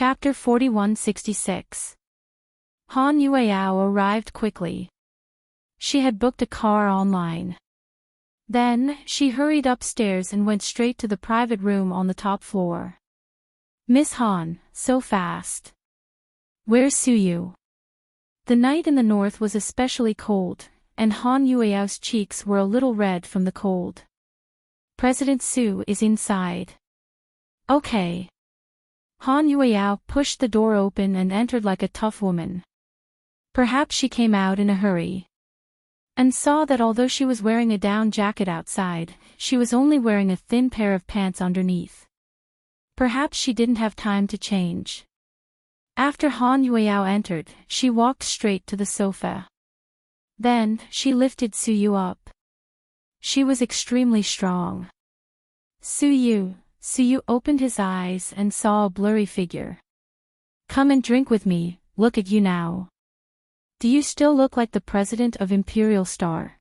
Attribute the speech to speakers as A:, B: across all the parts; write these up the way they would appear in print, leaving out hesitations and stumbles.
A: Chapter 4166. Han Yueao arrived quickly. She had booked a car online. Then, she hurried upstairs and went straight to the private room on the top floor. Miss Han, so fast. Where's Suyu? The night in the north was especially cold, and Han Yueao's cheeks were a little red from the cold. President Su is inside. Okay. Han Yueao pushed the door open and entered like a tough woman. Perhaps she came out in a hurry. And saw that although she was wearing a down jacket outside, she was only wearing a thin pair of pants underneath. Perhaps she didn't have time to change. After Han Yueao entered, she walked straight to the sofa. Then, she lifted Suyu up. She was extremely strong. Suyu opened his eyes and saw a blurry figure. Come and drink with me, look at you now. Do you still look like the president of Imperial Star?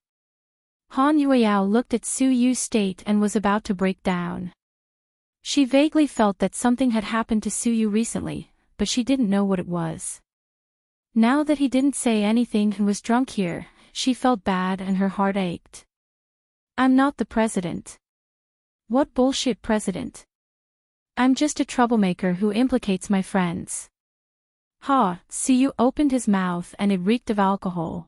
A: Han Yueao looked at Suyu's state and was about to break down. She vaguely felt that something had happened to Suyu recently, but she didn't know what it was. Now that he didn't say anything and was drunk here, she felt bad and her heart ached. I'm not the president. What bullshit president? I'm just a troublemaker who implicates my friends. Suyu opened his mouth and it reeked of alcohol.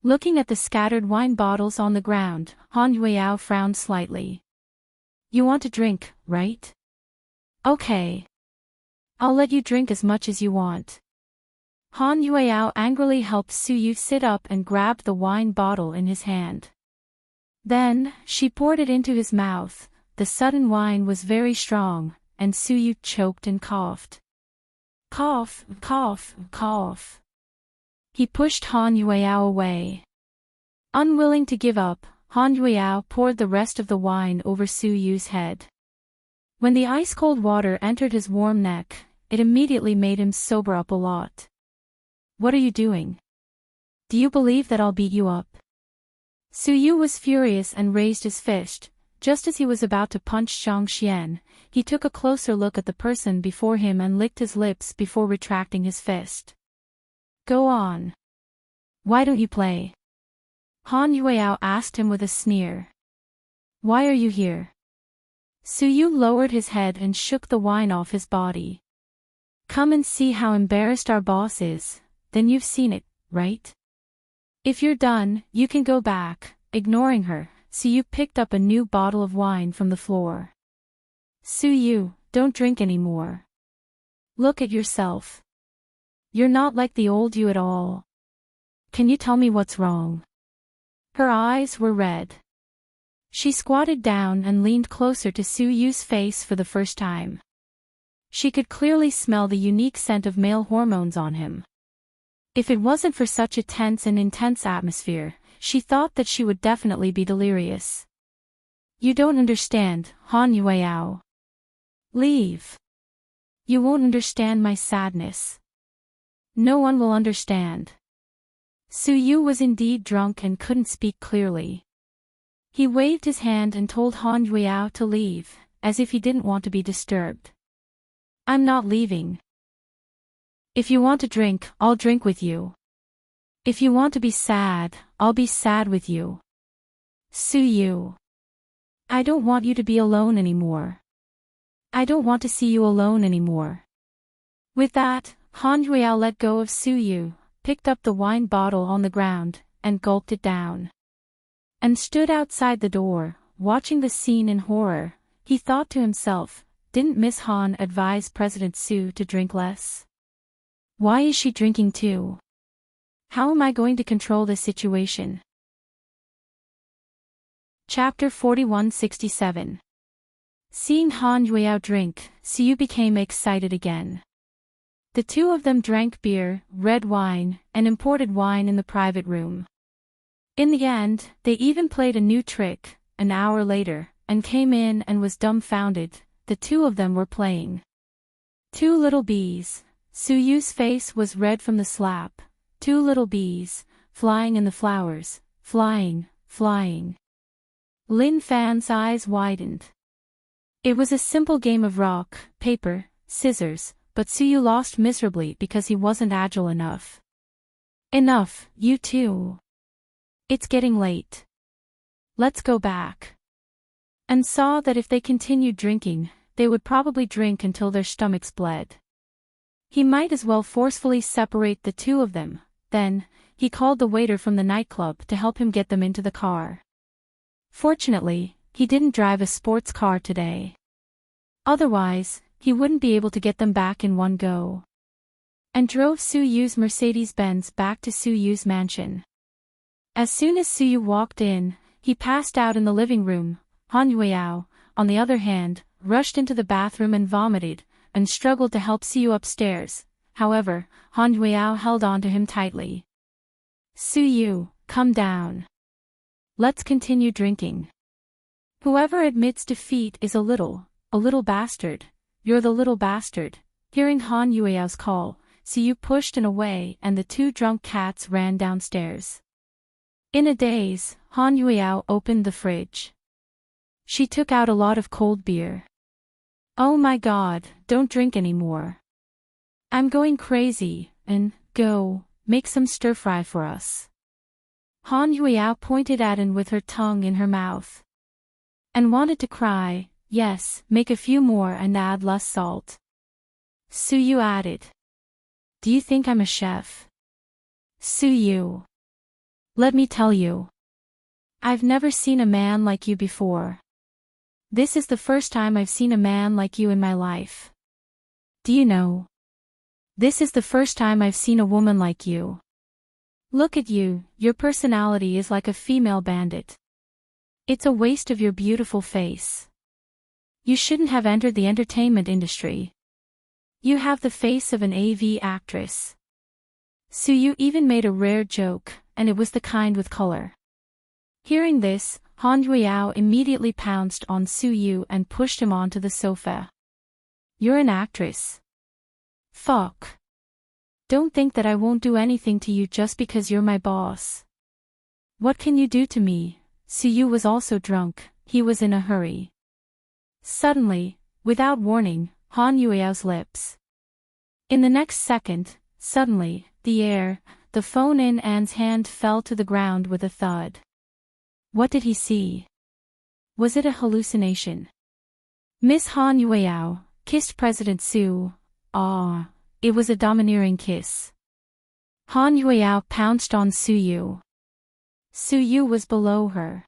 A: Looking at the scattered wine bottles on the ground, Han Yueao frowned slightly. You want to drink, right? Okay. I'll let you drink as much as you want. Han Yueao angrily helped Suyu sit up and grabbed the wine bottle in his hand. Then, she poured it into his mouth. The sudden wine was very strong, and Suyu choked and coughed. Cough, cough, cough. He pushed Han Yueao away. Unwilling to give up, Han Yueao poured the rest of the wine over Suyu's head. When the ice-cold water entered his warm neck, it immediately made him sober up a lot. What are you doing? Do you believe that I'll beat you up? Suyu was furious and raised his fist. Just as he was about to punch Zhang Xian, he took a closer look at the person before him and licked his lips before retracting his fist. Go on. Why don't you play? Han Yueao asked him with a sneer. Why are you here? Suyu lowered his head and shook the wine off his body. Come and see how embarrassed our boss is, then you've seen it, right? If you're done, you can go back. Ignoring her, Suyu picked up a new bottle of wine from the floor. Suyu, don't drink anymore. Look at yourself. You're not like the old you at all. Can you tell me what's wrong? Her eyes were red. She squatted down and leaned closer to Suyu's face for the first time. She could clearly smell the unique scent of male hormones on him. If it wasn't for such a tense and intense atmosphere, she thought that she would definitely be delirious. You don't understand, Han Yueao. Leave. You won't understand my sadness. No one will understand. Suyu was indeed drunk and couldn't speak clearly. He waved his hand and told Han Yueao to leave, as if he didn't want to be disturbed. I'm not leaving. If you want to drink, I'll drink with you. If you want to be sad, I'll be sad with you. Suyu. I don't want you to be alone anymore. I don't want to see you alone anymore. With that, Han Yueao let go of Suyu, picked up the wine bottle on the ground, and gulped it down. And stood outside the door, watching the scene in horror. He thought to himself, didn't Miss Han advise President Su to drink less? Why is she drinking too? How am I going to control this situation? Chapter 4167. Seeing Han Yueao drink, Suyu became excited again. The two of them drank beer, red wine, and imported wine in the private room. In the end, they even played a new trick, an hour later, and came in and was dumbfounded. The two of them were playing Two Little Bees. Suyu's face was red from the slap. Two little bees, flying in the flowers, flying, flying. Lin Fan's eyes widened. It was a simple game of rock, paper, scissors, but Suyu lost miserably because he wasn't agile enough. Enough, you two. It's getting late. Let's go back. And saw that if they continued drinking, they would probably drink until their stomachs bled. He might as well forcefully separate the two of them. Then, he called the waiter from the nightclub to help him get them into the car. Fortunately, he didn't drive a sports car today. Otherwise, he wouldn't be able to get them back in one go. And drove Suyu's Mercedes-Benz back to Suyu's mansion. As soon as Suyu walked in, he passed out in the living room. Han Yueyao, on the other hand, rushed into the bathroom and vomited, and struggled to help Suyu upstairs. However, Han Yueyao held on to him tightly. Suyu, come down. Let's continue drinking. Whoever admits defeat is a little bastard. You're the little bastard. Hearing Han Yueyao's call, Suyu pushed him away and the two drunk cats ran downstairs. In a daze, Han Yueyao opened the fridge. She took out a lot of cold beer. Oh my god, don't drink anymore. I'm going crazy, and go, make some stir-fry for us. Han Yueyao pointed at him with her tongue in her mouth. And wanted to cry, yes, make a few more and add less salt. Suyu added. Do you think I'm a chef? Suyu. Let me tell you. I've never seen a man like you before. This is the first time I've seen a man like you in my life. Do you know? This is the first time I've seen a woman like you. Look at you, your personality is like a female bandit. It's a waste of your beautiful face. You shouldn't have entered the entertainment industry. You have the face of an AV actress. Suyu even made a rare joke, and it was the kind with color. Hearing this, Han Yueyao immediately pounced on Suyu and pushed him onto the sofa. You're an actress. Fuck. Don't think that I won't do anything to you just because you're my boss. What can you do to me? Suyu was also drunk, he was in a hurry. Suddenly, without warning, Han Yueyao's lips. In the next second, suddenly, the phone in Anne's hand fell to the ground with a thud. What did he see? Was it a hallucination? Miss Han Yueyao kissed President Su. Ah, it was a domineering kiss. Han Yueyao pounced on Suyu. Suyu was below her.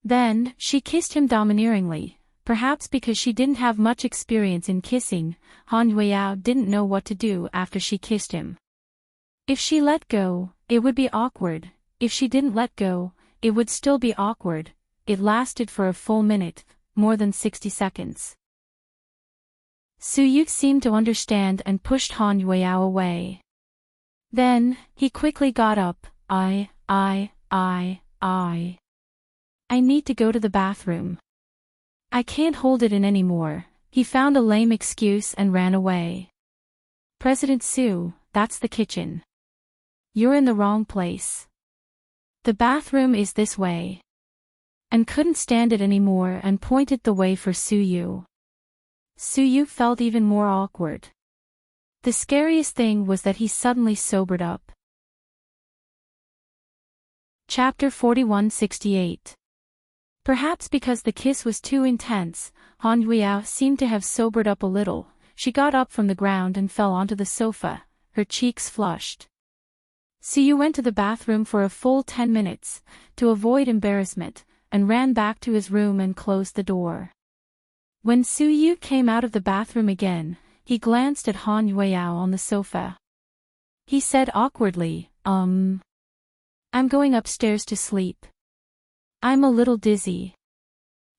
A: Then, she kissed him domineeringly, perhaps because she didn't have much experience in kissing. Han Yueyao didn't know what to do after she kissed him. If she let go, it would be awkward. If she didn't let go, it would still be awkward. It lasted for a full minute, more than 60 seconds. Suyu seemed to understand and pushed Han Yueyao away. Then, he quickly got up. I need to go to the bathroom. I can't hold it in anymore. He found a lame excuse and ran away. President Su, that's the kitchen. You're in the wrong place. The bathroom is this way. And couldn't stand it anymore and pointed the way for Suyu. Suyu felt even more awkward. The scariest thing was that he suddenly sobered up. Chapter 4168. Perhaps because the kiss was too intense, Han Yueyao seemed to have sobered up a little. She got up from the ground and fell onto the sofa, her cheeks flushed. Suyu went to the bathroom for a full 10 minutes, to avoid embarrassment, and ran back to his room and closed the door. When Suyu came out of the bathroom again, he glanced at Han Yueyao on the sofa. He said awkwardly, I'm going upstairs to sleep. I'm a little dizzy.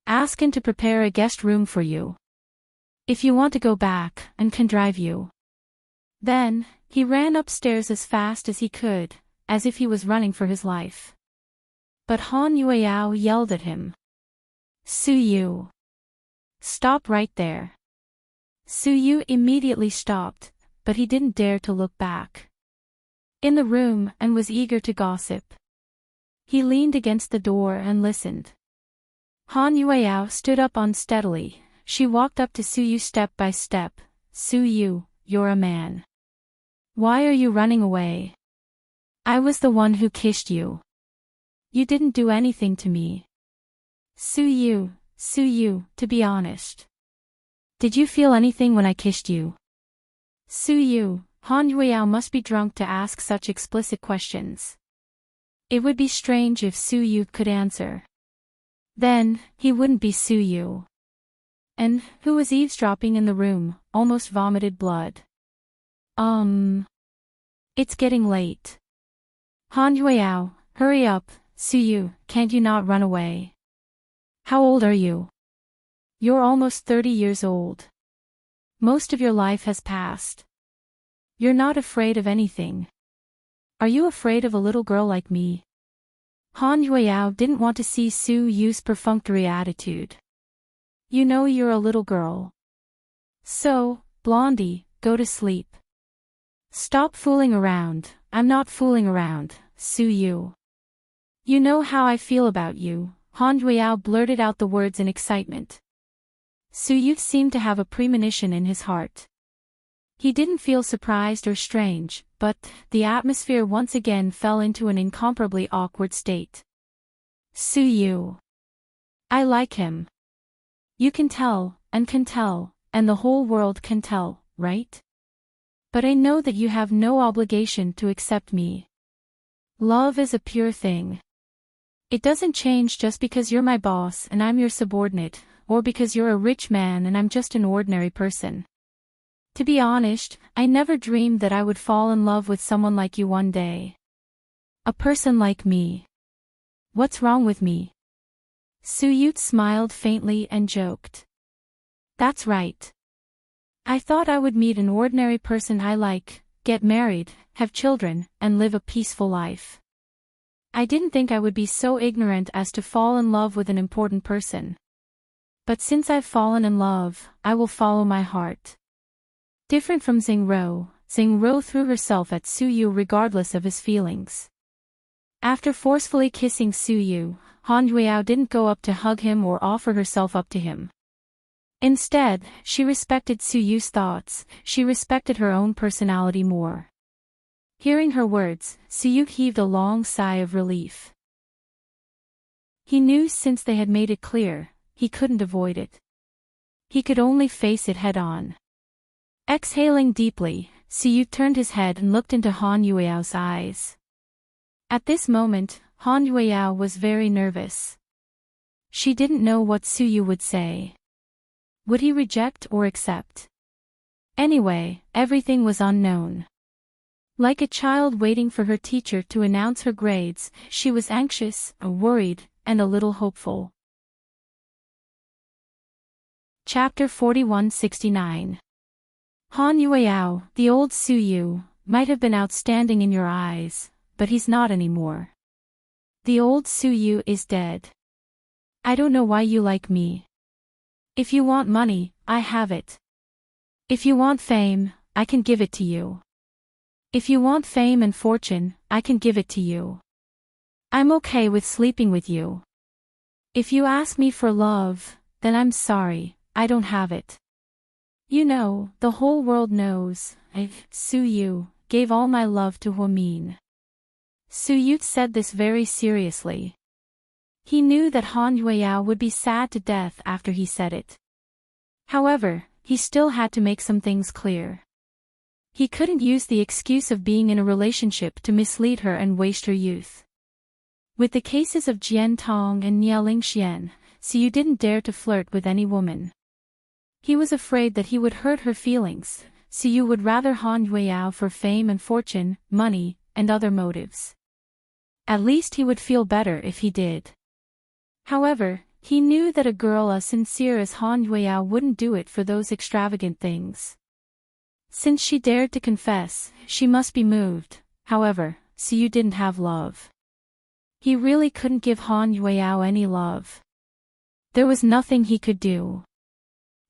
A: Ask him to prepare a guest room for you. If you want to go back, and can drive you. Then, he ran upstairs as fast as he could, as if he was running for his life. But Han Yueyao yelled at him. Suyu. Stop right there. Suyu immediately stopped, but he didn't dare to look back. In the room and was eager to gossip. He leaned against the door and listened. Han Yueyao stood up unsteadily. She walked up to Suyu step by step. Suyu, you're a man. Why are you running away? I was the one who kissed you. You didn't do anything to me. Sue you, to be honest. Did you feel anything when I kissed you? Sue, Han Yueyao must be drunk to ask such explicit questions. It would be strange if Sue could answer. Then, he wouldn't be Sue. And, who was eavesdropping in the room, almost vomited blood. It's getting late. Han Yueyao, hurry up, Sue, can't you not run away? How old are you? You're almost 30 years old. Most of your life has passed. You're not afraid of anything. Are you afraid of a little girl like me? Han Yueyao didn't want to see Sue's perfunctory attitude. You know you're a little girl. So, Blondie, go to sleep. Stop fooling around. I'm not fooling around, Sue. You know how I feel about you. Han Yueyao blurted out the words in excitement. Sue seemed to have a premonition in his heart. He didn't feel surprised or strange, but the atmosphere once again fell into an incomparably awkward state. Sue. I like him. You can tell, and the whole world can tell, right? But I know that you have no obligation to accept me. Love is a pure thing. It doesn't change just because you're my boss and I'm your subordinate, or because you're a rich man and I'm just an ordinary person. To be honest, I never dreamed that I would fall in love with someone like you one day. A person like me. What's wrong with me? Sue smiled faintly and joked. That's right. I thought I would meet an ordinary person I like, get married, have children, and live a peaceful life. I didn't think I would be so ignorant as to fall in love with an important person. But since I've fallen in love, I will follow my heart. Different from Xingro threw herself at Sue regardless of his feelings. After forcefully kissing Sue, Han Yueyao didn't go up to hug him or offer herself up to him. Instead, she respected Sue's thoughts, she respected her own personality more. Hearing her words, Sue heaved a long sigh of relief. He knew since they had made it clear, he couldn't avoid it. He could only face it head-on. Exhaling deeply, Sue turned his head and looked into Han Yueyao's eyes. At this moment, Han Yueyao was very nervous. She didn't know what Sue would say. Would he reject or accept? Anyway, everything was unknown. Like a child waiting for her teacher to announce her grades, she was anxious, worried, and a little hopeful. Chapter 4169. Han Yueyao, the old Sue, might have been outstanding in your eyes, but he's not anymore. The old Sue is dead. I don't know why you like me. If you want money, I have it. If you want fame, I can give it to you. If you want fame and fortune, I can give it to you. I'm okay with sleeping with you. If you ask me for love, then I'm sorry, I don't have it. You know, the whole world knows, Sue gave all my love to Huamin. Sue said this very seriously. He knew that Han Yueyao would be sad to death after he said it. However, he still had to make some things clear. He couldn't use the excuse of being in a relationship to mislead her and waste her youth. With the cases of Jian Tong and Nialing Xian, Sue didn't dare to flirt with any woman. He was afraid that he would hurt her feelings. Sue would rather Han Yueyao for fame and fortune, money, and other motives. At least he would feel better if he did. However, he knew that a girl as sincere as Han Yueyao wouldn't do it for those extravagant things. Since she dared to confess, she must be moved. However, Sue didn't have love. He really couldn't give Han Yueyao any love. There was nothing he could do.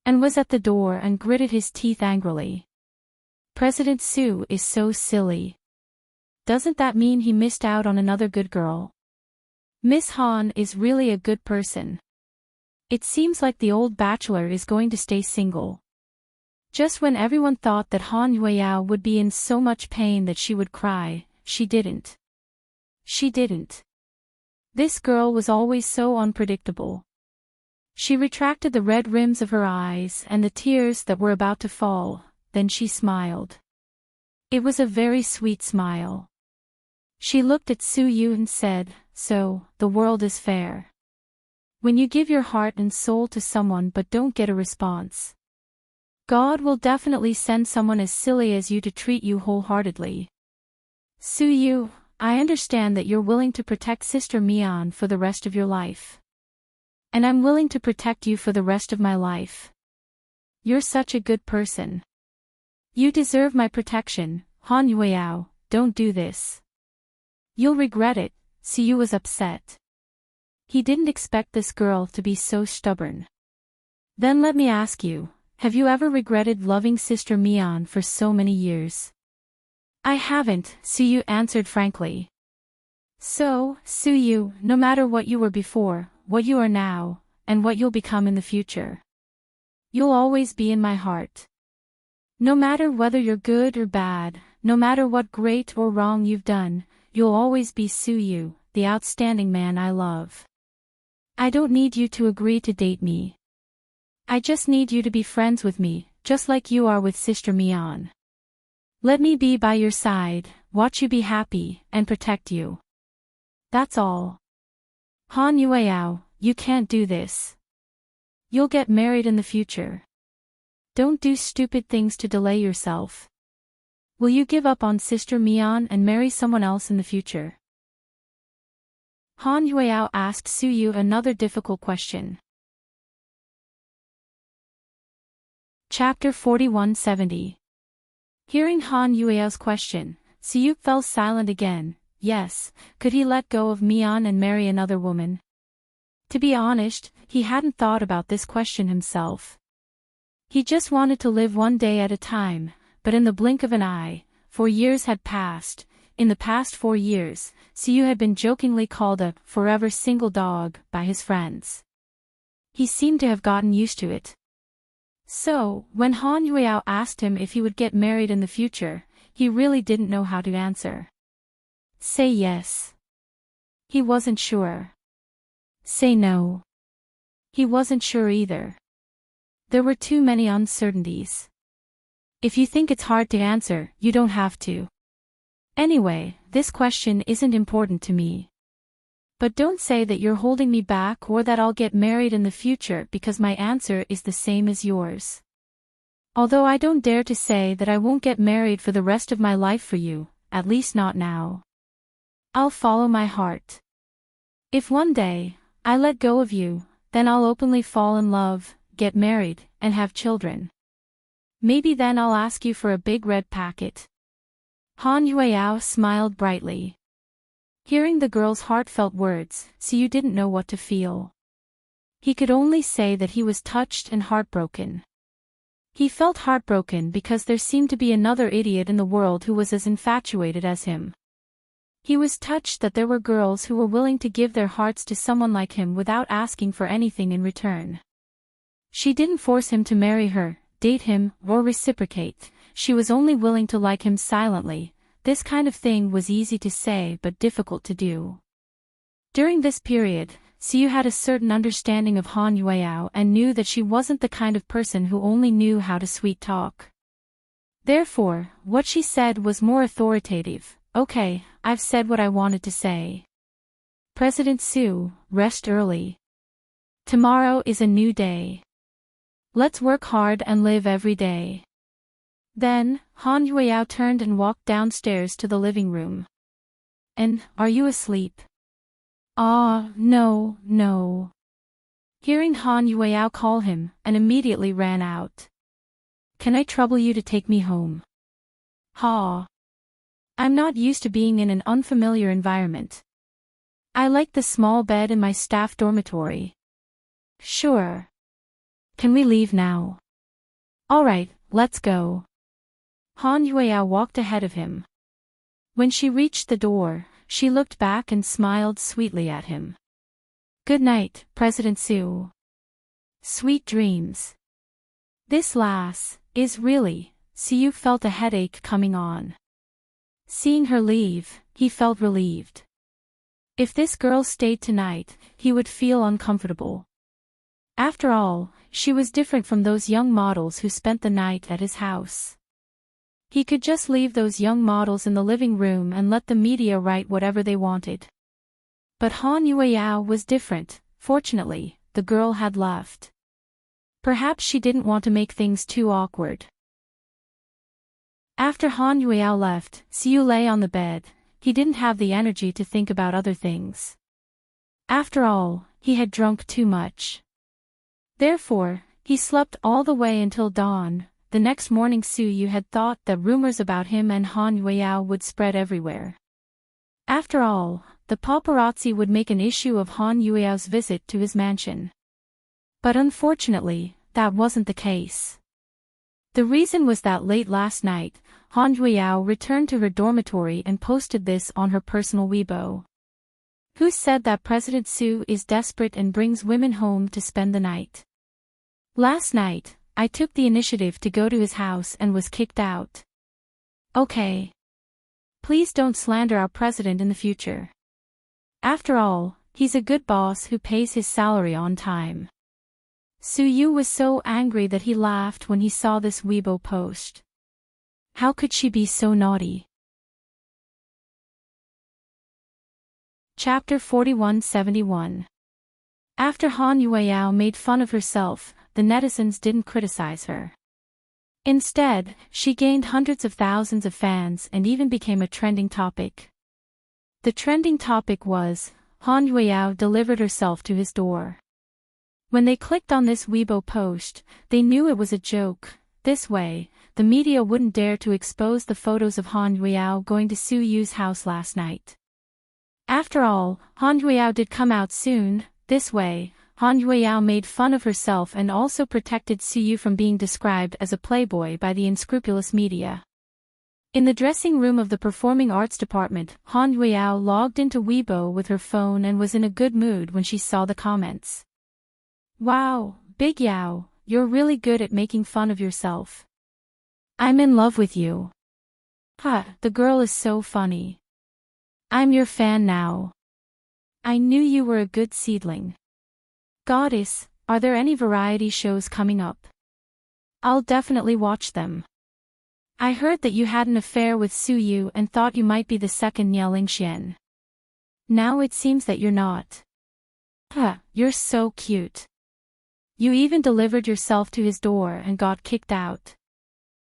A: And was at the door and gritted his teeth angrily. President Sue is so silly. Doesn't that mean he missed out on another good girl? Miss Han is really a good person. It seems like the old bachelor is going to stay single. Just when everyone thought that Han Yueyao would be in so much pain that she would cry, she didn't. She didn't. This girl was always so unpredictable. She retracted the red rims of her eyes and the tears that were about to fall, then she smiled. It was a very sweet smile. She looked at Su Yu and said, "So, the world is fair. When you give your heart and soul to someone but don't get a response, God will definitely send someone as silly as you to treat you wholeheartedly. Su Yu, I understand that you're willing to protect Sister Mian for the rest of your life. And I'm willing to protect you for the rest of my life. You're such a good person. You deserve my protection, Han Yueyao, don't do this. You'll regret it." Su Yu was upset. He didn't expect this girl to be so stubborn. "Then let me ask you, have you ever regretted loving Sister Mian for so many years?" "I haven't," Su Yu answered frankly. "So, Su Yu, no matter what you were before, what you are now, and what you'll become in the future, you'll always be in my heart. No matter whether you're good or bad, no matter what great or wrong you've done, you'll always be Su Yu, the outstanding man I love. I don't need you to agree to date me. I just need you to be friends with me, just like you are with Sister Mian. Let me be by your side, watch you be happy, and protect you. That's all. Han Yueyao, you can't do this. You'll get married in the future. Don't do stupid things to delay yourself. Will you give up on Sister Mian and marry someone else in the future?" Han Yueyao asked Su Yu another difficult question. Chapter 4170. Hearing Han Yueyao's question, Su Yu fell silent again. Yes, could he let go of Mian and marry another woman? To be honest, he hadn't thought about this question himself. He just wanted to live one day at a time, but in the blink of an eye, 4 years had passed. In the past 4 years, Su Yu had been jokingly called a forever single dog by his friends. He seemed to have gotten used to it. So, when Han Yueyao asked him if he would get married in the future, he really didn't know how to answer. Say yes. He wasn't sure. Say no. He wasn't sure either. There were too many uncertainties. If you think it's hard to answer, you don't have to. Anyway, this question isn't important to me. But don't say that you're holding me back or that I'll get married in the future because my answer is the same as yours. Although I don't dare to say that I won't get married for the rest of my life for you, at least not now. I'll follow my heart. If one day, I let go of you, then I'll openly fall in love, get married, and have children. Maybe then I'll ask you for a big red packet." Han Yueyao smiled brightly. Hearing the girl's heartfelt words, Su Yu didn't know what to feel. He could only say that he was touched and heartbroken. He felt heartbroken because there seemed to be another idiot in the world who was as infatuated as him. He was touched that there were girls who were willing to give their hearts to someone like him without asking for anything in return. She didn't force him to marry her, date him, or reciprocate. She was only willing to like him silently. This kind of thing was easy to say but difficult to do. During this period, Su Yu had a certain understanding of Han Yueyao and knew that she wasn't the kind of person who only knew how to sweet talk. Therefore, what she said was more authoritative. "Okay, I've said what I wanted to say. President Su, rest early. Tomorrow is a new day. Let's work hard and live every day." Then, Han Yueyao turned and walked downstairs to the living room. "And, are you asleep?" "Ah, no, no." Hearing Han Yueyao call him, and immediately ran out. "Can I trouble you to take me home?" "Ha. I'm not used to being in an unfamiliar environment. I like the small bed in my staff dormitory." "Sure. Can we leave now?" "All right, let's go." Han Yueyao walked ahead of him. When she reached the door, she looked back and smiled sweetly at him. "Good night, President Su. Sweet dreams." This lass is really, Siyu felt a headache coming on. Seeing her leave, he felt relieved. If this girl stayed tonight, he would feel uncomfortable. After all, she was different from those young models who spent the night at his house. He could just leave those young models in the living room and let the media write whatever they wanted. But Han Yueyao was different. Fortunately, the girl had left. Perhaps she didn't want to make things too awkward. After Han Yueyao left, Siyu lay on the bed. He didn't have the energy to think about other things. After all, he had drunk too much. Therefore, he slept all the way until dawn. The next morning Siyu had thought that rumors about him and Han Yueyao would spread everywhere. After all, the paparazzi would make an issue of Han Yueyao's visit to his mansion. But unfortunately, that wasn't the case. The reason was that late last night, Han Yueyao returned to her dormitory and posted this on her personal Weibo. Who said that President Su is desperate and brings women home to spend the night? Last night, I took the initiative to go to his house and was kicked out. Okay. Please don't slander our president in the future. After all, he's a good boss who pays his salary on time. Siyu was so angry that he laughed when he saw this Weibo post. How could she be so naughty? Chapter 4171. After Han Yueyao made fun of herself, the netizens didn't criticize her. Instead, she gained hundreds of thousands of fans and even became a trending topic. The trending topic was, Han Yueyao delivered herself to his door. When they clicked on this Weibo post, they knew it was a joke. This way, the media wouldn't dare to expose the photos of Han Yueyao going to Suyu's house last night. After all, Han Yueyao did come out soon. This way, Han Yueyao made fun of herself and also protected Siyu from being described as a playboy by the unscrupulous media. In the dressing room of the Performing Arts Department, Han Yueyao logged into Weibo with her phone and was in a good mood when she saw the comments. Wow, Big Yao, you're really good at making fun of yourself. I'm in love with you. The girl is so funny. I'm your fan now. I knew you were a good seedling. Goddess, are there any variety shows coming up? I'll definitely watch them. I heard that you had an affair with Siyu and thought you might be the second Niao Lingxian. Now it seems that you're not. You're so cute. You even delivered yourself to his door and got kicked out.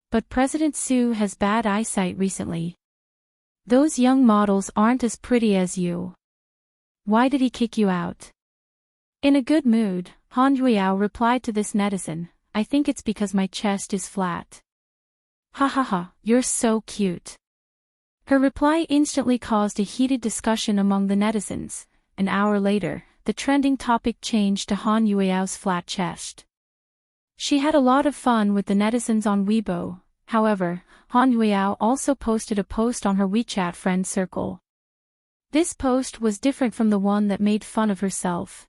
A: But President Su has bad eyesight recently. Those young models aren't as pretty as you. Why did he kick you out? In a good mood, Han Yueyao replied to this netizen, I think it's because my chest is flat. You're so cute. Her reply instantly caused a heated discussion among the netizens. An hour later, the trending topic changed to Han Yueyao's flat chest. She had a lot of fun with the netizens on Weibo. However, Han Yueyao also posted a post on her WeChat friend circle. This post was different from the one that made fun of herself.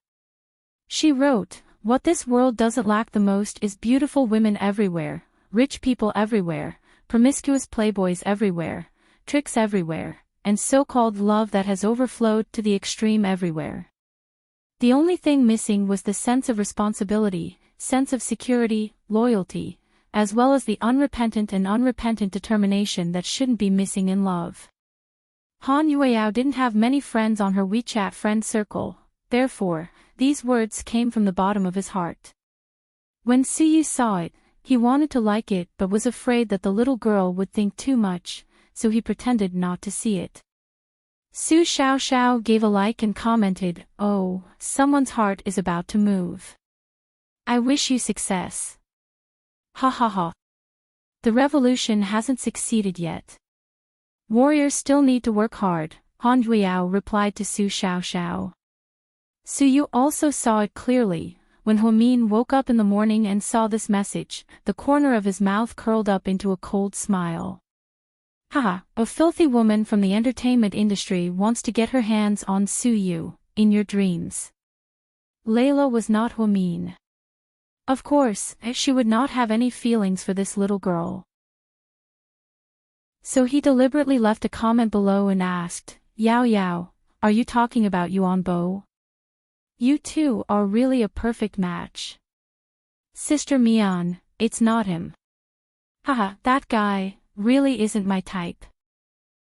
A: She wrote, what this world doesn't lack the most is beautiful women everywhere, rich people everywhere, promiscuous playboys everywhere, tricks everywhere, and so-called love that has overflowed to the extreme everywhere. The only thing missing was the sense of responsibility, sense of security, loyalty, as well as the unrepentant determination that shouldn't be missing in love. Han Yueyao didn't have many friends on her WeChat friend circle, therefore, these words came from the bottom of his heart. When Siyu saw it, he wanted to like it but was afraid that the little girl would think too much, so he pretended not to see it. Su Xiaoxiao gave a like and commented, oh, someone's heart is about to move. I wish you success. The revolution hasn't succeeded yet. Warriors still need to work hard, Han Yueyao replied to Su Xiaoxiao. Siyu also saw it clearly. When Huamin woke up in the morning and saw this message, the corner of his mouth curled up into a cold smile. A filthy woman from the entertainment industry wants to get her hands on Siyu, in your dreams. Layla was not Huamin. Of course, she would not have any feelings for this little girl. So he deliberately left a comment below and asked, Yao Yao, are you talking about Yuan Bo? You two are really a perfect match. Sister Mian, it's not him. Haha, that guy really isn't my type.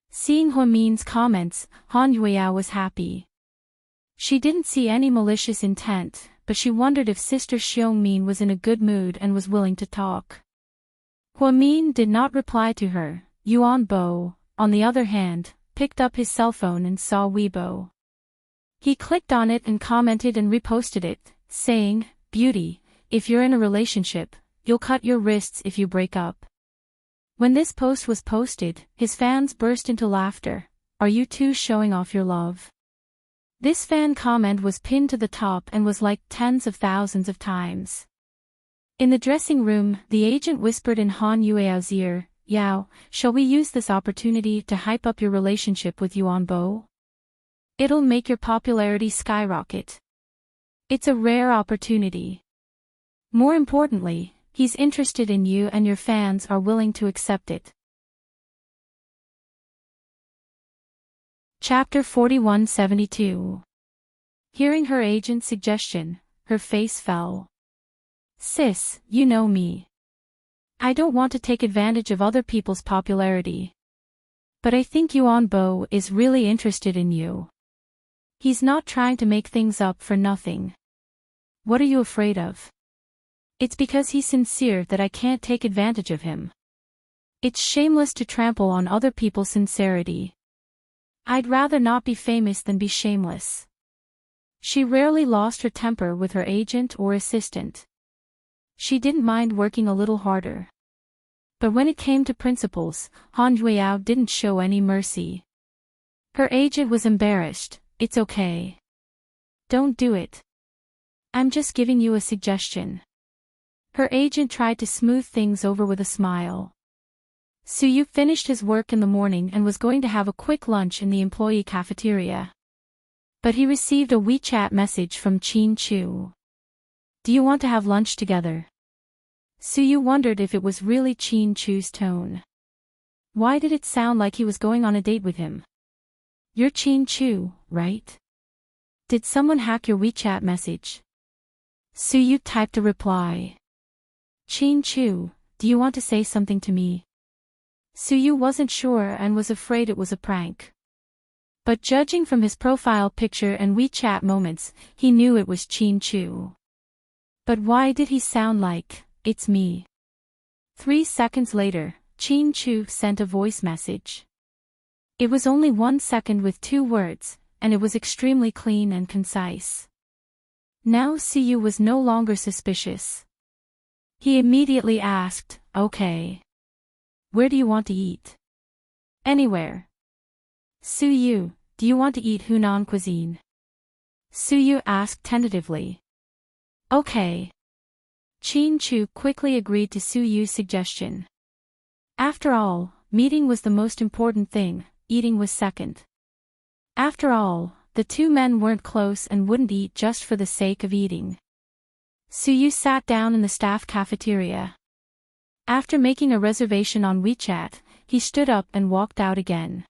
A: Seeing Huamin's comments, Han Yueyao was happy. She didn't see any malicious intent, but she wondered if Sister Xiongmin was in a good mood and was willing to talk. Huamin did not reply to her. Yuan Bo, on the other hand, picked up his cell phone and saw Weibo. He clicked on it and commented and reposted it, saying, Beauty, if you're in a relationship, you'll cut your wrists if you break up. When this post was posted, his fans burst into laughter. Are you two showing off your love? This fan comment was pinned to the top and was liked tens of thousands of times. In the dressing room, the agent whispered in Han Yueao's ear, Yao, shall we use this opportunity to hype up your relationship with Yuan Bo? It'll make your popularity skyrocket. It's a rare opportunity. More importantly, he's interested in you and your fans are willing to accept it. Chapter 4172. Hearing her agent's suggestion, her face fell. Sis, you know me. I don't want to take advantage of other people's popularity. But I think Yuan Bo is really interested in you. He's not trying to make things up for nothing. What are you afraid of? It's because he's sincere that I can't take advantage of him. It's shameless to trample on other people's sincerity. I'd rather not be famous than be shameless. She rarely lost her temper with her agent or assistant. She didn't mind working a little harder. But when it came to principles, Han Yueyao didn't show any mercy. Her agent was embarrassed. It's okay. Don't do it. I'm just giving you a suggestion. Her agent tried to smooth things over with a smile. Suyu finished his work in the morning and was going to have a quick lunch in the employee cafeteria. But he received a WeChat message from Qin Chu. Do you want to have lunch together? Suyu wondered if it was really Qin Chu's tone. Why did it sound like he was going on a date with him? You're Qin Chu, right? Did someone hack your WeChat message? Suyu typed a reply. Qin Chu, do you want to say something to me? Suyu wasn't sure and was afraid it was a prank. But judging from his profile picture and WeChat moments, he knew it was Qin Chu. But why did he sound like, it's me? 3 seconds later, Qin Chu sent a voice message. It was only 1 second with 2 words, and it was extremely clean and concise. Now Suyu was no longer suspicious. He immediately asked, okay. Where do you want to eat? Anywhere. Suyu, do you want to eat Hunan cuisine? Suyu asked tentatively. Okay. Qin Chu quickly agreed to Suyu's suggestion. After all, meeting was the most important thing, eating was second. After all, the 2 men weren't close and wouldn't eat just for the sake of eating. Suyu sat down in the staff cafeteria. After making a reservation on WeChat, he stood up and walked out again.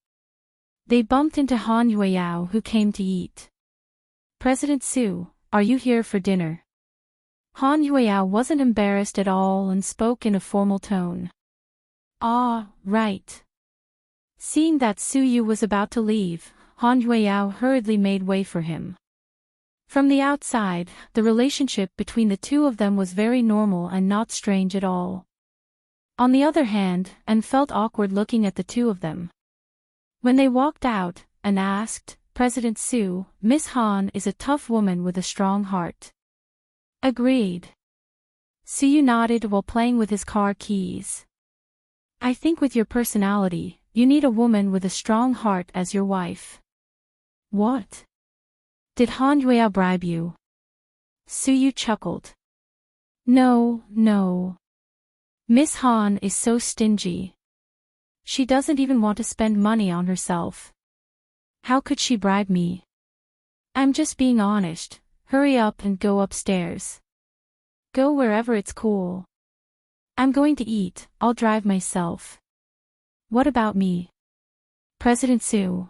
A: They bumped into Han Yueyao, who came to eat. President Su, are you here for dinner? Han Yueyao wasn't embarrassed at all and spoke in a formal tone. Ah, right. Seeing that Suyu was about to leave, Han Yueyao hurriedly made way for him. From the outside, the relationship between the 2 of them was very normal and not strange at all. On the other hand, An felt awkward looking at the 2 of them. When they walked out, An asked, President Su, Miss Han is a tough woman with a strong heart. Agreed. Suyu nodded while playing with his car keys. I think with your personality, you need a woman with a strong heart as your wife. What? Did Han Yueyao bribe you? Suyu chuckled. No. Miss Han is so stingy. She doesn't even want to spend money on herself. How could she bribe me? I'm just being honest. Hurry up and go upstairs. Go wherever it's cool. I'm going to eat, I'll drive myself. What about me? President Sue.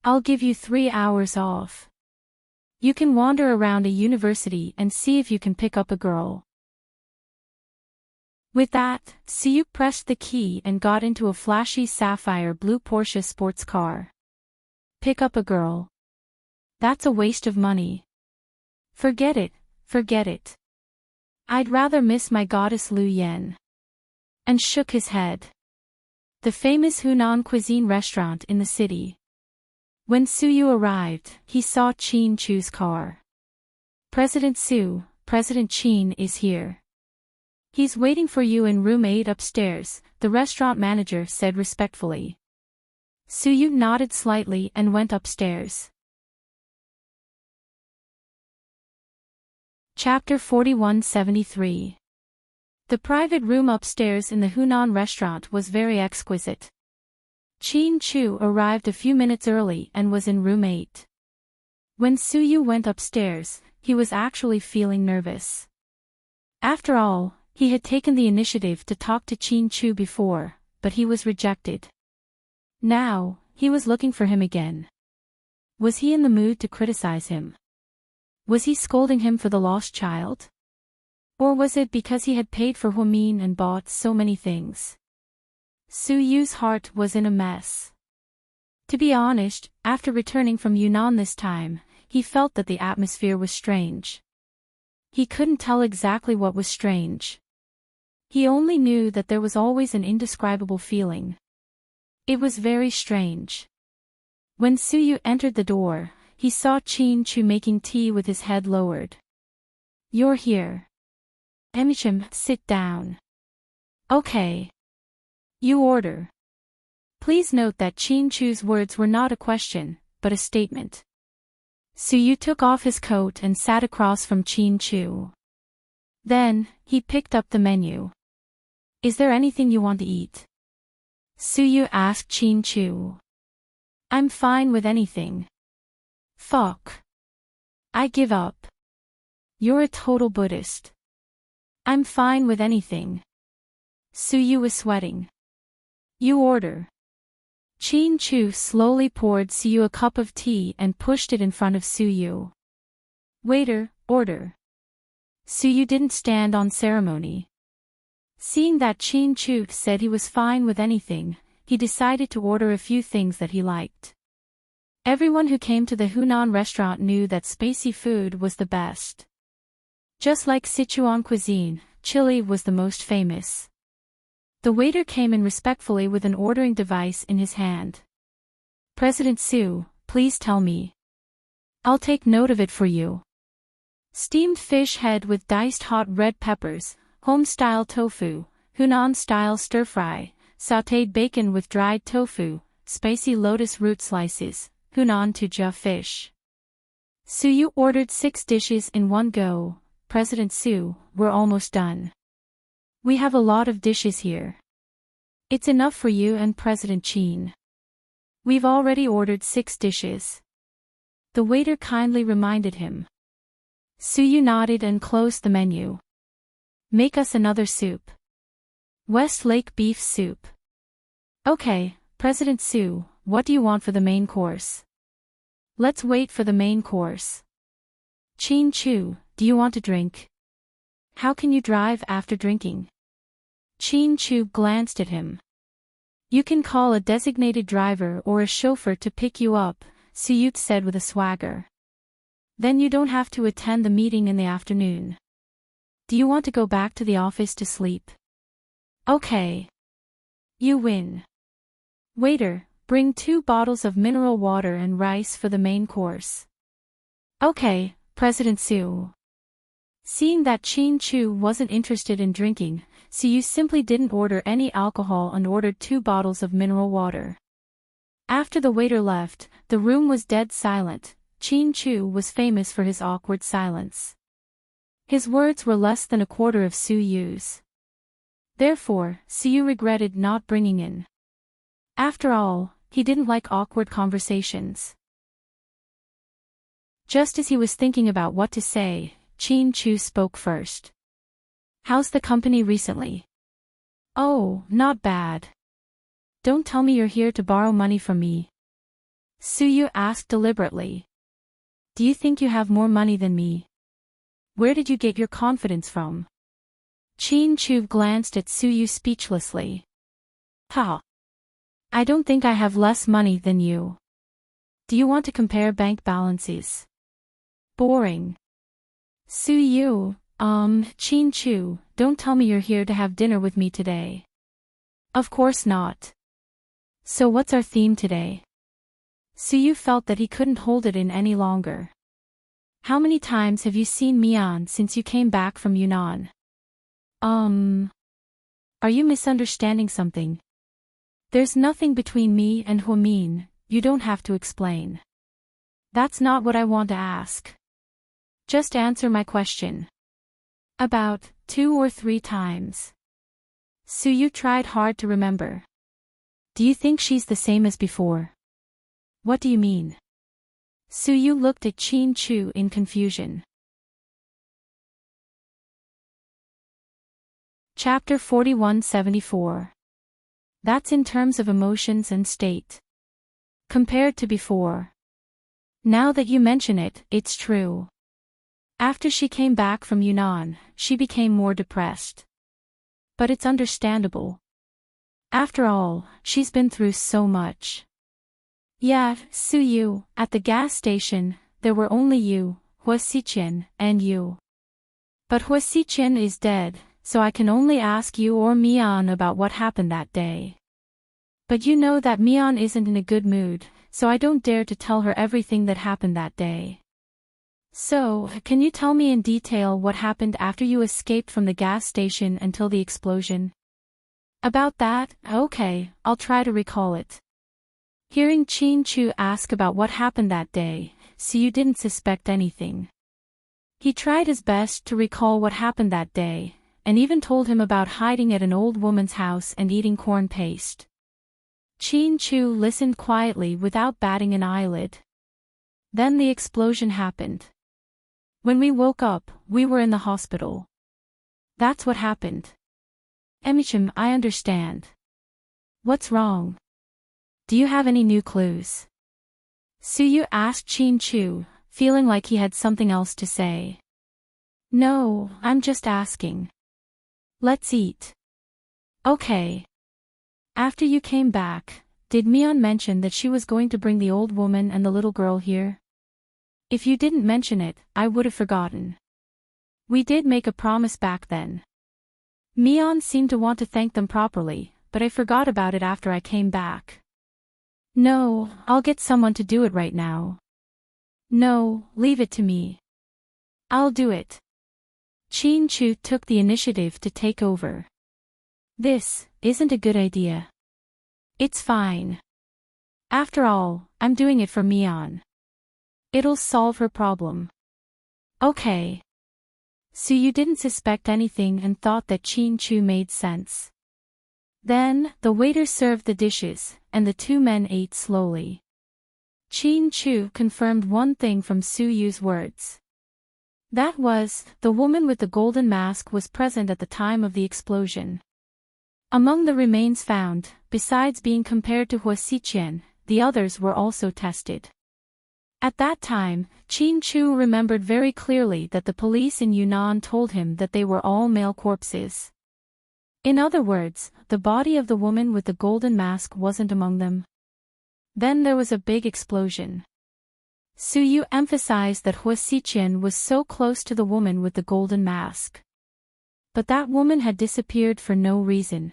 A: I'll give you 3 hours off. You can wander around a university and see if you can pick up a girl. With that, Sue pressed the key and got into a flashy sapphire blue Porsche sports car. Pick up a girl. That's a waste of money. Forget it, forget it. I'd rather miss my goddess Lu Yen. And shook his head. The famous Hunan cuisine restaurant in the city. When Suyu arrived, he saw Qin Chu's car. President Su, President Qin is here. He's waiting for you in room 8 upstairs, the restaurant manager said respectfully. Suyu nodded slightly and went upstairs. Chapter 4173. The private room upstairs in the Hunan restaurant was very exquisite. Qin Chu arrived a few minutes early and was in room 8. When Suyu went upstairs, he was actually feeling nervous. After all, he had taken the initiative to talk to Qin Chu before, but he was rejected. Now, he was looking for him again. Was he in the mood to criticize him? Was he scolding him for the lost child? Or was it because he had paid for Huamin and bought so many things? Suyu's heart was in a mess. To be honest, after returning from Yunnan this time, he felt that the atmosphere was strange. He couldn't tell exactly what was strange. He only knew that there was always an indescribable feeling. It was very strange. When Suyu entered the door, he saw Qin Chu making tea with his head lowered. You're here. Emichim, sit down. Okay. You order. Please note that Qin Chu's words were not a question, but a statement. Suyu took off his coat and sat across from Qin Chu. Then, he picked up the menu. Is there anything you want to eat? Suyu asked Qin Chu. I'm fine with anything. Fuck. I give up. You're a total Buddhist. I'm fine with anything. Suyu was sweating. You order. Qin Chu slowly poured Suyu a cup of tea and pushed it in front of Suyu. Waiter, order. Suyu didn't stand on ceremony. Seeing that Qin Chu said he was fine with anything, he decided to order a few things that he liked. Everyone who came to the Hunan restaurant knew that spicy food was the best. Just like Sichuan cuisine, chili was the most famous. The waiter came in respectfully with an ordering device in his hand. President Su, please tell me. I'll take note of it for you. Steamed fish head with diced hot red peppers, home-style tofu, Hunan-style stir-fry, sautéed bacon with dried tofu, spicy lotus root slices, Hunan tuja fish. Suyu ordered 6 dishes in one go. President Su, we're almost done. We have a lot of dishes here. It's enough for you and President Qin. We've already ordered 6 dishes. The waiter kindly reminded him. Suyu nodded and closed the menu. Make us another soup. Westlake beef soup. Okay, President Su, what do you want for the main course? Let's wait for the main course. Qin Chu, do you want to drink? How can you drive after drinking? Qin Chu glanced at him. You can call a designated driver or a chauffeur to pick you up, Suyut said with a swagger. Then you don't have to attend the meeting in the afternoon. Do you want to go back to the office to sleep? Okay. You win. Waiter, bring 2 bottles of mineral water and rice for the main course. Okay, President Su. Seeing that Qin Chu wasn't interested in drinking, Suyu simply didn't order any alcohol and ordered 2 bottles of mineral water. After the waiter left, the room was dead silent. Qin Chu was famous for his awkward silence. His words were less than a quarter of Suyu's. Therefore, Suyu regretted not bringing in. After all, he didn't like awkward conversations. Just as he was thinking about what to say, Qin Chu spoke first. How's the company recently? Oh, not bad. Don't tell me you're here to borrow money from me. Suyu asked deliberately. Do you think you have more money than me? Where did you get your confidence from? Chin-Chu glanced at Suyu speechlessly. Ha! I don't think I have less money than you. Do you want to compare bank balances? Boring. Suyu, Chin-Chu, don't tell me you're here to have dinner with me today. Of course not. So what's our theme today? Suyu felt that he couldn't hold it in any longer. How many times have you seen Mian since you came back from Yunnan? Are you misunderstanding something? There's nothing between me and Huamin, you don't have to explain. That's not what I want to ask. Just answer my question. About 2 or 3 times. Suyu tried hard to remember. Do you think she's the same as before? What do you mean? Suyu looked at Chin-Chu in confusion. Chapter 4174. That's in terms of emotions and state. Compared to before. Now that you mention it, it's true. After she came back from Yunnan, she became more depressed. But it's understandable. After all, she's been through so much. Yeah, Suyu, at the gas station, there were only you, Hua Xiqian, and you. But Hua Xiqian is dead, so I can only ask you or Mian about what happened that day. But you know that Mian isn't in a good mood, so I don't dare to tell her everything that happened that day. So, can you tell me in detail what happened after you escaped from the gas station until the explosion? About that, okay, I'll try to recall it. Hearing Chin-Chu ask about what happened that day, Suyu didn't suspect anything. He tried his best to recall what happened that day, and even told him about hiding at an old woman's house and eating corn paste. Chin-Chu listened quietly without batting an eyelid. Then the explosion happened. When we woke up, we were in the hospital. That's what happened. Emichim, I understand. What's wrong? Do you have any new clues? Suyu asked Chin-Chu, feeling like he had something else to say. No, I'm just asking. Let's eat. Okay. After you came back, did Mian mention that she was going to bring the old woman and the little girl here? If you didn't mention it, I would have forgotten. We did make a promise back then. Mian seemed to want to thank them properly, but I forgot about it after I came back. No, I'll get someone to do it right now. No, leave it to me. I'll do it. Chin-Chu took the initiative to take over. This isn't a good idea. It's fine. After all, I'm doing it for Mian. It'll solve her problem. Okay. So you didn't suspect anything and thought that Chin-Chu made sense. Then, the waiter served the dishes, and the 2 men ate slowly. Chin-Chu confirmed one thing from Suyu's words. That was, the woman with the golden mask was present at the time of the explosion. Among the remains found, besides being compared to Hua Xiqian, the others were also tested. At that time, Chin-Chu remembered very clearly that the police in Yunnan told him that they were all male corpses. In other words, the body of the woman with the golden mask wasn't among them. Then there was a big explosion. Suyu emphasized that Hua Xiqian was so close to the woman with the golden mask. But that woman had disappeared for no reason.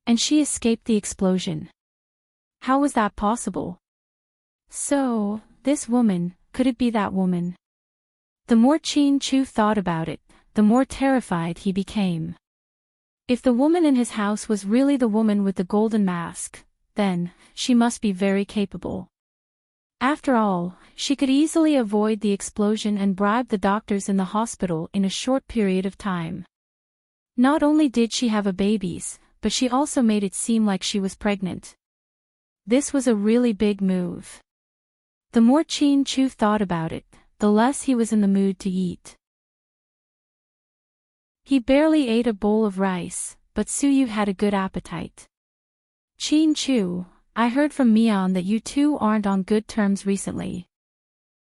A: And she escaped the explosion. How was that possible? So, this woman, could it be that woman? The more Chin-Chu thought about it, the more terrified he became. If the woman in his house was really the woman with the golden mask, then, she must be very capable. After all, she could easily avoid the explosion and bribe the doctors in the hospital in a short period of time. Not only did she have a babies, but she also made it seem like she was pregnant. This was a really big move. The more Chin-Chu thought about it, the less he was in the mood to eat. He barely ate a bowl of rice, but Suyu had a good appetite. Chin-Chu, I heard from Mion that you two aren't on good terms recently.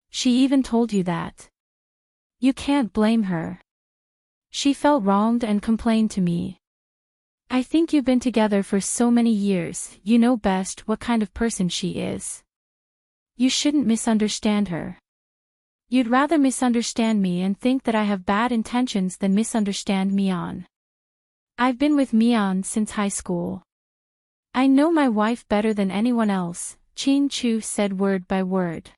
A: She even told you that. You can't blame her. She felt wronged and complained to me. I think you've been together for so many years, you know best what kind of person she is. You shouldn't misunderstand her. You'd rather misunderstand me and think that I have bad intentions than misunderstand Mion. I've been with Mion since high school. I know my wife better than anyone else, Chin-Chu said word by word.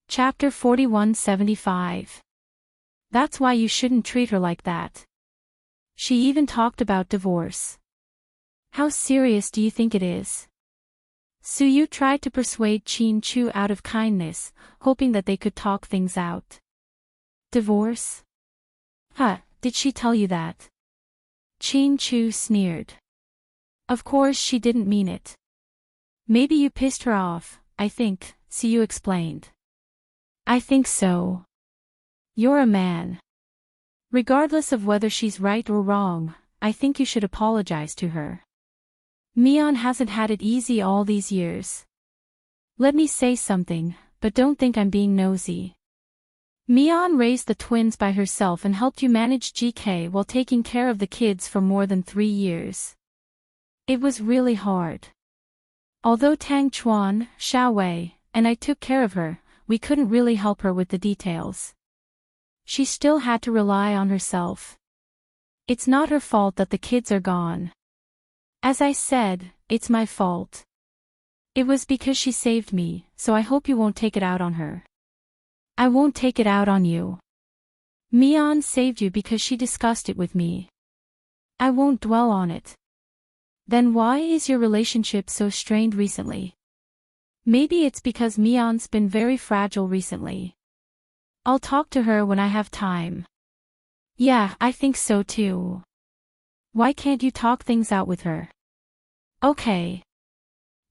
A: Chapter 4175. That's why you shouldn't treat her like that. She even talked about divorce. How serious do you think it is? Suyu tried to persuade Chin-Chu out of kindness, hoping that they could talk things out. Divorce? Huh, did she tell you that? Chin-Chu sneered. Of course she didn't mean it. Maybe you pissed her off, I think, Suyu explained. I think so. You're a man. Regardless of whether she's right or wrong, I think you should apologize to her. Mion hasn't had it easy all these years. Let me say something, but don't think I'm being nosy. Mion raised the twins by herself and helped you manage GK while taking care of the kids for more than 3 years. It was really hard. Although Tang Chuan, Xiao Wei, and I took care of her, we couldn't really help her with the details. She still had to rely on herself. It's not her fault that the kids are gone. As I said, it's my fault. It was because she saved me, so I hope you won't take it out on her. I won't take it out on you. Mion saved you because she discussed it with me. I won't dwell on it. Then why is your relationship so strained recently? Maybe it's because Mion's been very fragile recently. I'll talk to her when I have time. Yeah, I think so too. Why can't you talk things out with her? Okay.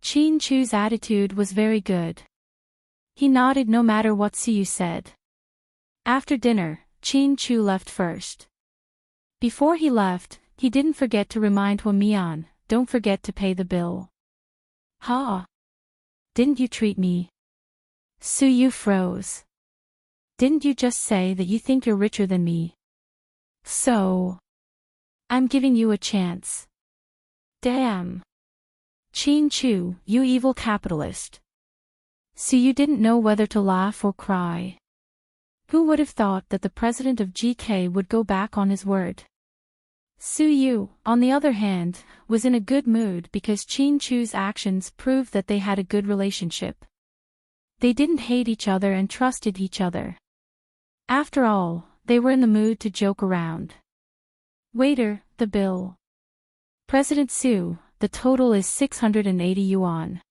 A: Chin-Chu's attitude was very good. He nodded no matter what Suyu said. After dinner, Chin-Chu left first. Before he left, he didn't forget to remind Mion, don't forget to pay the bill. Ha! Didn't you treat me? Suyu froze. Didn't you just say that you think you're richer than me? So, I'm giving you a chance. Damn. Chin-Chu, you evil capitalist. Suyu didn't know whether to laugh or cry. Who would have thought that the president of GK would go back on his word? Suyu, on the other hand, was in a good mood because Chin-Chu's actions proved that they had a good relationship. They didn't hate each other and trusted each other. After all, they were in the mood to joke around. Waiter, the bill. President Su, the total is 680 yuan.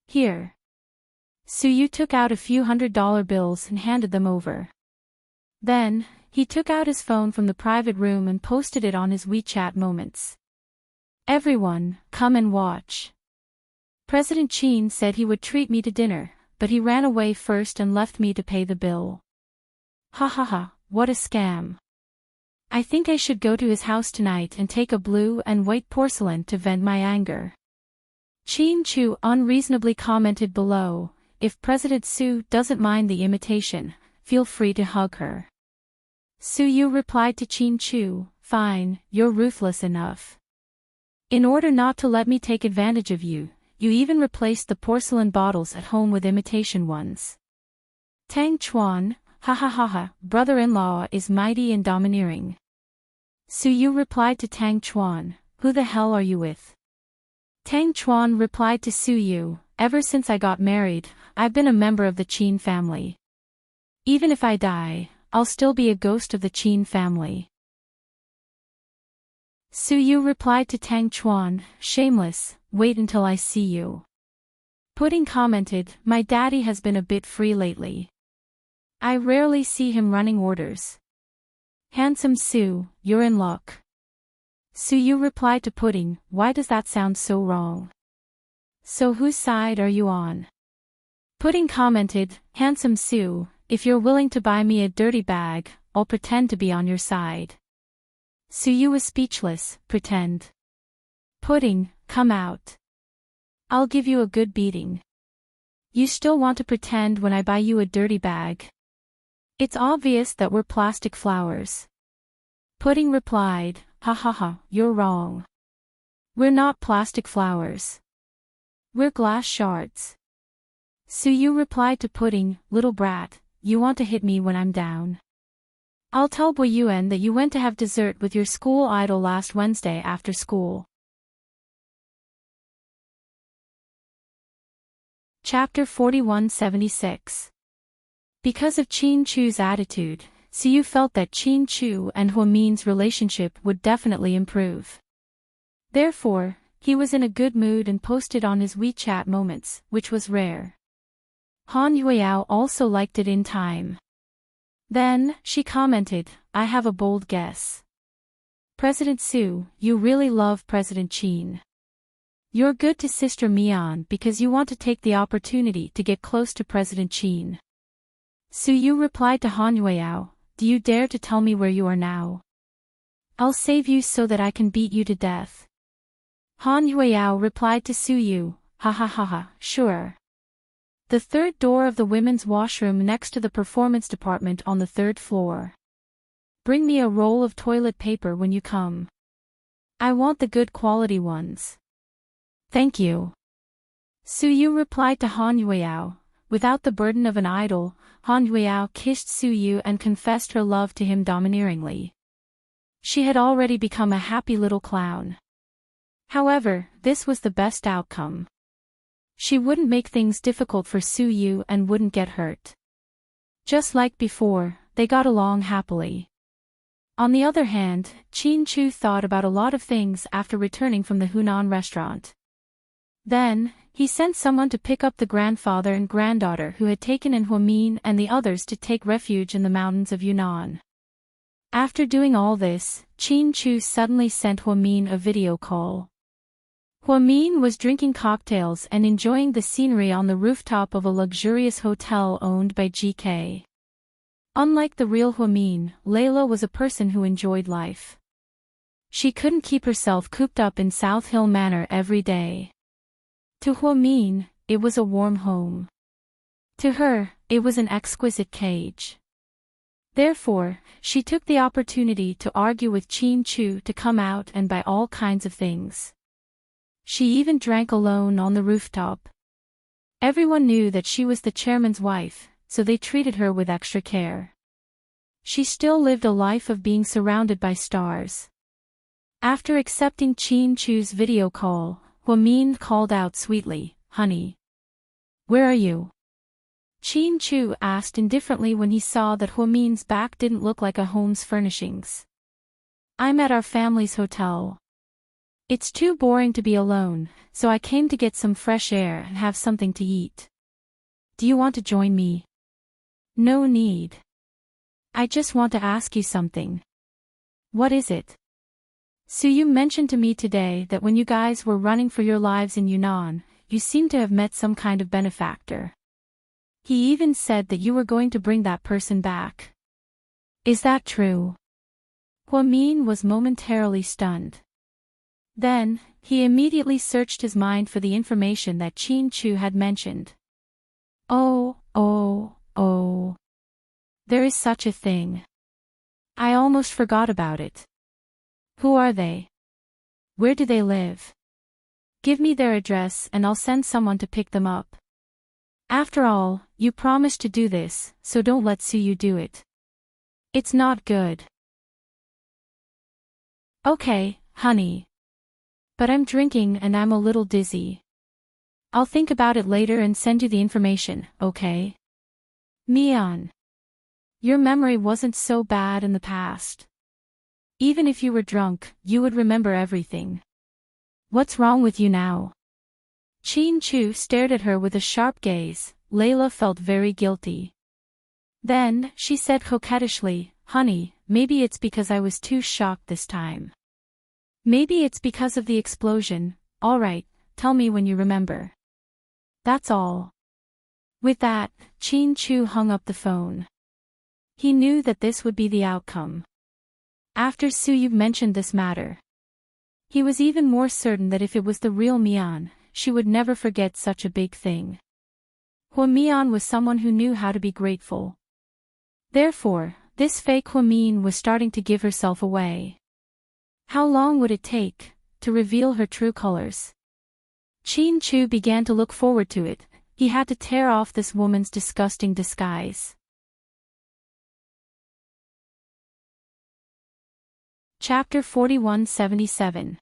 A: Here. Suyu took out a few $100 bills and handed them over. Then, he took out his phone from the private room and posted it on his WeChat moments. Everyone, come and watch. President Qin said he would treat me to dinner, but he ran away first and left me to pay the bill. Ha ha ha, what a scam. I think I should go to his house tonight and take a blue and white porcelain to vent my anger. Chin-Chu unreasonably commented below, if President Su doesn't mind the imitation, feel free to hug her. Suyu replied to Chin-Chu, fine, you're ruthless enough. In order not to let me take advantage of you, you even replaced the porcelain bottles at home with imitation ones. Tang Chuan, ha ha ha ha, brother-in-law is mighty and domineering. Suyu replied to Tang Chuan, who the hell are you with? Tang Chuan replied to Suyu, ever since I got married, I've been a member of the Qin family. Even if I die, I'll still be a ghost of the Qin family. Suyu replied to Tang Chuan, shameless, wait until I see you. Pudding commented, my daddy has been a bit free lately. I rarely see him running orders. Handsome Su, you're in luck. Suyu replied to Pudding, why does that sound so wrong? So whose side are you on? Pudding commented, handsome Su, if you're willing to buy me a dirty bag, I'll pretend to be on your side. Suyu was speechless. Pretend. Pudding, come out. I'll give you a good beating. You still want to pretend when I buy you a dirty bag? It's obvious that we're plastic flowers. Pudding replied, ha ha ha, you're wrong. We're not plastic flowers. We're glass shards. Suyu replied to Pudding, little brat, you want to hit me when I'm down. I'll tell Boyuan that you went to have dessert with your school idol last Wednesday after school. Chapter 4176. Because of Qin Chu's attitude, Suyu felt that Qin Chu and Huamin's relationship would definitely improve. Therefore, he was in a good mood and posted on his WeChat moments, which was rare. Han Yueyao also liked it in time. Then, she commented, I have a bold guess. President Su, you really love President Qin. You're good to Sister Mian because you want to take the opportunity to get close to President Qin. Suyu replied to Han Yueyao, do you dare to tell me where you are now? I'll save you so that I can beat you to death. Han Yueyao replied to Suyu, ha ha ha ha, sure. The third door of the women's washroom next to the performance department on the third floor. Bring me a roll of toilet paper when you come. I want the good quality ones. Thank you. Suyu replied to Han Yueyao. Without the burden of an idol, Han Yueyao kissed Suyu and confessed her love to him domineeringly. She had already become a happy little clown. However, this was the best outcome. She wouldn't make things difficult for Suyu and wouldn't get hurt. Just like before, they got along happily. On the other hand, Qin Chu thought about a lot of things after returning from the Hunan restaurant. Then, he sent someone to pick up the grandfather and granddaughter who had taken in Huamin and the others to take refuge in the mountains of Yunnan. After doing all this, Qin Chu suddenly sent Huamin a video call. Huamin was drinking cocktails and enjoying the scenery on the rooftop of a luxurious hotel owned by GK. Unlike the real Huamin, Layla was a person who enjoyed life. She couldn't keep herself cooped up in South Hill Manor every day. To Huamin, it was a warm home. To her, it was an exquisite cage. Therefore, she took the opportunity to argue with Qin Chu to come out and buy all kinds of things. She even drank alone on the rooftop. Everyone knew that she was the chairman's wife, so they treated her with extra care. She still lived a life of being surrounded by stars. After accepting Qin Chu's video call, Huamin called out sweetly, honey. Where are you? Qin Chu asked indifferently when he saw that Huamin's back didn't look like a home's furnishings. I'm at our family's hotel. It's too boring to be alone, so I came to get some fresh air and have something to eat. Do you want to join me? No need. I just want to ask you something. What is it? Suyu mentioned to me today that when you guys were running for your lives in Yunnan, you seemed to have met some kind of benefactor. He even said that you were going to bring that person back. Is that true? Huamin was momentarily stunned. Then, he immediately searched his mind for the information that Qin Chu had mentioned. Oh. There is such a thing. I almost forgot about it. Who are they? Where do they live? Give me their address and I'll send someone to pick them up. After all, you promised to do this, so don't let Suyu do it. It's not good. Okay, honey. But I'm drinking and I'm a little dizzy. I'll think about it later and send you the information, okay? Mian. Your memory wasn't so bad in the past. Even if you were drunk, you would remember everything. What's wrong with you now? Qin Chu stared at her with a sharp gaze. Layla felt very guilty. Then, she said coquettishly, honey, maybe it's because I was too shocked this time. Maybe it's because of the explosion. Alright, tell me when you remember. That's all. With that, Chin Chu hung up the phone. He knew that this would be the outcome. After Su Yu mentioned this matter, he was even more certain that if it was the real Mian, she would never forget such a big thing. Hua Mian was someone who knew how to be grateful. Therefore, this fake Hua Min was starting to give herself away. How long would it take to reveal her true colors? Chin Chu began to look forward to it. He had to tear off this woman's disgusting disguise. Chapter 4177.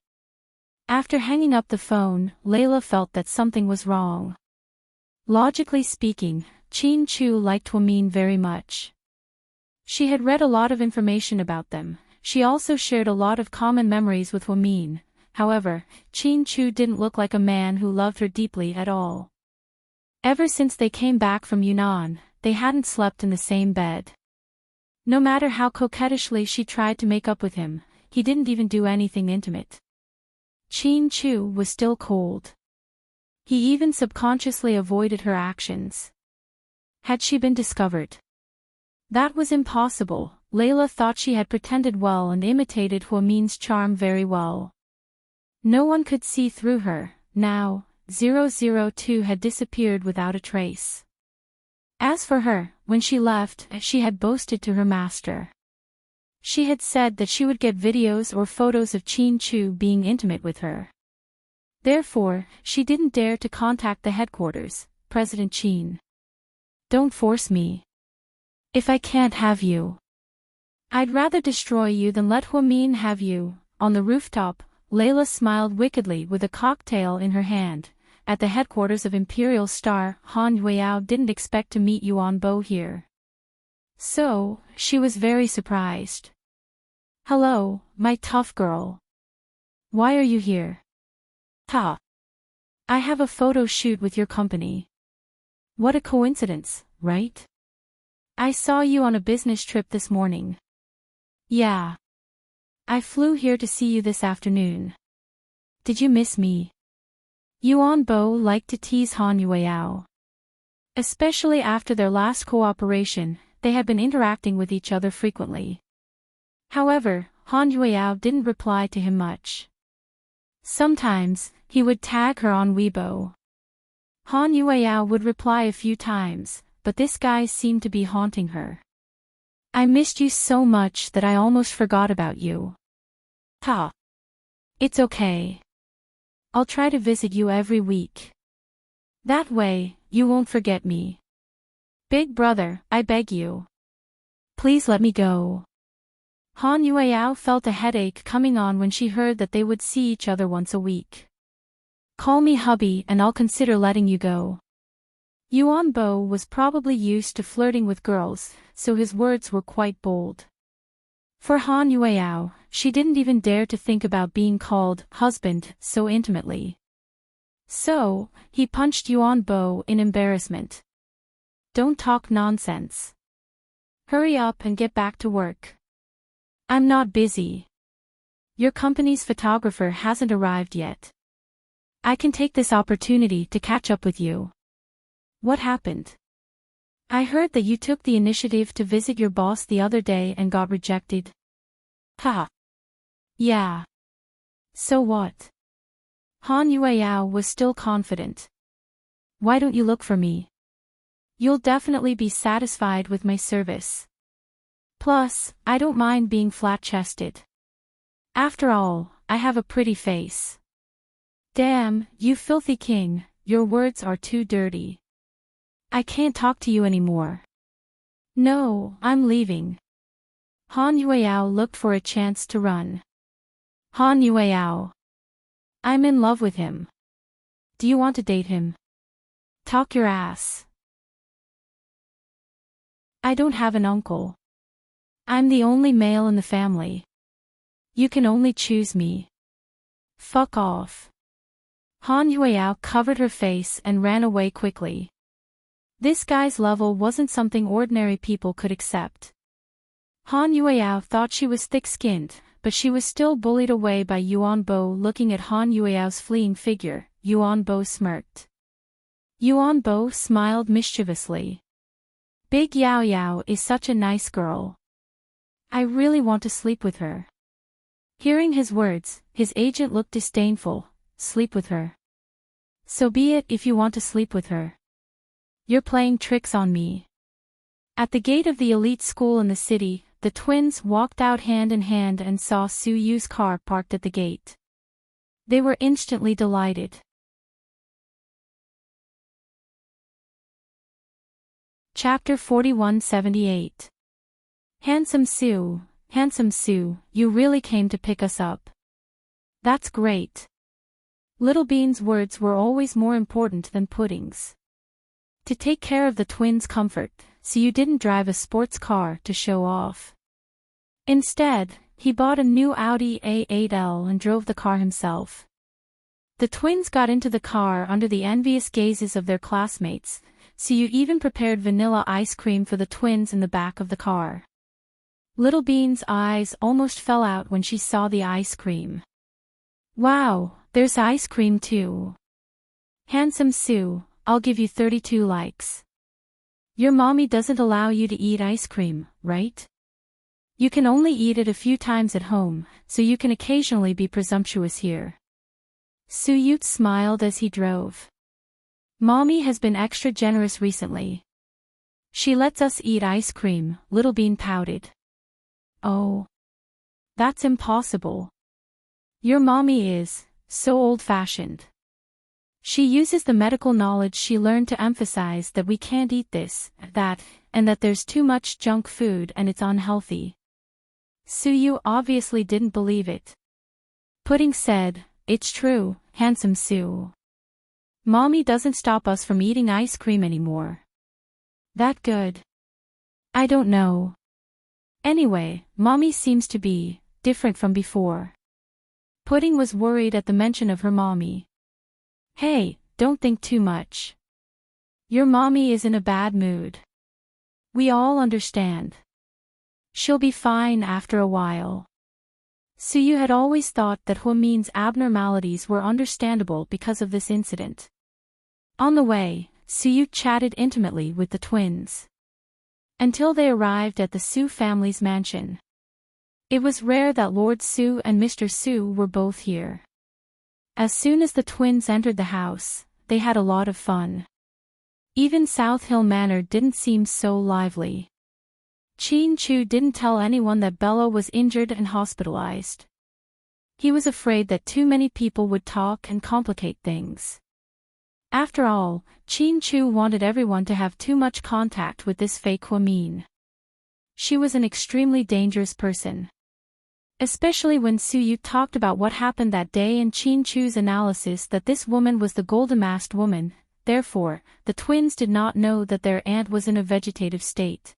A: After hanging up the phone, Layla felt that something was wrong. Logically speaking, Chin Chu liked Hua Min very much. She had read a lot of information about them. She also shared a lot of common memories with Hua Min. However, Chin Chu didn't look like a man who loved her deeply at all. Ever since they came back from Yunnan, they hadn't slept in the same bed. No matter how coquettishly she tried to make up with him, he didn't even do anything intimate. Chin Chu was still cold. He even subconsciously avoided her actions. Had she been discovered? That was impossible. Layla thought she had pretended well and imitated Hua Min's charm very well. No one could see through her. Now, 002 had disappeared without a trace. As for her, when she left, she had boasted to her master. She had said that she would get videos or photos of Chin Chu being intimate with her. Therefore, she didn't dare to contact the headquarters. President Chin. Don't force me. If I can't have you, I'd rather destroy you than let Hua Min have you. On the rooftop, Layla smiled wickedly with a cocktail in her hand. At the headquarters of Imperial Star, Han Yueyao didn't expect to meet Yuan Bo here. So, she was very surprised. Hello, my tough girl. Why are you here? Ha! I have a photo shoot with your company. What a coincidence, right? I saw you on a business trip this morning. Yeah. I flew here to see you this afternoon. Did you miss me? Yuan Bo liked to tease Han Yueyao. Especially after their last cooperation, they had been interacting with each other frequently. However, Han Yueyao didn't reply to him much. Sometimes, he would tag her on Weibo. Han Yueyao would reply a few times, but this guy seemed to be haunting her. I missed you so much that I almost forgot about you. Ha! It's okay. I'll try to visit you every week. That way, you won't forget me. Big brother, I beg you. Please let me go. Han Yueyao felt a headache coming on when she heard that they would see each other once a week. Call me hubby and I'll consider letting you go. Yuan Bo was probably used to flirting with girls, so his words were quite bold. For Han Yueyao, she didn't even dare to think about being called husband so intimately. So, he punched Yuan Bo in embarrassment. Don't talk nonsense. Hurry up and get back to work. I'm not busy. Your company's photographer hasn't arrived yet. I can take this opportunity to catch up with you. What happened? I heard that you took the initiative to visit your boss the other day and got rejected. Ha! Yeah. So what? Han Yueyao was still confident. Why don't you look for me? You'll definitely be satisfied with my service. Plus, I don't mind being flat-chested. After all, I have a pretty face. Damn, you filthy king, your words are too dirty. I can't talk to you anymore. No, I'm leaving. Han Yueyao looked for a chance to run. Han Yueyao. I'm in love with him. Do you want to date him? Talk your ass. I don't have an uncle. I'm the only male in the family. You can only choose me. Fuck off. Han Yueyao covered her face and ran away quickly. This guy's level wasn't something ordinary people could accept. Han Yueyao thought she was thick-skinned, but she was still bullied away by Yuan Bo. Looking at Han Yueyao's fleeing figure, Yuan Bo smirked. Yuan Bo smiled mischievously. Big Yao Yao is such a nice girl. I really want to sleep with her. Hearing his words, his agent looked disdainful. Sleep with her? So be it if you want to sleep with her. You're playing tricks on me. At the gate of the elite school in the city, the twins walked out hand in hand and saw Su Yu's car parked at the gate. They were instantly delighted. Chapter 4178. Handsome Su, you really came to pick us up. That's great. Little Bean's words were always more important than Pudding's. To take care of the twins' comfort, so you didn't drive a sports car to show off. Instead, he bought a new Audi A8L and drove the car himself. The twins got into the car under the envious gazes of their classmates, so you even prepared vanilla ice cream for the twins in the back of the car. Little Bean's eyes almost fell out when she saw the ice cream. Wow, there's ice cream too. Handsome Su, I'll give you 32 likes. Your mommy doesn't allow you to eat ice cream, right? You can only eat it a few times at home, so you can occasionally be presumptuous here. Su Yut smiled as he drove. Mommy has been extra generous recently. She lets us eat ice cream, Little Bean pouted. Oh. That's impossible. Your mommy is so old-fashioned. She uses the medical knowledge she learned to emphasize that we can't eat this, that, and that there's too much junk food and it's unhealthy. Su Yu obviously didn't believe it. Pudding said, it's true, Handsome Su. Mommy doesn't stop us from eating ice cream anymore. That good? I don't know. Anyway, Mommy seems to be different from before. Pudding was worried at the mention of her mommy. Hey, don't think too much. Your mommy is in a bad mood. We all understand. She'll be fine after a while. Su Yu had always thought that Huamin's abnormalities were understandable because of this incident. On the way, Su Yu chatted intimately with the twins. Until they arrived at the Su family's mansion. It was rare that Lord Su and Mr. Su were both here. As soon as the twins entered the house, they had a lot of fun. Even South Hill Manor didn't seem so lively. Chin Chu didn't tell anyone that Bella was injured and hospitalized. He was afraid that too many people would talk and complicate things. After all, Chin Chu wanted everyone to have too much contact with this fake Huamin. She was an extremely dangerous person. Especially when Su Yu talked about what happened that day and Chin Chu's analysis that this woman was the golden-masked woman. Therefore, the twins did not know that their aunt was in a vegetative state.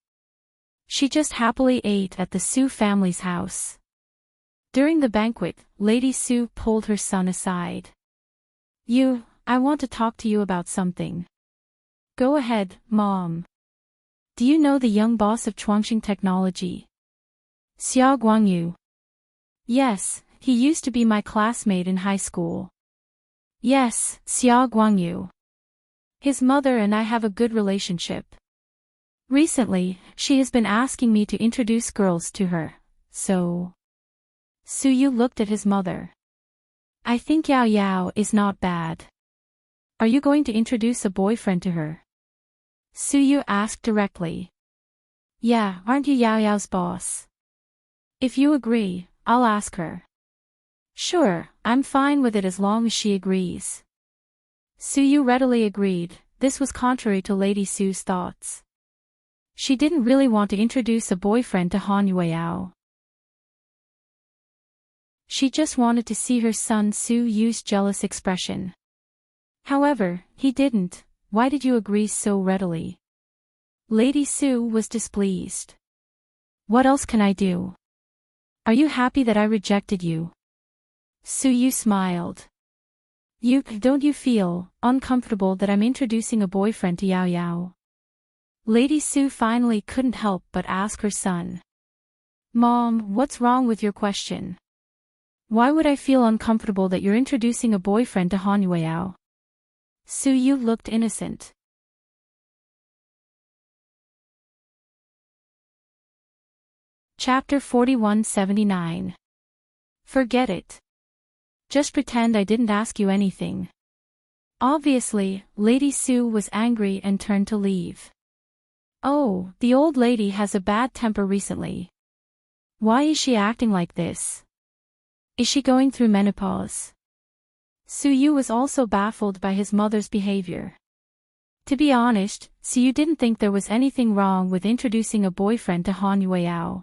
A: She just happily ate at the Su family's house. During the banquet, Lady Su pulled her son aside. I want to talk to you about something. Go ahead, Mom. Do you know the young boss of Chuangxing Technology? Xia Guangyu. Yes, he used to be my classmate in high school. Yes, Xia Guangyu. His mother and I have a good relationship. Recently, she has been asking me to introduce girls to her, so... Su Yu looked at his mother. I think Yao Yao is not bad. Are you going to introduce a boyfriend to her? Su Yu asked directly. Yeah, aren't you Yao Yao's boss? If you agree, I'll ask her. Sure, I'm fine with it as long as she agrees. Su Yu readily agreed. This was contrary to Lady Su's thoughts. She didn't really want to introduce a boyfriend to Han Yueyao. She just wanted to see her son Su Yu's jealous expression. However, he didn't. Why did you agree so readily? Lady Su was displeased. What else can I do? Are you happy that I rejected you? Su Yu smiled. Don't you feel uncomfortable that I'm introducing a boyfriend to Yao Yao? Lady Su finally couldn't help but ask her son. Mom, what's wrong with your question? Why would I feel uncomfortable that you're introducing a boyfriend to Han Yueyao? Suyu looked innocent. Chapter 4179. Forget it. Just pretend I didn't ask you anything. Obviously, Lady Su was angry and turned to leave. Oh, the old lady has a bad temper recently. Why is she acting like this? Is she going through menopause? Suyu was also baffled by his mother's behavior. To be honest, Suyu didn't think there was anything wrong with introducing a boyfriend to Han Yueyao.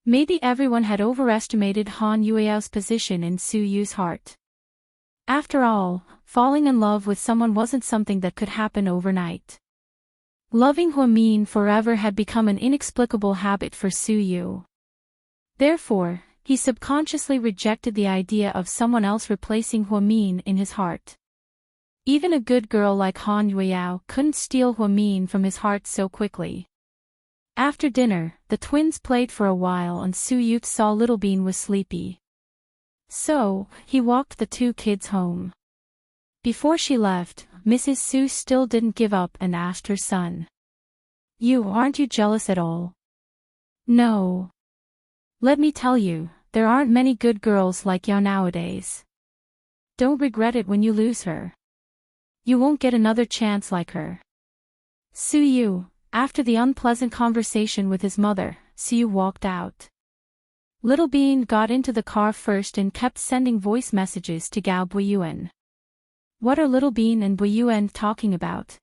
A: Maybe everyone had overestimated Han Yueyao's position in Suyu's heart. After all, falling in love with someone wasn't something that could happen overnight. Loving Huamin forever had become an inexplicable habit for Suyu. Therefore, he subconsciously rejected the idea of someone else replacing Huamin in his heart. Even a good girl like Han Yueyao couldn't steal Huamin from his heart so quickly. After dinner, the twins played for a while and Suyu saw Little Bean was sleepy. So, he walked the two kids home. Before she left, Mrs. Su still didn't give up and asked her son. Aren't you jealous at all? No. Let me tell you, there aren't many good girls like Yao nowadays. Don't regret it when you lose her. You won't get another chance like her. Suyu, after the unpleasant conversation with his mother, Suyu walked out. Little Bean got into the car first and kept sending voice messages to Gao Buiyuan. What are Little Bean and Buiyuan talking about?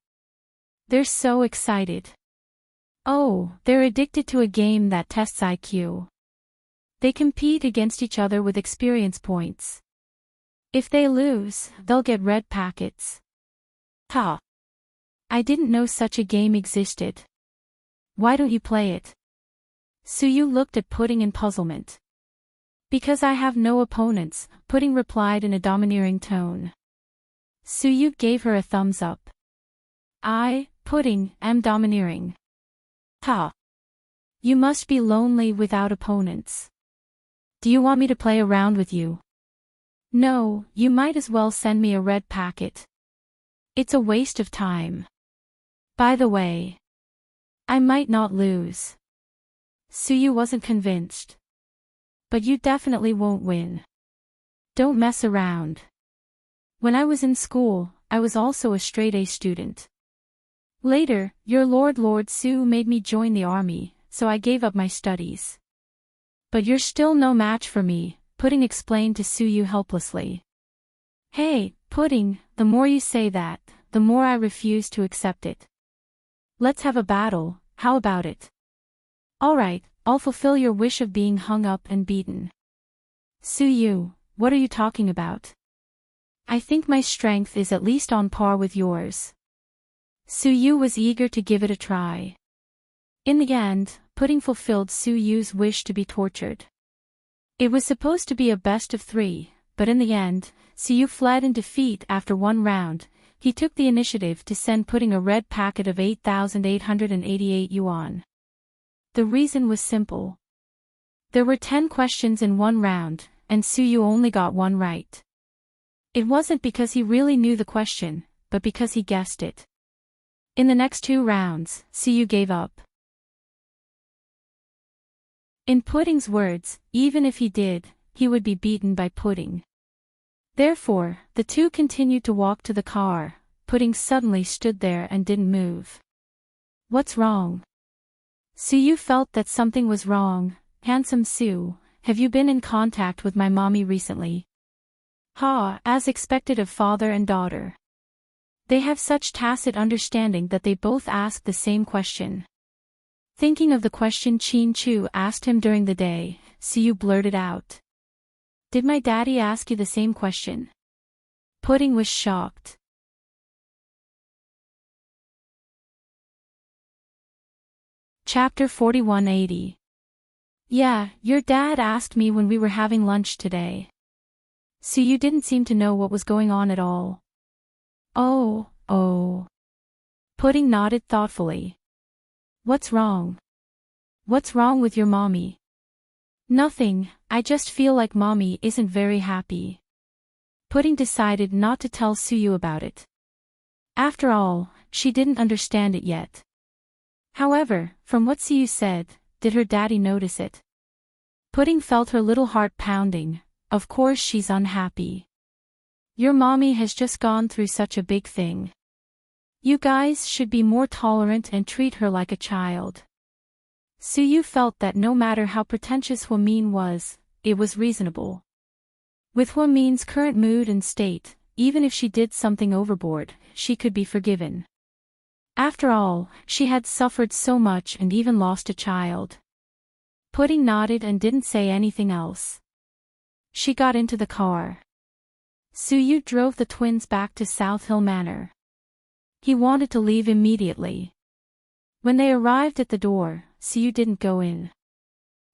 A: They're so excited. Oh, they're addicted to a game that tests IQ. They compete against each other with experience points. If they lose, they'll get red packets. Ha! I didn't know such a game existed. Why don't you play it? Suyu looked at Pudding in puzzlement. Because I have no opponents, Pudding replied in a domineering tone. Suyu gave her a thumbs up. I, Pudding, am domineering. Ha! You must be lonely without opponents. Do you want me to play around with you? No, you might as well send me a red packet. It's a waste of time. By the way, I might not lose. Suyu wasn't convinced. But you definitely won't win. Don't mess around. When I was in school, I was also a straight-A student. Later, your Lord Su made me join the army, so I gave up my studies. But you're still no match for me, Pudding explained to Suyu helplessly. Hey, Pudding, the more you say that, the more I refuse to accept it. Let's have a battle, how about it? Alright, I'll fulfill your wish of being hung up and beaten. Suyu, what are you talking about? I think my strength is at least on par with yours. Suyu was eager to give it a try. In the end, Pudding fulfilled Suyu's wish to be tortured. It was supposed to be a best of 3, but in the end, Suyu fled in defeat after one round. He took the initiative to send Pudding a red packet of 8,888 yuan. The reason was simple. There were 10 questions in one round, and Suyu only got one right. It wasn't because he really knew the question, but because he guessed it. In the next 2 rounds, Suyu gave up. In Pudding's words, even if he did, he would be beaten by Pudding. Therefore, the two continued to walk to the car. Pudding suddenly stood there and didn't move. What's wrong? Suyu felt that something was wrong. Handsome Su, have you been in contact with my mommy recently? As expected of father and daughter. They have such tacit understanding that they both asked the same question. Thinking of the question Chin Chu asked him during the day, Suyu blurted out. Did my daddy ask you the same question? Pudding was shocked. Chapter 4180. Yeah, your dad asked me when we were having lunch today. Suyu didn't seem to know what was going on at all. Oh. Pudding nodded thoughtfully. What's wrong? What's wrong with your mommy? Nothing, I just feel like mommy isn't very happy. Pudding decided not to tell Suyu about it. After all, she didn't understand it yet. However, from what Siyu said, did her daddy notice it? Pudding felt her little heart pounding. Of course she's unhappy. Your mommy has just gone through such a big thing. You guys should be more tolerant and treat her like a child. Siyu felt that no matter how pretentious Huamin was, it was reasonable. With Huamin's current mood and state, even if she did something overboard, she could be forgiven. After all, she had suffered so much and even lost a child. Pudding nodded and didn't say anything else. She got into the car. Siyu drove the twins back to South Hill Manor. He wanted to leave immediately. When they arrived at the door, Siyu didn't go in.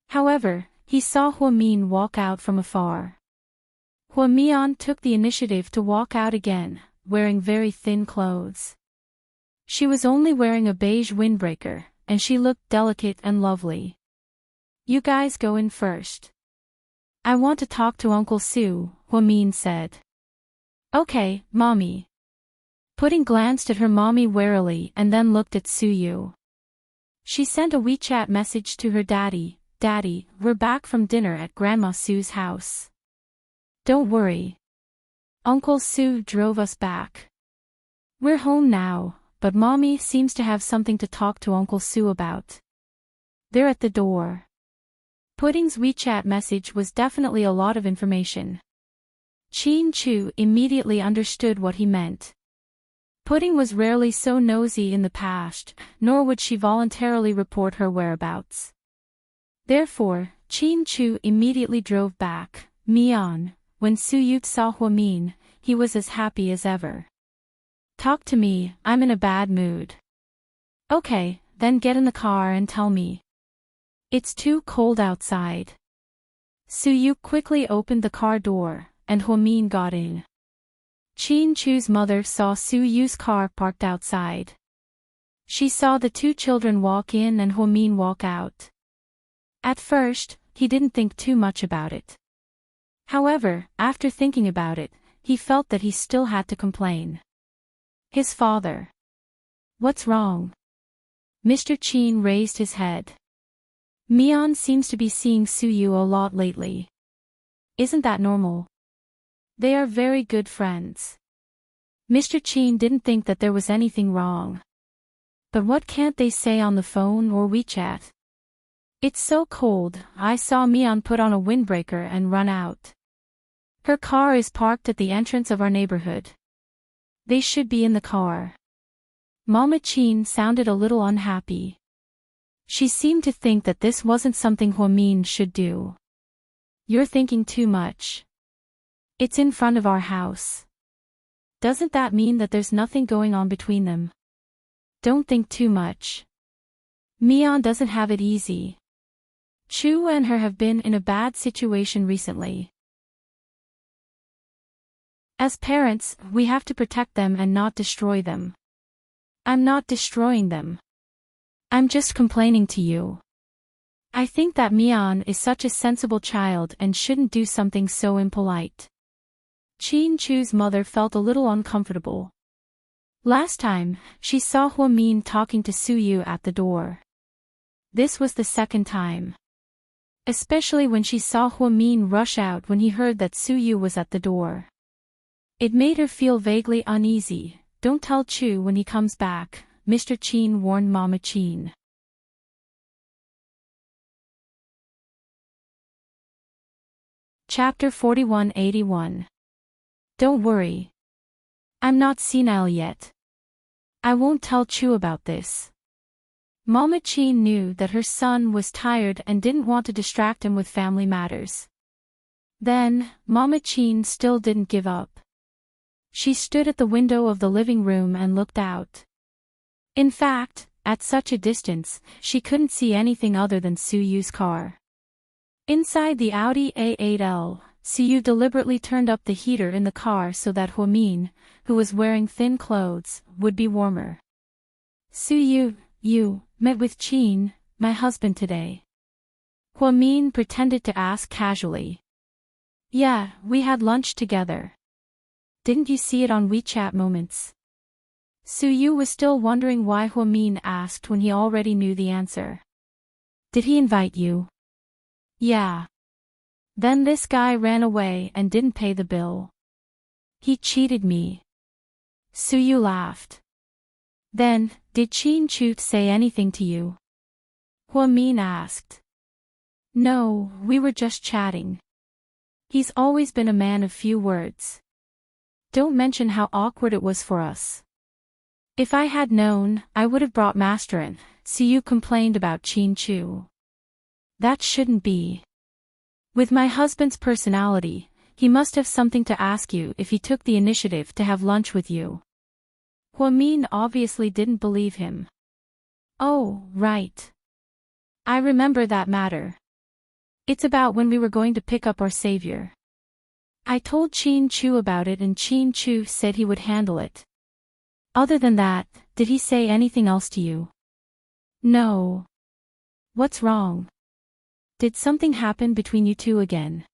A: However, he saw Huamin walk out from afar. Huamian took the initiative to walk out again, wearing very thin clothes. She was only wearing a beige windbreaker, and she looked delicate and lovely. You guys go in first. I want to talk to Uncle Su, Huamin said. Okay, Mommy. Pudding glanced at her mommy warily and then looked at Siyu. She sent a WeChat message to her daddy. Daddy, we're back from dinner at Grandma Su's house. Don't worry. Uncle Su drove us back. We're home now, but Mommy seems to have something to talk to Uncle Su about. They're at the door. Pudding's WeChat message was definitely a lot of information. Chin Chu immediately understood what he meant. Pudding was rarely so nosy in the past, nor would she voluntarily report her whereabouts. Therefore, Chin Chu immediately drove back. Mian, when Siyu saw Huamin, he was as happy as ever. Talk to me, I'm in a bad mood. Okay, then get in the car and tell me. It's too cold outside. Siyu quickly opened the car door, and Huamin got in. Chin Chu's mother saw Suyu's car parked outside. She saw the two children walk in and Huamin walk out. At first, he didn't think too much about it. However, after thinking about it, he felt that he still had to complain. His father. What's wrong? Mr. Chin raised his head. Mian seems to be seeing Siyu a lot lately. Isn't that normal? They are very good friends. Mr. Chin didn't think that there was anything wrong. But what can't they say on the phone or WeChat? It's so cold, I saw Mian put on a windbreaker and run out. Her car is parked at the entrance of our neighborhood. They should be in the car. Mama Chin sounded a little unhappy. She seemed to think that this wasn't something Huamin should do. You're thinking too much. It's in front of our house. Doesn't that mean that there's nothing going on between them? Don't think too much. Mian doesn't have it easy. Chu and her have been in a bad situation recently. As parents, we have to protect them and not destroy them. I'm not destroying them. I'm just complaining to you. I think that Mian is such a sensible child and shouldn't do something so impolite. Chin Chu's mother felt a little uncomfortable. Last time, she saw Huamin talking to Siyu at the door. This was the second time. Especially when she saw Huamin rush out when he heard that Siyu was at the door. It made her feel vaguely uneasy. Don't tell Chu when he comes back, Mr. Chin warned Mama Chin. Chapter 4181. Don't worry. I'm not senile yet. I won't tell Chu about this. Mama Chin knew that her son was tired and didn't want to distract him with family matters. Then, Mama Chin still didn't give up. She stood at the window of the living room and looked out. In fact, at such a distance, she couldn't see anything other than Suyu's car. Inside the Audi A8L, Siyu deliberately turned up the heater in the car so that Huamin, who was wearing thin clothes, would be warmer. Siyu, you met with Chin, my husband today? Huamin pretended to ask casually. Yeah, we had lunch together. Didn't you see it on WeChat moments? Suyu was still wondering why Huamin asked when he already knew the answer. Did he invite you? Yeah. Then this guy ran away and didn't pay the bill. He cheated me. Suyu laughed. Then, did Qin Chu say anything to you? Huamin asked. No, we were just chatting. He's always been a man of few words. Don't mention how awkward it was for us. If I had known, I would have brought Master in. Suyu complained about Qin Chu. That shouldn't be. With my husband's personality, he must have something to ask you if he took the initiative to have lunch with you. Huamin obviously didn't believe him. Oh, right. I remember that matter. It's about when we were going to pick up our savior. I told Qin Chu about it and Qin Chu said he would handle it. Other than that, did he say anything else to you? No. What's wrong? Did something happen between you two again?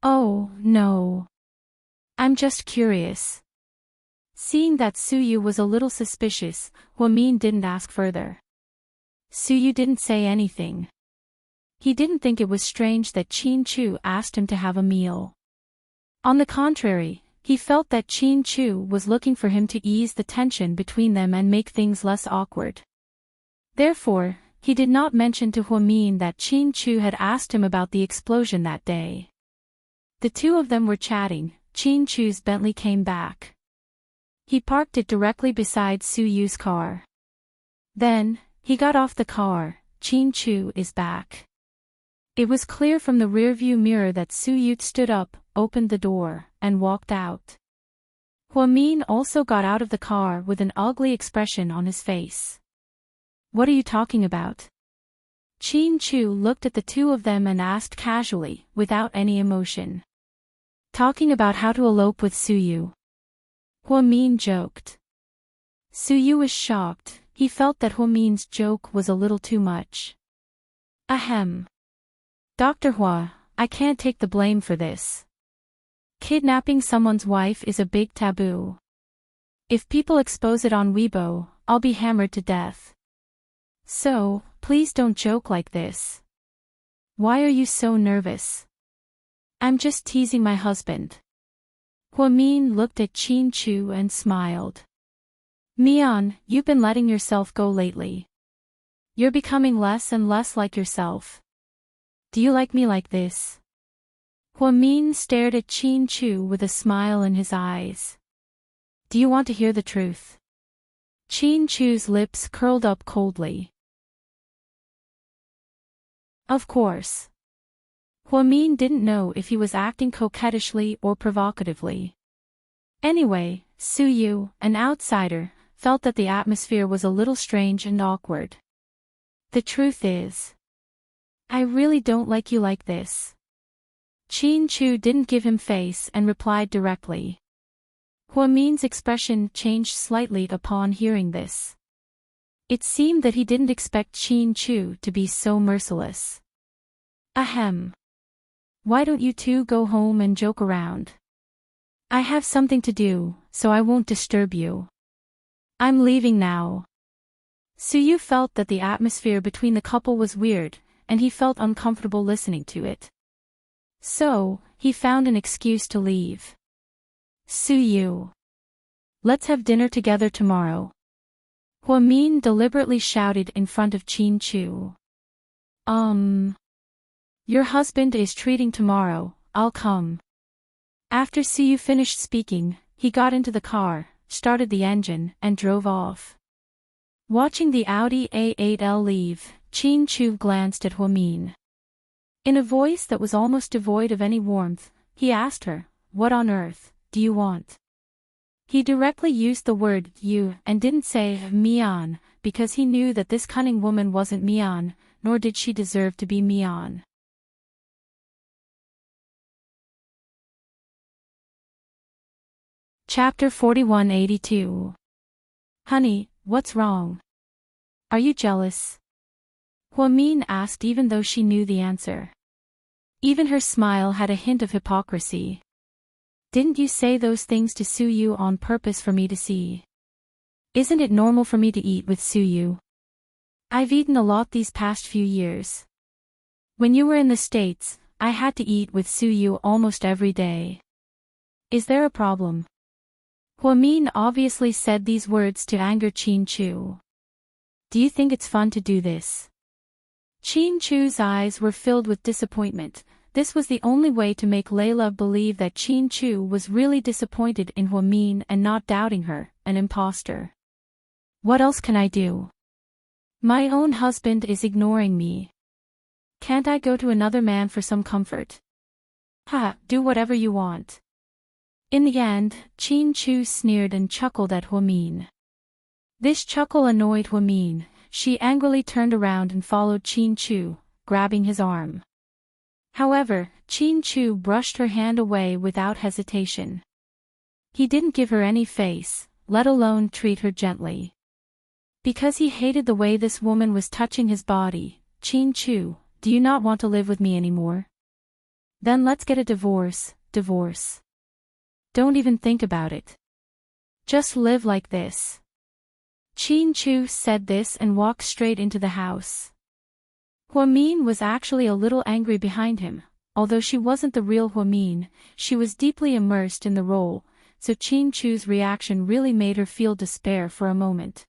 A: Oh, no. I'm just curious. Seeing that Suyu was a little suspicious, Huamin didn't ask further. Suyu didn't say anything. He didn't think it was strange that Qin Chu asked him to have a meal. On the contrary, he felt that Qin Chu was looking for him to ease the tension between them and make things less awkward. Therefore, he did not mention to Huamin that Qin Chu had asked him about the explosion that day. The two of them were chatting. Qin Chu's Bentley came back. He parked it directly beside Suyu's car. Then, he got off the car. Qin Chu is back. It was clear from the rearview mirror that Suyu stood up, opened the door, and walked out. Huamin also got out of the car with an ugly expression on his face. What are you talking about? Qin Chu looked at the two of them and asked casually, without any emotion. Talking about how to elope with Suyu. Huamin joked. Suyu was shocked. He felt that Huamin's joke was a little too much. Ahem. Dr. Hua, I can't take the blame for this. Kidnapping someone's wife is a big taboo. If people expose it on Weibo, I'll be hammered to death. So, please don't joke like this. Why are you so nervous? I'm just teasing my husband. Huamin looked at Qin Chu and smiled. Mian, you've been letting yourself go lately. You're becoming less and less like yourself. Do you like me like this? Huamin stared at Qin Chu with a smile in his eyes. Do you want to hear the truth? Qin Chu's lips curled up coldly. Of course. Huamin didn't know if he was acting coquettishly or provocatively. Anyway, Suyu, an outsider, felt that the atmosphere was a little strange and awkward. The truth is, I really don't like you like this. Qin Chu didn't give him face and replied directly. Huamin's expression changed slightly upon hearing this. It seemed that he didn't expect Qin Chu to be so merciless. Ahem. Why don't you two go home and joke around? I have something to do, so I won't disturb you. I'm leaving now. Suyu felt that the atmosphere between the couple was weird, and he felt uncomfortable listening to it. So, he found an excuse to leave. Suyu. Let's have dinner together tomorrow. Huamin deliberately shouted in front of Qin Chu. Your husband is treating tomorrow, I'll come. After Suyu finished speaking, he got into the car, started the engine, and drove off. Watching the Audi A8L leave, Qin Chu glanced at Huamin. In a voice that was almost devoid of any warmth, he asked her, what on earth do you want? He directly used the word you and didn't say Mian, because he knew that this cunning woman wasn't Mian, nor did she deserve to be Mian. Chapter 4182. Honey, what's wrong? Are you jealous? Huamin asked even though she knew the answer. Even her smile had a hint of hypocrisy. Didn't you say those things to Suyu on purpose for me to see? Isn't it normal for me to eat with Suyu? I've eaten a lot these past few years. When you were in the States, I had to eat with Suyu almost every day. Is there a problem? Huamin obviously said these words to anger Qin Chu. Do you think it's fun to do this? Qin Chu's eyes were filled with disappointment. This was the only way to make Layla believe that Qin Chu was really disappointed in Huamin and not doubting her, an imposter. What else can I do? My own husband is ignoring me. Can't I go to another man for some comfort? Do whatever you want. In the end, Qin Chu sneered and chuckled at Huamin. This chuckle annoyed Huamin. She angrily turned around and followed Qin Chu, grabbing his arm. However, Qin Chu brushed her hand away without hesitation. He didn't give her any face, let alone treat her gently. Because he hated the way this woman was touching his body. Qin Chu, do you not want to live with me anymore? Then let's get a divorce. Don't even think about it. Just live like this. Qin Chu said this and walked straight into the house. Huamin was actually a little angry behind him. Although she wasn't the real Huamin, she was deeply immersed in the role, so Qin Chu's reaction really made her feel despair for a moment.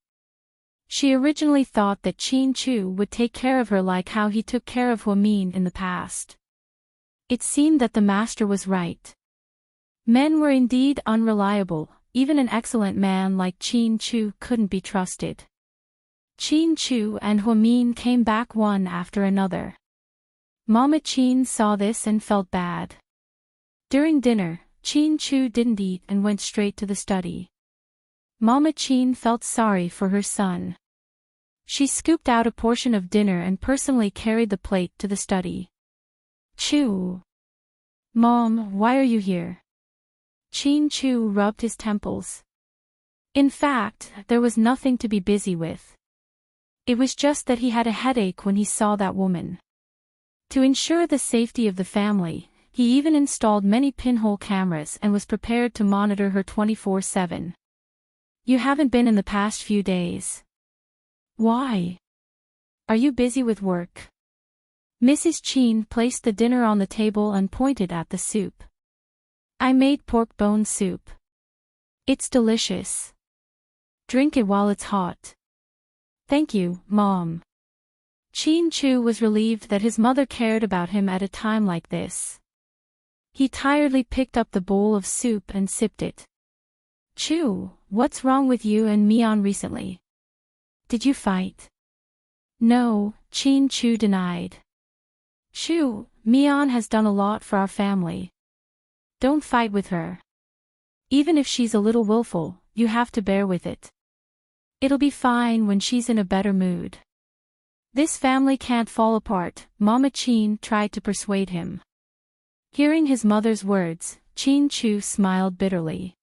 A: She originally thought that Qin Chu would take care of her like how he took care of Huamin in the past. It seemed that the master was right. Men were indeed unreliable, even an excellent man like Qin Chu couldn't be trusted. Qin Chu and Huamin came back one after another. Mama Qin saw this and felt bad. During dinner, Qin Chu didn't eat and went straight to the study. Mama Qin felt sorry for her son. She scooped out a portion of dinner and personally carried the plate to the study. Chu. Mom, why are you here? Qin Chu rubbed his temples. In fact, there was nothing to be busy with. It was just that he had a headache when he saw that woman. To ensure the safety of the family, he even installed many pinhole cameras and was prepared to monitor her 24/7. You haven't been in the past few days. Why? Are you busy with work? Mrs. Qin placed the dinner on the table and pointed at the soup. I made pork bone soup. It's delicious. Drink it while it's hot. Thank you, Mom. Qin Chu was relieved that his mother cared about him at a time like this. He tiredly picked up the bowl of soup and sipped it. Chu, what's wrong with you and Mian recently? Did you fight? No, Qin Chu denied. Chu, Mian has done a lot for our family. Don't fight with her. Even if she's a little willful, you have to bear with it. It'll be fine when she's in a better mood. This family can't fall apart, Mama Qin tried to persuade him. Hearing his mother's words, Qin Chu smiled bitterly.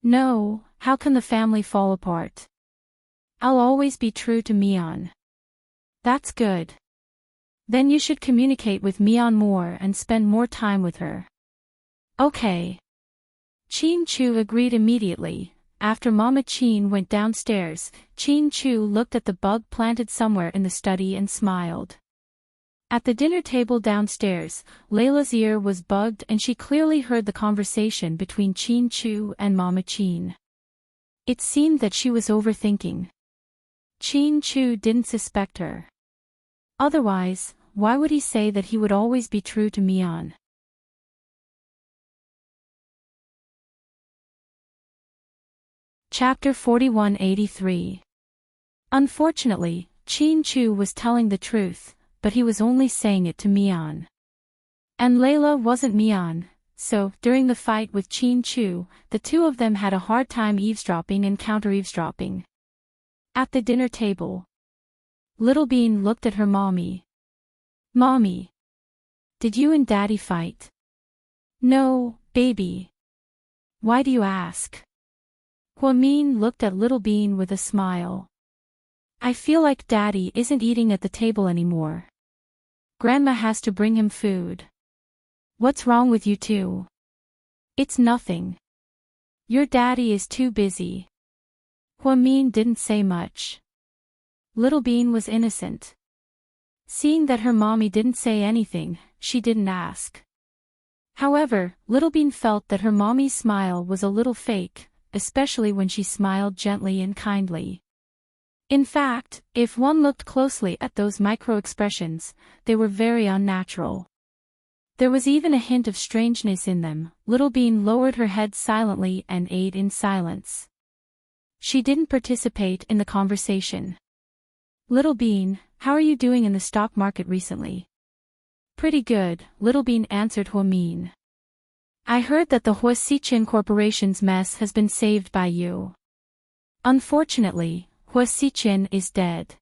A: No, how can the family fall apart? I'll always be true to Mian. That's good. Then you should communicate with Mian more and spend more time with her. Okay. Qin Chu agreed immediately. After Mama Qin went downstairs, Qin Chu looked at the bug planted somewhere in the study and smiled. At the dinner table downstairs, Layla's ear was bugged and she clearly heard the conversation between Qin Chu and Mama Qin. It seemed that she was overthinking. Qin Chu didn't suspect her. Otherwise, why would he say that he would always be true to Mian? Chapter 4183. Unfortunately, Qin Chu was telling the truth, but he was only saying it to Mian. And Layla wasn't Mian, so, during the fight with Qin Chu, the two of them had a hard time eavesdropping and counter-eavesdropping. At the dinner table, Little Bean looked at her mommy. Mommy. Did you and Daddy fight? No, baby. Why do you ask? Huamin looked at Little Bean with a smile. I feel like Daddy isn't eating at the table anymore. Grandma has to bring him food. What's wrong with you two? It's nothing. Your daddy is too busy. Hua-min didn't say much. Little Bean was innocent. Seeing that her mommy didn't say anything, she didn't ask. However, Little Bean felt that her mommy's smile was a little fake, especially when she smiled gently and kindly. In fact, if one looked closely at those micro-expressions, they were very unnatural. There was even a hint of strangeness in them. Little Bean lowered her head silently and ate in silence. She didn't participate in the conversation. Little Bean, how are you doing in the stock market recently? Pretty good, Little Bean answered Hua-min. I heard that the Hua-Sichin Corporation's mess has been saved by you. Unfortunately, Hua-Sichin is dead.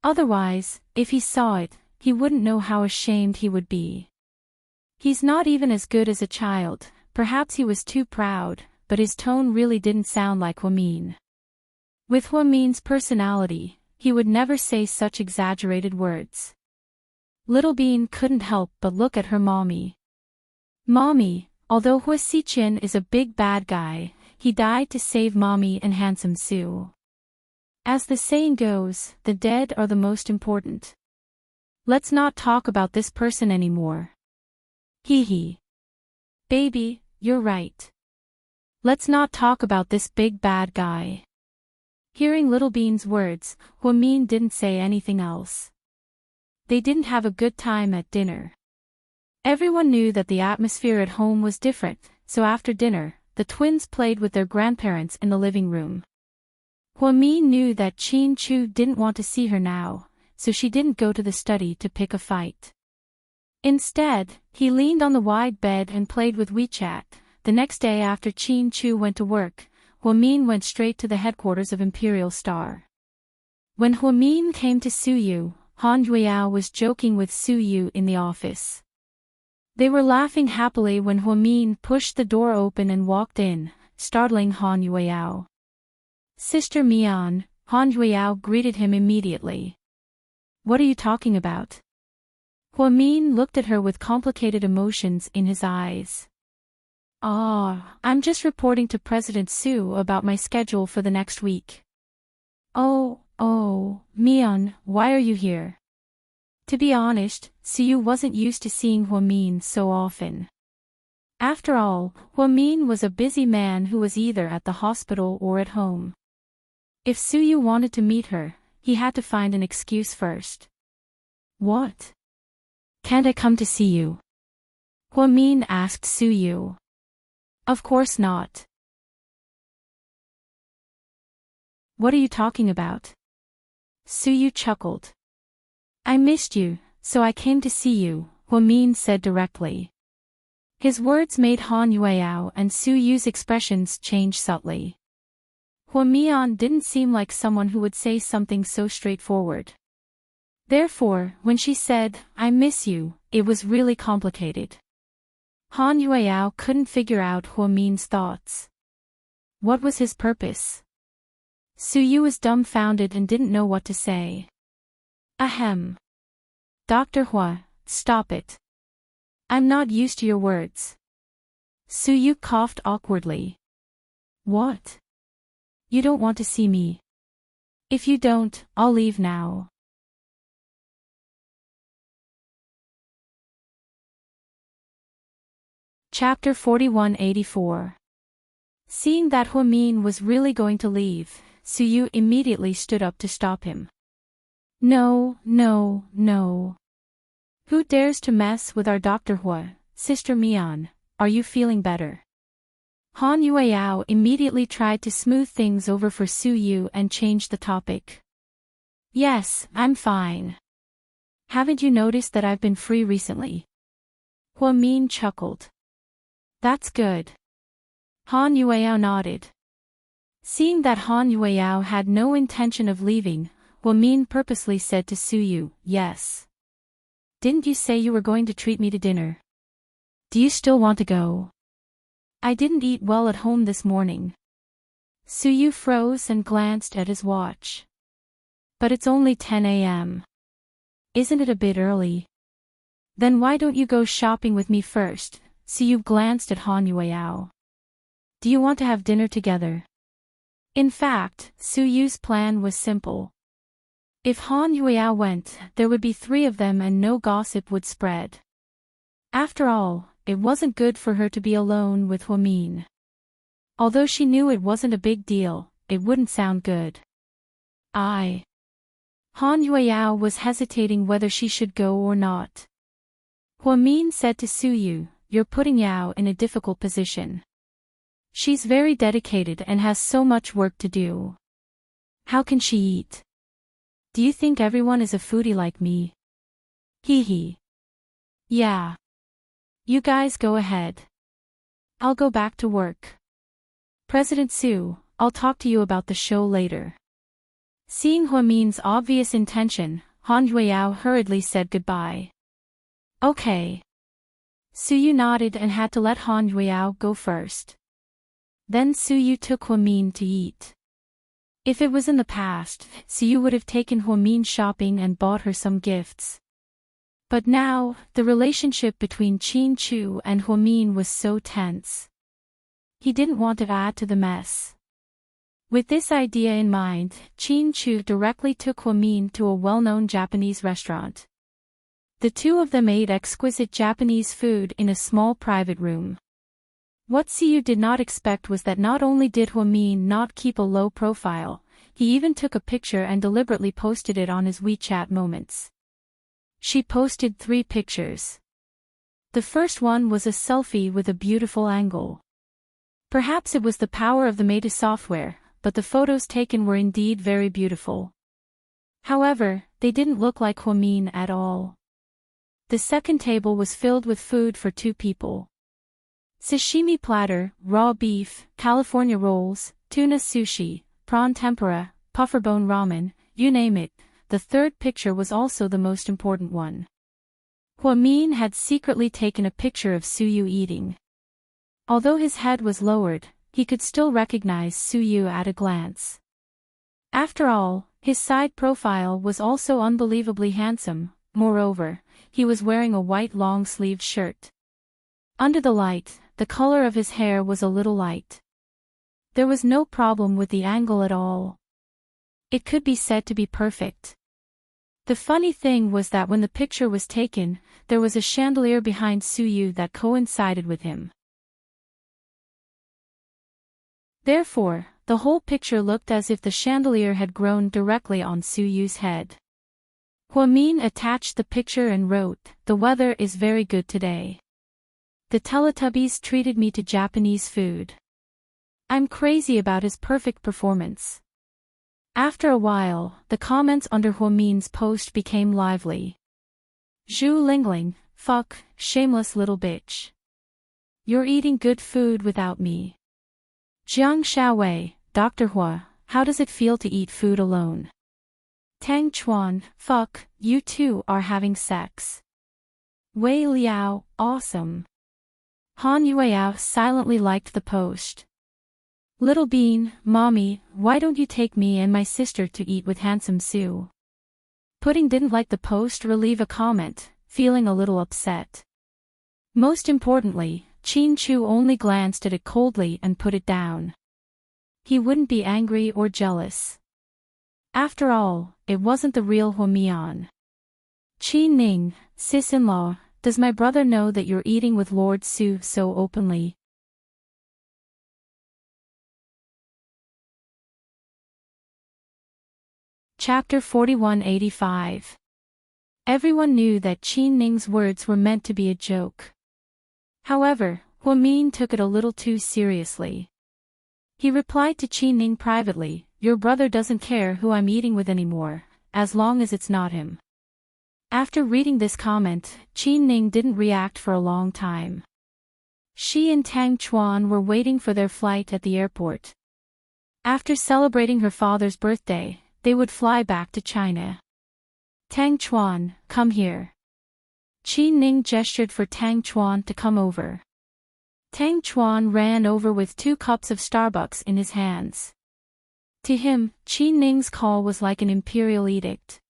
A: Otherwise, if he saw it, he wouldn't know how ashamed he would be. He's not even as good as a child, perhaps he was too proud, but his tone really didn't sound like Hua-min. With Hua-min's personality, he would never say such exaggerated words. Little Bean couldn't help but look at her mommy. Mommy, although Hua-Sichin is a big bad guy, he died to save mommy and handsome Sue. As the saying goes, the dead are the most important. Let's not talk about this person anymore. Hee hee. Baby, you're right. Let's not talk about this big bad guy. Hearing Little Bean's words, Hua-min didn't say anything else. They didn't have a good time at dinner. Everyone knew that the atmosphere at home was different, so after dinner, the twins played with their grandparents in the living room. Hua-min knew that Chin Chu didn't want to see her now, so she didn't go to the study to pick a fight. Instead, he leaned on the wide bed and played with WeChat. The next day after Chin Chu went to work, Hua-min went straight to the headquarters of Imperial Star. When Hua-min came to Suyu, Han Yueyao was joking with Suyu in the office. They were laughing happily when Hua-min pushed the door open and walked in, startling Han Yueyao. Sister Mian, Han Yueyao greeted him immediately. What are you talking about? Hua-min looked at her with complicated emotions in his eyes. I'm just reporting to President Su about my schedule for the next week. Oh, Mian, why are you here? To be honest, Suyu wasn't used to seeing Hua-min so often. After all, Hua-min was a busy man who was either at the hospital or at home. If Suyu wanted to meet her, he had to find an excuse first. What? Can't I come to see you? Hua-min asked Suyu. Of course not. What are you talking about? Suyu chuckled. I missed you, so I came to see you, Hua-min said directly. His words made Han Yueyao and Suyu's expressions change subtly. Hua-min didn't seem like someone who would say something so straightforward. Therefore, when she said, I miss you, it was really complicated. Han Yueyao couldn't figure out Hua-min's thoughts. What was his purpose? Suyu was dumbfounded and didn't know what to say. Ahem. Dr. Hua, stop it. I'm not used to your words. Suyu coughed awkwardly. What? You don't want to see me? If you don't, I'll leave now. Chapter 4184. Seeing that Hua-min was really going to leave, Suyu immediately stood up to stop him. No. Who dares to mess with our Dr. Hua, Sister Mian, are you feeling better? Han Yueyao immediately tried to smooth things over for Suyu and change the topic. Yes, I'm fine. Haven't you noticed that I've been free recently? Hua-min chuckled. That's good. Han Yueyao nodded. Seeing that Han Yueyao had no intention of leaving, Hua-min purposely said to Suyu, yes. Didn't you say you were going to treat me to dinner? Do you still want to go? I didn't eat well at home this morning. Suyu froze and glanced at his watch. But it's only 10 a.m. Isn't it a bit early? Then why don't you go shopping with me first? Suyu glanced at Han Yueyao. Do you want to have dinner together? In fact, Su Yu's plan was simple. If Han Yueyao went, there would be 3 of them and no gossip would spread. After all, it wasn't good for her to be alone with Huamin. Although she knew it wasn't a big deal, it wouldn't sound good. Han Yueyao was hesitating whether she should go or not. Huamin said to Su Yu, "You're putting Yao in a difficult position. She's very dedicated and has so much work to do. How can she eat? Do you think everyone is a foodie like me?" Hee hee. Yeah. You guys go ahead. I'll go back to work. President Su, I'll talk to you about the show later. Seeing Huamin's obvious intention, Han Yueyao hurriedly said goodbye. Okay. Su Yu nodded and had to let Han Yueyao go first. Then Su Yu took Huamin to eat. If it was in the past, Su Yu would have taken Huamin shopping and bought her some gifts. But now, the relationship between Qin Chu and Huamin was so tense. He didn't want to add to the mess. With this idea in mind, Qin Chu directly took Huamin to a well-known Japanese restaurant. The 2 of them ate exquisite Japanese food in a small private room. What Su Yu did not expect was that not only did Huamin not keep a low profile, he even took a picture and deliberately posted it on his WeChat moments. She posted 3 pictures. The first one was a selfie with a beautiful angle. Perhaps it was the power of the Meta software, but the photos taken were indeed very beautiful. However, they didn't look like Huamin at all. The second table was filled with food for 2 people. Sashimi platter, raw beef, California rolls, tuna sushi, prawn tempura, pufferbone ramen, you name it. The third picture was also the most important one. Huamin had secretly taken a picture of Su Yu eating. Although his head was lowered, he could still recognize Su Yu at a glance. After all, his side profile was also unbelievably handsome. Moreover, he was wearing a white long-sleeved shirt. Under the light, the color of his hair was a little light. There was no problem with the angle at all. It could be said to be perfect. The funny thing was that when the picture was taken, there was a chandelier behind Su Yu that coincided with him. Therefore, the whole picture looked as if the chandelier had grown directly on Su Yu's head. Huamin attached the picture and wrote, "The weather is very good today. The Teletubbies treated me to Japanese food. I'm crazy about his perfect performance." After a while, the comments under Huamin's post became lively. Zhu Lingling, fuck, shameless little bitch. You're eating good food without me. Jiang Xiaowei, Dr. Hua, how does it feel to eat food alone? Tang Chuan, fuck, you two are having sex. Wei Liao, awesome. Han Yueyao silently liked the post. Little Bean, Mommy, why don't you take me and my sister to eat with handsome Su? Pudding didn't like the post or leave a comment, feeling a little upset. Most importantly, Qin Chu only glanced at it coldly and put it down. He wouldn't be angry or jealous. After all, it wasn't the real Huamian. Qin Ning, sis-in-law, does my brother know that you're eating with Lord Su so openly? Chapter 4185. Everyone knew that Qin Ning's words were meant to be a joke. However, Huamin took it a little too seriously. He replied to Qin Ning privately, "Your brother doesn't care who I'm eating with anymore, as long as it's not him." After reading this comment, Qin Ning didn't react for a long time. She and Tang Chuan were waiting for their flight at the airport. After celebrating her father's birthday, they would fly back to China. Tang Chuan, come here. Qin Ning gestured for Tang Chuan to come over. Tang Chuan ran over with 2 cups of Starbucks in his hands. To him, Qin Ning's call was like an imperial edict.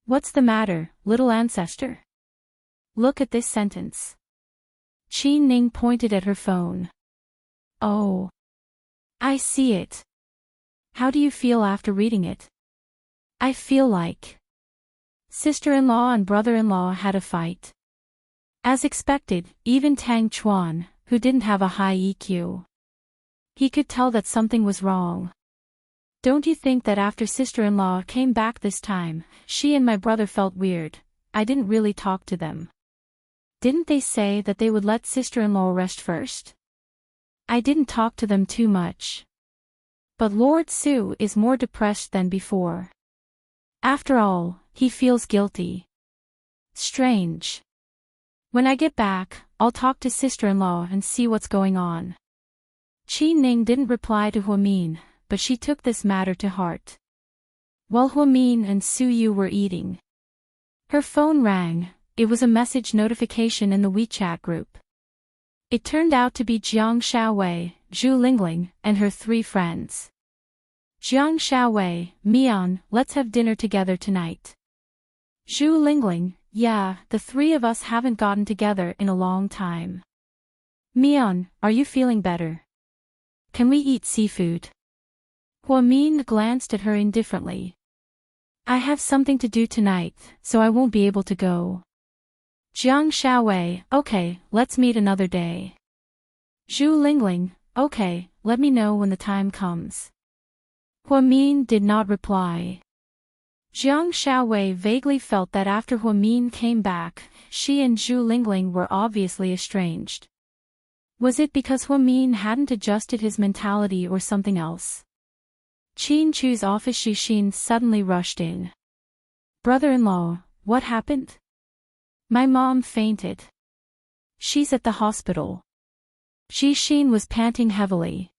A: What's the matter, little ancestor? Look at this sentence. Qin Ning pointed at her phone. Oh. I see it. How do you feel after reading it? I feel like sister-in-law and brother-in-law had a fight. As expected, even Tang Chuan, who didn't have a high EQ. He could tell that something was wrong. Don't you think that after sister-in-law came back this time, she and my brother felt weird? I didn't really talk to them. Didn't they say that they would let sister-in-law rest first? I didn't talk to them too much. But Lord Su is more depressed than before. After all, he feels guilty. Strange. When I get back, I'll talk to sister-in-law and see what's going on. Qi Ning didn't reply to Huamin, but she took this matter to heart. While Huamin and Su Yu were eating, her phone rang. It was a message notification in the WeChat group. It turned out to be Jiang Xiaowei, Zhu Lingling, and her 3 friends. Jiang Xiaowei, Mian, let's have dinner together tonight. Zhu Lingling, yeah, the 3 of us haven't gotten together in a long time. Mian, are you feeling better? Can we eat seafood? Huamin glanced at her indifferently. I have something to do tonight, so I won't be able to go. Jiang Xiaowei, okay, let's meet another day. Zhu Lingling, okay, let me know when the time comes. Huamin did not reply. Jiang Xiaowei vaguely felt that after Huamin came back, she and Zhu Lingling were obviously estranged. Was it because Huamin hadn't adjusted his mentality or something else? Qin Chu's office. Xixin suddenly rushed in. Brother-in-law, what happened? My mom fainted. She's at the hospital. Xixin was panting heavily.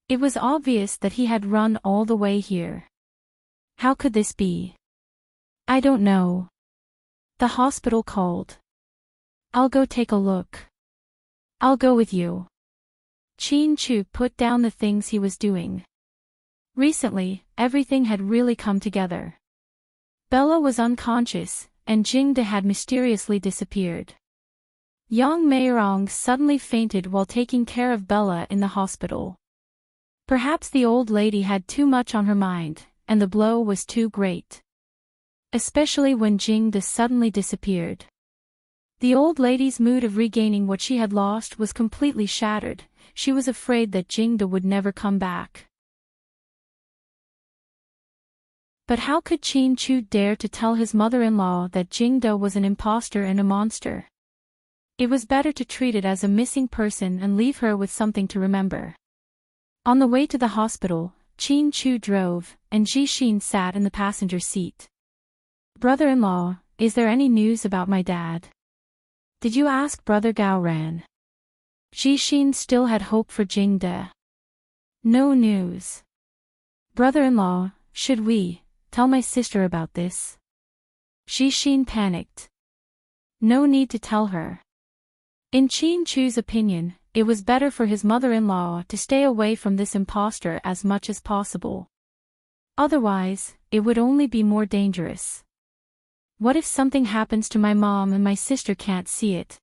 A: It was obvious that he had run all the way here. How could this be? I don't know. The hospital called. I'll go take a look. I'll go with you. Qin Chu put down the things he was doing. Recently, everything had really come together. Bella was unconscious, and Jingde had mysteriously disappeared. Yang Meirong suddenly fainted while taking care of Bella in the hospital. Perhaps the old lady had too much on her mind, and the blow was too great. Especially when Jingde suddenly disappeared. The old lady's mood of regaining what she had lost was completely shattered. She was afraid that Jingde would never come back. But how could Qin Chu dare to tell his mother-in-law that Jingde was an imposter and a monster? It was better to treat it as a missing person and leave her with something to remember. On the way to the hospital, Qin Chu drove, and Xixin sat in the passenger seat. Brother-in-law, is there any news about my dad? Did you ask Brother Gaoran? Xixin still had hope for Jingde. No news. Brother-in-law, should we tell my sister about this? Xixin panicked. No need to tell her. In Qin Chu's opinion, it was better for his mother-in-law to stay away from this imposter as much as possible. Otherwise, it would only be more dangerous. What if something happens to my mom and my sister can't see it?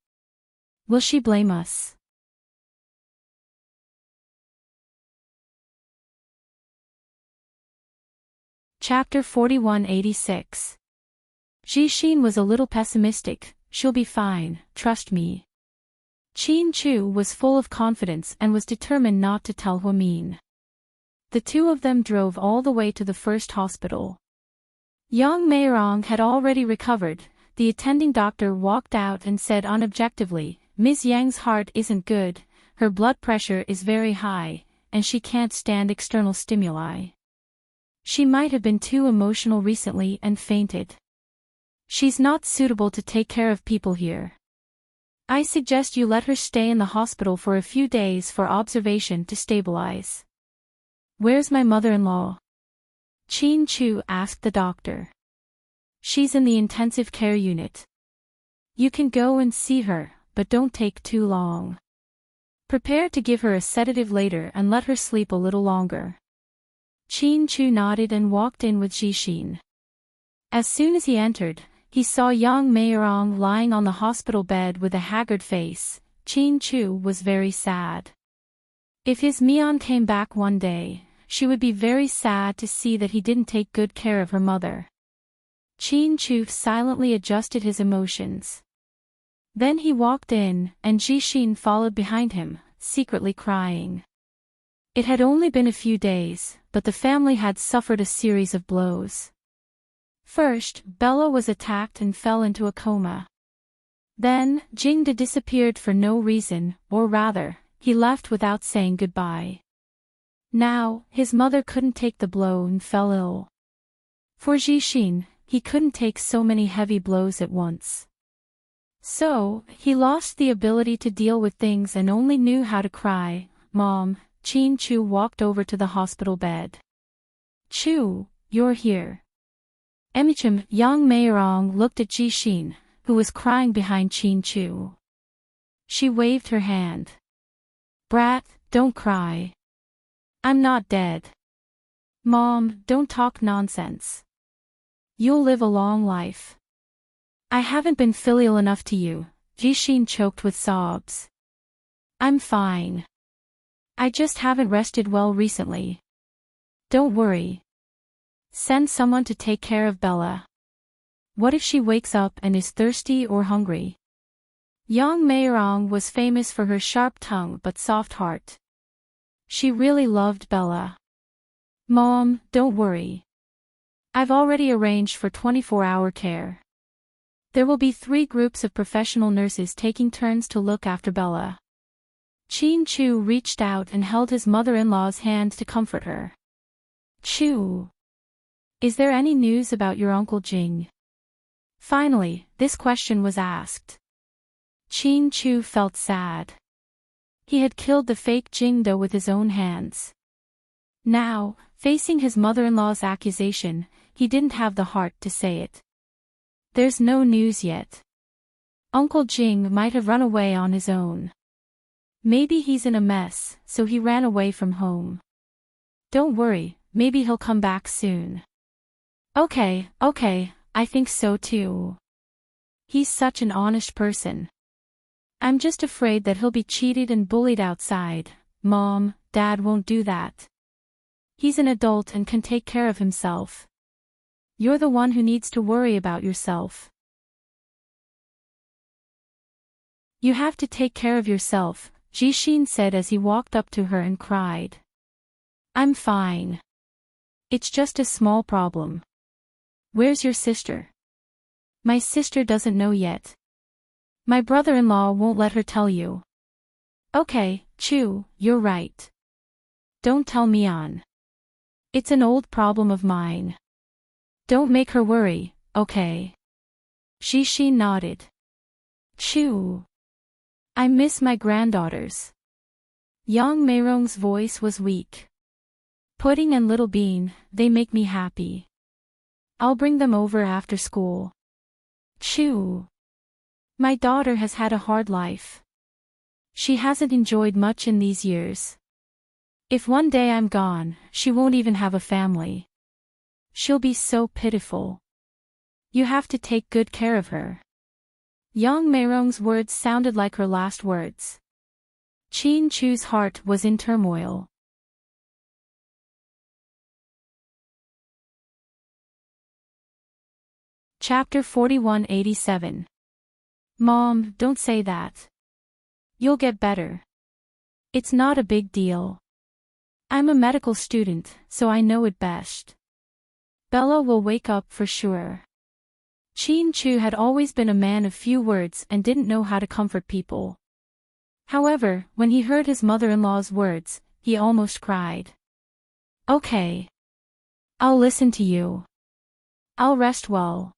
A: Will she blame us? Chapter 4186. Xixin was a little pessimistic. She'll be fine, trust me. Qin Chu was full of confidence and was determined not to tell Huamin. The 2 of them drove all the way to the first hospital. Yang Meirong had already recovered. The attending doctor walked out and said unobjectively, Ms. Yang's heart isn't good, her blood pressure is very high, and she can't stand external stimuli. She might have been too emotional recently and fainted. She's not suitable to take care of people here. I suggest you let her stay in the hospital for a few days for observation to stabilize. Where's my mother-in-law? Qin Chu asked the doctor. She's in the intensive care unit. You can go and see her, but don't take too long. Prepare to give her a sedative later and let her sleep a little longer. Qin Chu nodded and walked in with Xixin. As soon as he entered, he saw Yang Meirong lying on the hospital bed with a haggard face. Qin Chu was very sad. If his Mion came back one day, she would be very sad to see that he didn't take good care of her mother. Chin Chu silently adjusted his emotions. Then he walked in, and Jixin followed behind him, secretly crying. It had only been a few days, but the family had suffered a series of blows. First, Bella was attacked and fell into a coma. Then, Jingde disappeared for no reason, or rather, he left without saying goodbye. Now, his mother couldn't take the blow and fell ill. For Jixin, he couldn't take so many heavy blows at once. So, he lost the ability to deal with things and only knew how to cry. Mom, Chin Chu walked over to the hospital bed. Chu, you're here. Emichim, Yang Meirong looked at Jixin, who was crying behind Chin Chu. She waved her hand. Brat, don't cry. I'm not dead. Mom, don't talk nonsense. You'll live a long life. I haven't been filial enough to you, Jixin choked with sobs. I'm fine. I just haven't rested well recently. Don't worry. Send someone to take care of Bella. What if she wakes up and is thirsty or hungry? Yang Meirong was famous for her sharp tongue but soft heart. She really loved Bella. Mom, don't worry. I've already arranged for 24-hour care. There will be 3 groups of professional nurses taking turns to look after Bella. Chin Chu reached out and held his mother-in-law's hand to comfort her. Chu. Is there any news about your Uncle Jing? Finally, this question was asked. Chin Chu felt sad. He had killed the fake Jingde with his own hands. Now, facing his mother-in-law's accusation, he didn't have the heart to say it. There's no news yet. Uncle Jing might have run away on his own. Maybe he's in a mess, so he ran away from home. Don't worry, maybe he'll come back soon. Okay, I think so too. He's such an honest person. I'm just afraid that he'll be cheated and bullied outside. Mom, Dad won't do that. He's an adult and can take care of himself. You're the one who needs to worry about yourself. You have to take care of yourself, Jixin said as he walked up to her and cried. I'm fine. It's just a small problem. Where's your sister? My sister doesn't know yet. My brother-in-law won't let her tell you. Okay, Chu, you're right. Don't tell Mian. It's an old problem of mine. Don't make her worry, okay? Jixin nodded. Chu. I miss my granddaughters. Yang Meirong's voice was weak. Pudding and Little Bean, they make me happy. I'll bring them over after school. Chu. My daughter has had a hard life. She hasn't enjoyed much in these years. If one day I'm gone, she won't even have a family. She'll be so pitiful. You have to take good care of her. Yang Meirong's words sounded like her last words. Chin Chu's heart was in turmoil. Chapter 4187. Mom, don't say that. You'll get better. It's not a big deal. I'm a medical student, so I know it best. Bella will wake up for sure. Chin Chu had always been a man of few words and didn't know how to comfort people. However, when he heard his mother-in-law's words, he almost cried. Okay. I'll listen to you. I'll rest well.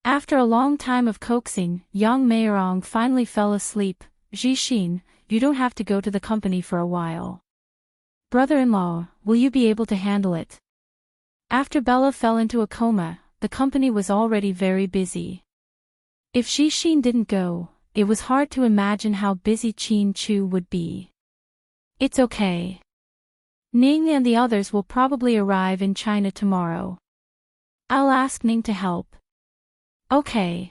A: After a long time of coaxing, Yang Meirong finally fell asleep. Jixin, you don't have to go to the company for a while. Brother-in-law, will you be able to handle it? After Bella fell into a coma, the company was already very busy. If Jixin didn't go, it was hard to imagine how busy Chin Chu would be. It's okay. Ning and the others will probably arrive in China tomorrow. I'll ask Ning to help. Okay.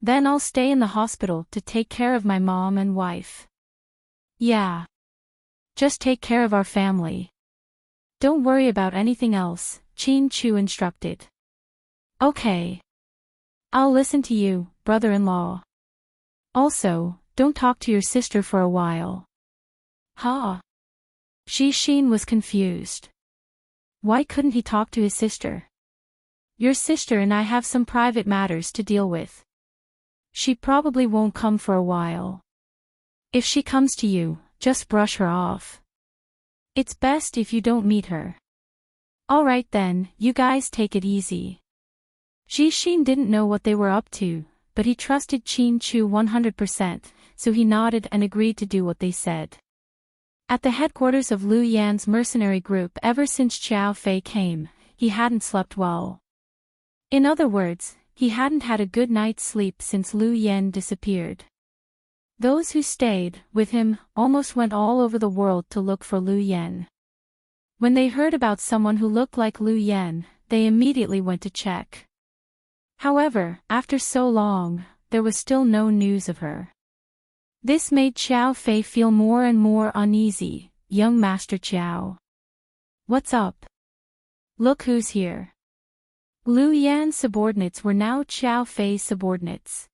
A: Then I'll stay in the hospital to take care of my mom and wife. Yeah. Just take care of our family. Don't worry about anything else, Qin Chu instructed. Okay. I'll listen to you, brother-in-law. Also, don't talk to your sister for a while. Huh? Xin was confused. Why couldn't he talk to his sister? Your sister and I have some private matters to deal with. She probably won't come for a while. If she comes to you, just brush her off. It's best if you don't meet her. Alright then, you guys take it easy. Xin didn't know what they were up to, but he trusted Qin Chu 100%, so he nodded and agreed to do what they said. At the headquarters of Lu Yan's mercenary group ever since Xiao Fei came, he hadn't slept well. In other words, he hadn't had a good night's sleep since Lu Yan disappeared. Those who stayed with him almost went all over the world to look for Lu Yan. When they heard about someone who looked like Lu Yan, they immediately went to check. However, after so long, there was still no news of her. This made Xiao Fei feel more and more uneasy. Young Master Xiao. What's up? Look who's here. Lu Yan's subordinates were now Xiao Fei's subordinates.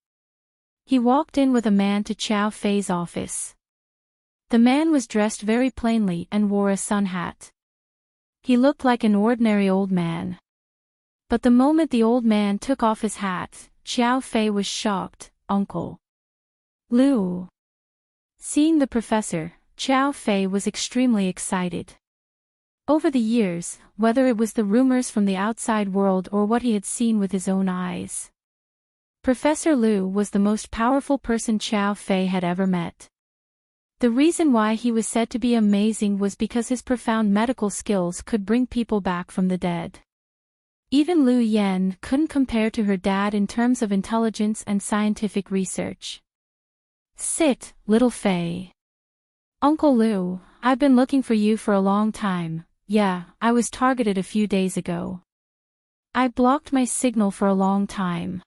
A: He walked in with a man to Xiao Fei's office. The man was dressed very plainly and wore a sun hat. He looked like an ordinary old man. But the moment the old man took off his hat, Xiao Fei was shocked. Uncle Lu. Seeing the professor, Xiao Fei was extremely excited. Over the years, whether it was the rumors from the outside world or what he had seen with his own eyes, Professor Lu was the most powerful person Xiao Fei had ever met. The reason why he was said to be amazing was because his profound medical skills could bring people back from the dead. Even Lu Yan couldn't compare to her dad in terms of intelligence and scientific research. Sit, little Fei. Uncle Lu, I've been looking for you for a long time. Yeah, I was targeted a few days ago. I blocked my signal for a long time.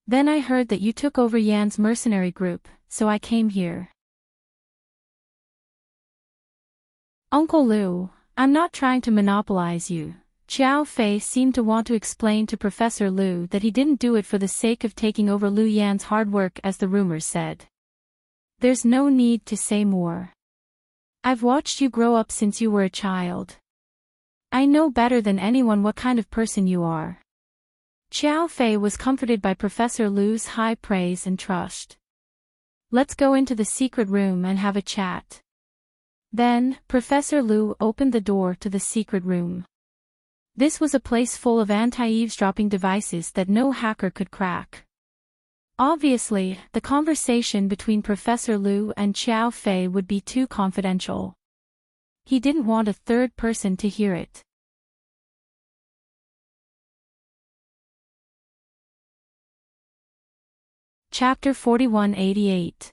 A: Then I heard that you took over Yan's mercenary group, so I came here. Uncle Lu, I'm not trying to monopolize you. Xiao Fei seemed to want to explain to Professor Lu that he didn't do it for the sake of taking over Lu Yan's hard work as the rumors said. There's no need to say more. I've watched you grow up since you were a child. I know better than anyone what kind of person you are. Xiao Fei was comforted by Professor Lu's high praise and trust. Let's go into the secret room and have a chat. Then, Professor Lu opened the door to the secret room. This was a place full of anti-eavesdropping devices that no hacker could crack. Obviously, the conversation between Professor Lu and Xiao Fei would be too confidential. He didn't want a third person to hear it. Chapter 4188.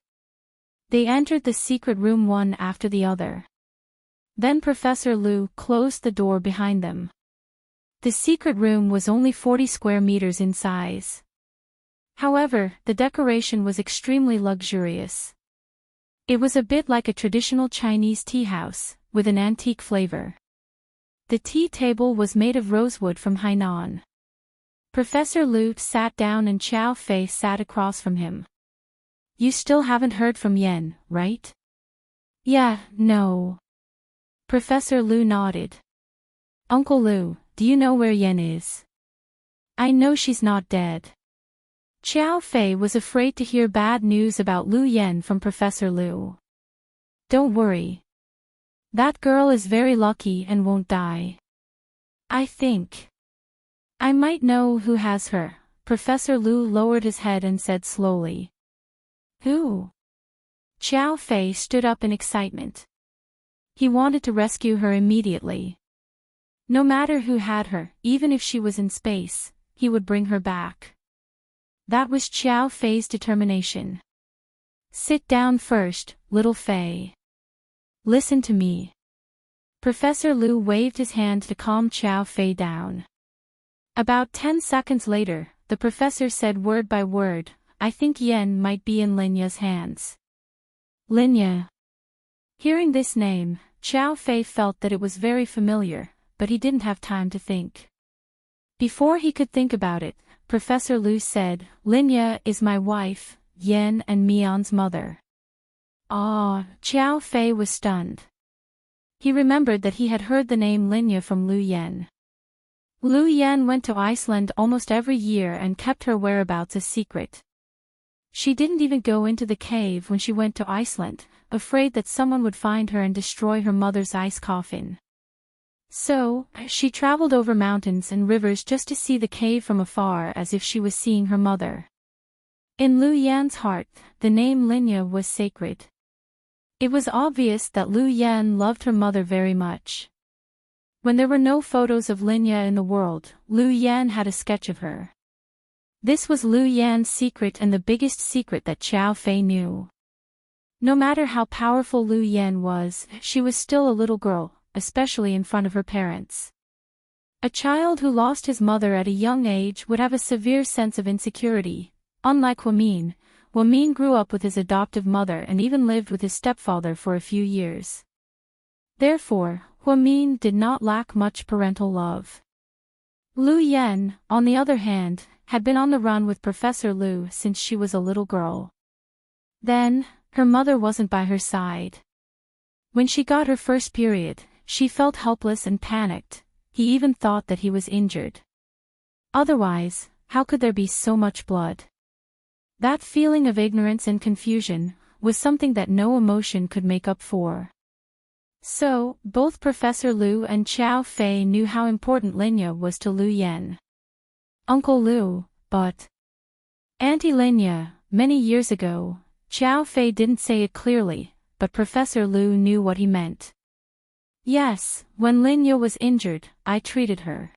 A: They entered the secret room one after the other. Then Professor Lu closed the door behind them. The secret room was only 40 square meters in size. However, the decoration was extremely luxurious. It was a bit like a traditional Chinese tea house, with an antique flavor. The tea table was made of rosewood from Hainan. Professor Lu sat down and Xiao Fei sat across from him. You still haven't heard from Yan, right? Yeah, no. Professor Lu nodded. Uncle Lu, do you know where Yan is? I know she's not dead. Xiao Fei was afraid to hear bad news about Lu Yan from Professor Lu. Don't worry. That girl is very lucky and won't die. I think I might know who has her. Professor Lu lowered his head and said slowly. Who? Xiao Fei stood up in excitement. He wanted to rescue her immediately. No matter who had her, even if she was in space, he would bring her back. That was Xiao Fei's determination. Sit down first, little Fei. Listen to me. Professor Lu waved his hand to calm Xiao Fei down. About 10 seconds later, the professor said word by word, I think Yan might be in Linya's hands. Linya. Hearing this name, Xiao Fei felt that it was very familiar, but he didn't have time to think. Before he could think about it, Professor Lu said, "Linya is my wife, Yan and Mian's mother." Ah, Xiao Fei was stunned. He remembered that he had heard the name Linya from Lu Yan. Lu Yan went to Iceland almost every year and kept her whereabouts a secret. She didn't even go into the cave when she went to Iceland, afraid that someone would find her and destroy her mother's ice coffin. So, she traveled over mountains and rivers just to see the cave from afar as if she was seeing her mother. In Lu Yan's heart, the name Linya was sacred. It was obvious that Lu Yan loved her mother very much. When there were no photos of Linya in the world, Lu Yan had a sketch of her. This was Lu Yan's secret and the biggest secret that Xiao Fei knew. No matter how powerful Lu Yan was, she was still a little girl, especially in front of her parents. A child who lost his mother at a young age would have a severe sense of insecurity. Unlike Huamin grew up with his adoptive mother and even lived with his stepfather for a few years. Therefore, Huamin did not lack much parental love. Lu Yan, on the other hand, had been on the run with Professor Lu since she was a little girl. Then, her mother wasn't by her side. When she got her first period, she felt helpless and panicked. He even thought that he was injured. Otherwise, how could there be so much blood? That feeling of ignorance and confusion was something that no emotion could make up for. So, both Professor Lu and Xiao Fei knew how important Linya was to Lu Yan. Uncle Lu, but Auntie Linya, many years ago, Xiao Fei didn't say it clearly, but Professor Lu knew what he meant. Yes, when Linya was injured, I treated her.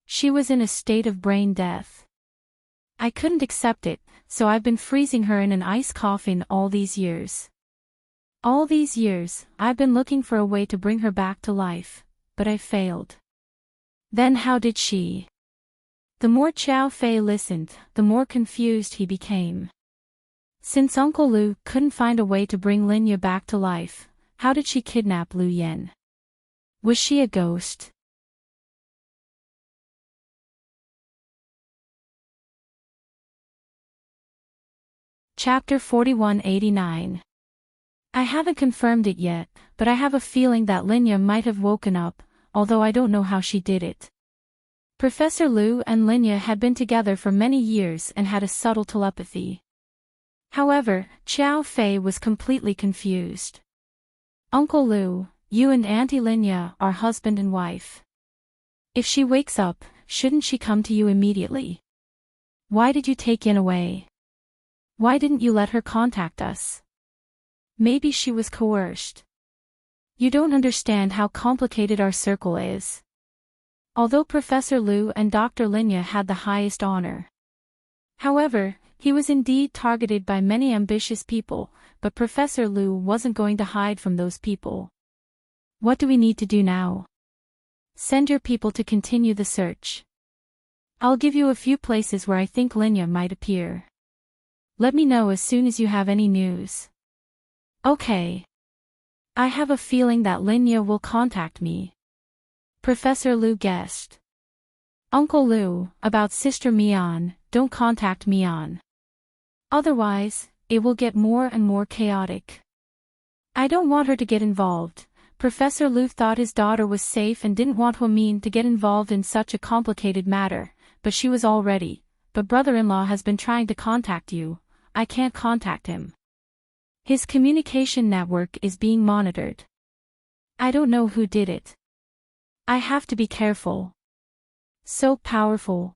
A: She was in a state of brain death. I couldn't accept it, so I've been freezing her in an ice coffin all these years. All these years, I've been looking for a way to bring her back to life, but I failed. Then how did she? The more Xiao Fei listened, the more confused he became. Since Uncle Lu couldn't find a way to bring Linya back to life, how did she kidnap Lu Yan? Was she a ghost? Chapter 4189. I haven't confirmed it yet, but I have a feeling that Linya might have woken up, although I don't know how she did it. Professor Lu and Linya had been together for many years and had a subtle telepathy. However, Xiao Fei was completely confused. Uncle Lu, you and Auntie Linya are husband and wife. If she wakes up, shouldn't she come to you immediately? Why did you take Yin away? Why didn't you let her contact us? Maybe she was coerced. You don't understand how complicated our circle is. Although Professor Lu and Dr. Linya had the highest honor. However, he was indeed targeted by many ambitious people, but Professor Lu wasn't going to hide from those people. What do we need to do now? Send your people to continue the search. I'll give you a few places where I think Linya might appear. Let me know as soon as you have any news. Okay. I have a feeling that Linya will contact me. Professor Lu guessed. Uncle Lu, about Sister Mian, don't contact Mian. Otherwise, it will get more and more chaotic. I don't want her to get involved. Professor Lu thought his daughter was safe and didn't want Huamin to get involved in such a complicated matter, but she was all ready. But brother-in-law has been trying to contact you. I can't contact him. His communication network is being monitored. I don't know who did it. I have to be careful. So powerful.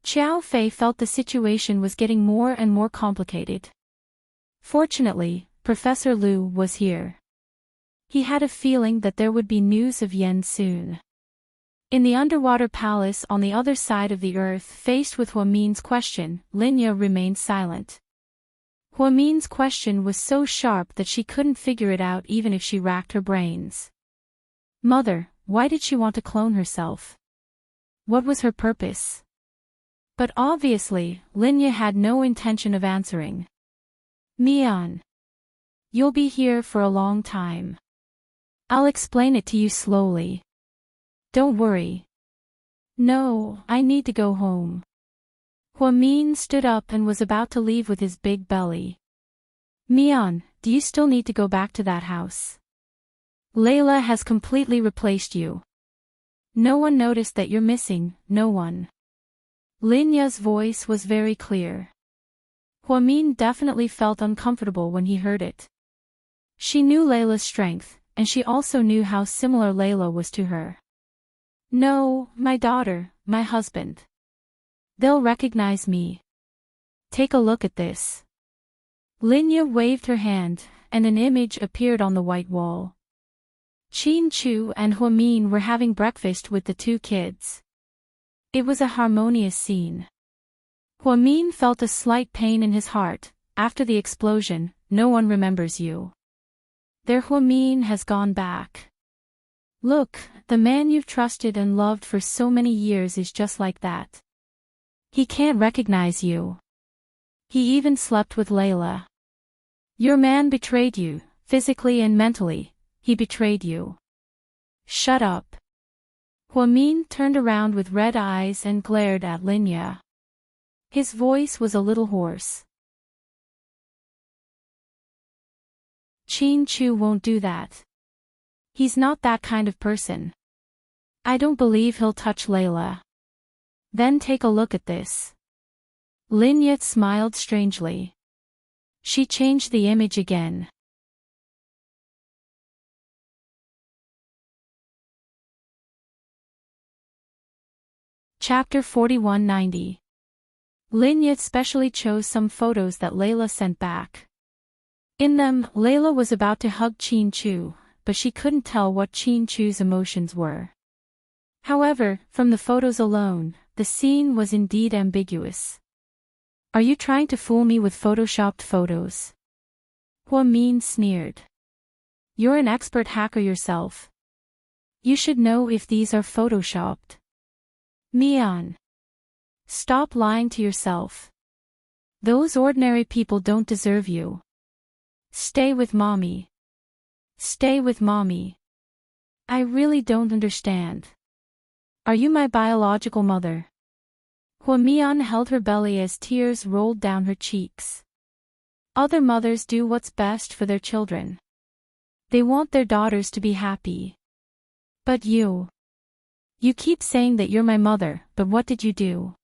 A: Xiao Fei felt the situation was getting more and more complicated. Fortunately, Professor Lu was here. He had a feeling that there would be news of Yen soon. In the underwater palace on the other side of the earth, faced with Huamin's question, Linya remained silent. Huamin's question was so sharp that she couldn't figure it out even if she racked her brains. Mother, why did she want to clone herself? What was her purpose? But obviously, Linya had no intention of answering. Mian. You'll be here for a long time. I'll explain it to you slowly. Don't worry. No, I need to go home. Hua-min stood up and was about to leave with his big belly. Mian, do you still need to go back to that house? Layla has completely replaced you. No one noticed that you're missing, no one. Linya's voice was very clear. Hua-min definitely felt uncomfortable when he heard it. She knew Layla's strength, and she also knew how similar Layla was to her. No, my daughter, my husband. They'll recognize me. Take a look at this. Linya waved her hand, and an image appeared on the white wall. Chin Chu and Hua-min were having breakfast with the two kids. It was a harmonious scene. Hua-min felt a slight pain in his heart. After the explosion, no one remembers you. Their Hua-min has gone back. Look, the man you've trusted and loved for so many years is just like that. He can't recognize you. He even slept with Layla. Your man betrayed you, physically and mentally. He betrayed you. Shut up. Hua-min turned around with red eyes and glared at Linya. His voice was a little hoarse. Chin Chu won't do that. He's not that kind of person. I don't believe he'll touch Layla. Then take a look at this. Linya smiled strangely. She changed the image again. Chapter 4190. Linya specially chose some photos that Layla sent back. In them, Layla was about to hug Chin Chu, but she couldn't tell what Chin Chu's emotions were. However, from the photos alone, the scene was indeed ambiguous. Are you trying to fool me with photoshopped photos? Hua-min sneered. You're an expert hacker yourself. You should know if these are photoshopped. Mian. Stop lying to yourself. Those ordinary people don't deserve you. Stay with mommy. Stay with mommy. I really don't understand. Are you my biological mother? Hua-min held her belly as tears rolled down her cheeks. Other mothers do what's best for their children. They want their daughters to be happy. But you. You keep saying that you're my mother, but what did you do?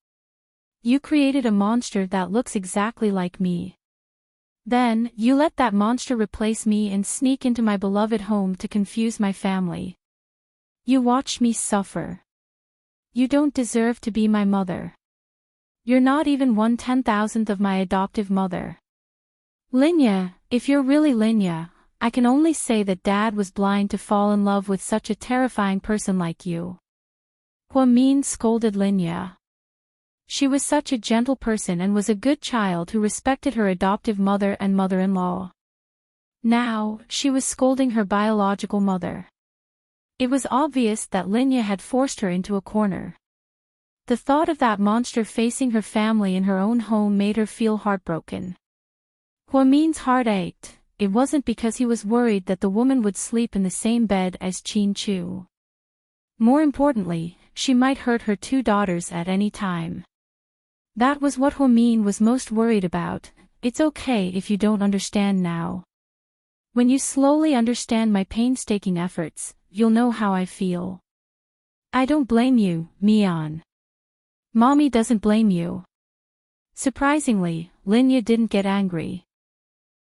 A: You created a monster that looks exactly like me. Then, you let that monster replace me and sneak into my beloved home to confuse my family. You watched me suffer. You don't deserve to be my mother. You're not even 1/10,000th of my adoptive mother. Linya, if you're really Linya, I can only say that Dad was blind to fall in love with such a terrifying person like you. Hua-min scolded Linya. She was such a gentle person and was a good child who respected her adoptive mother and mother-in-law. Now, she was scolding her biological mother. It was obvious that Linya had forced her into a corner. The thought of that monster facing her family in her own home made her feel heartbroken. Hua-min's heart ached. It wasn't because he was worried that the woman would sleep in the same bed as Chin Chu. More importantly, she might hurt her two daughters at any time. That was what Hua-min was most worried about. It's okay if you don't understand now. When you slowly understand my painstaking efforts, you'll know how I feel. I don't blame you, Mian. Mommy doesn't blame you. Surprisingly, Linya didn't get angry.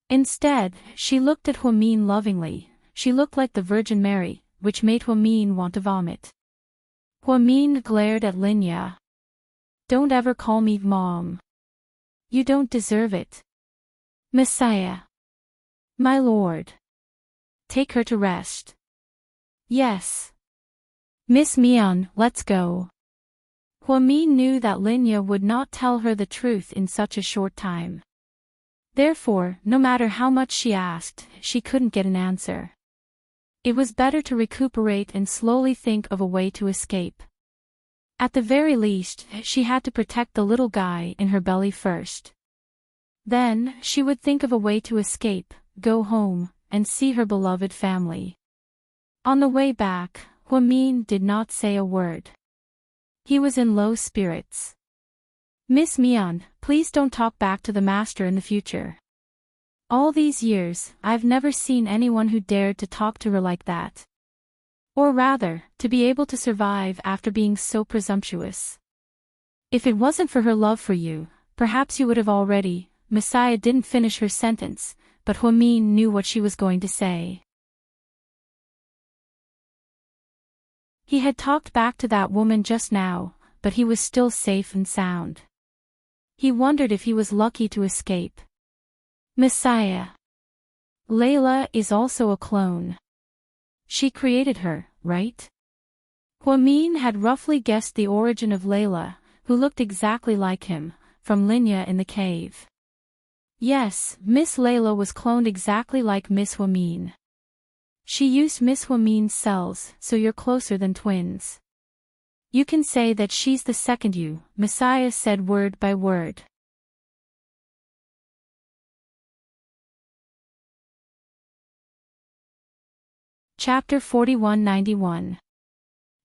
A: Instead, she looked at Hua-min lovingly. She looked like the Virgin Mary, which made Hua-min want to vomit. Hua-min glared at Linya. Don't ever call me Mom. You don't deserve it. Messiah. My lord. Take her to rest. Yes. Miss Mian, let's go. Hua-min knew that Linya would not tell her the truth in such a short time. Therefore, no matter how much she asked, she couldn't get an answer. It was better to recuperate and slowly think of a way to escape. At the very least, she had to protect the little guy in her belly first. Then, she would think of a way to escape, go home, and see her beloved family. On the way back, Huamin did not say a word. He was in low spirits. "Miss Mian, please don't talk back to the master in the future. All these years, I've never seen anyone who dared to talk to her like that. Or rather, to be able to survive after being so presumptuous. If it wasn't for her love for you, perhaps you would have already." Messiah didn't finish her sentence, but Huamin knew what she was going to say. He had talked back to that woman just now, but he was still safe and sound. He wondered if he was lucky to escape. Messiah. Layla is also a clone. She created her, right? Huamin had roughly guessed the origin of Layla, who looked exactly like him, from Linya in the cave. Yes, Miss Layla was cloned exactly like Miss Huamin. She used Miss Huamin's cells, so you're closer than twins. You can say that she's the second you, Messiah said word by word. Chapter 4191.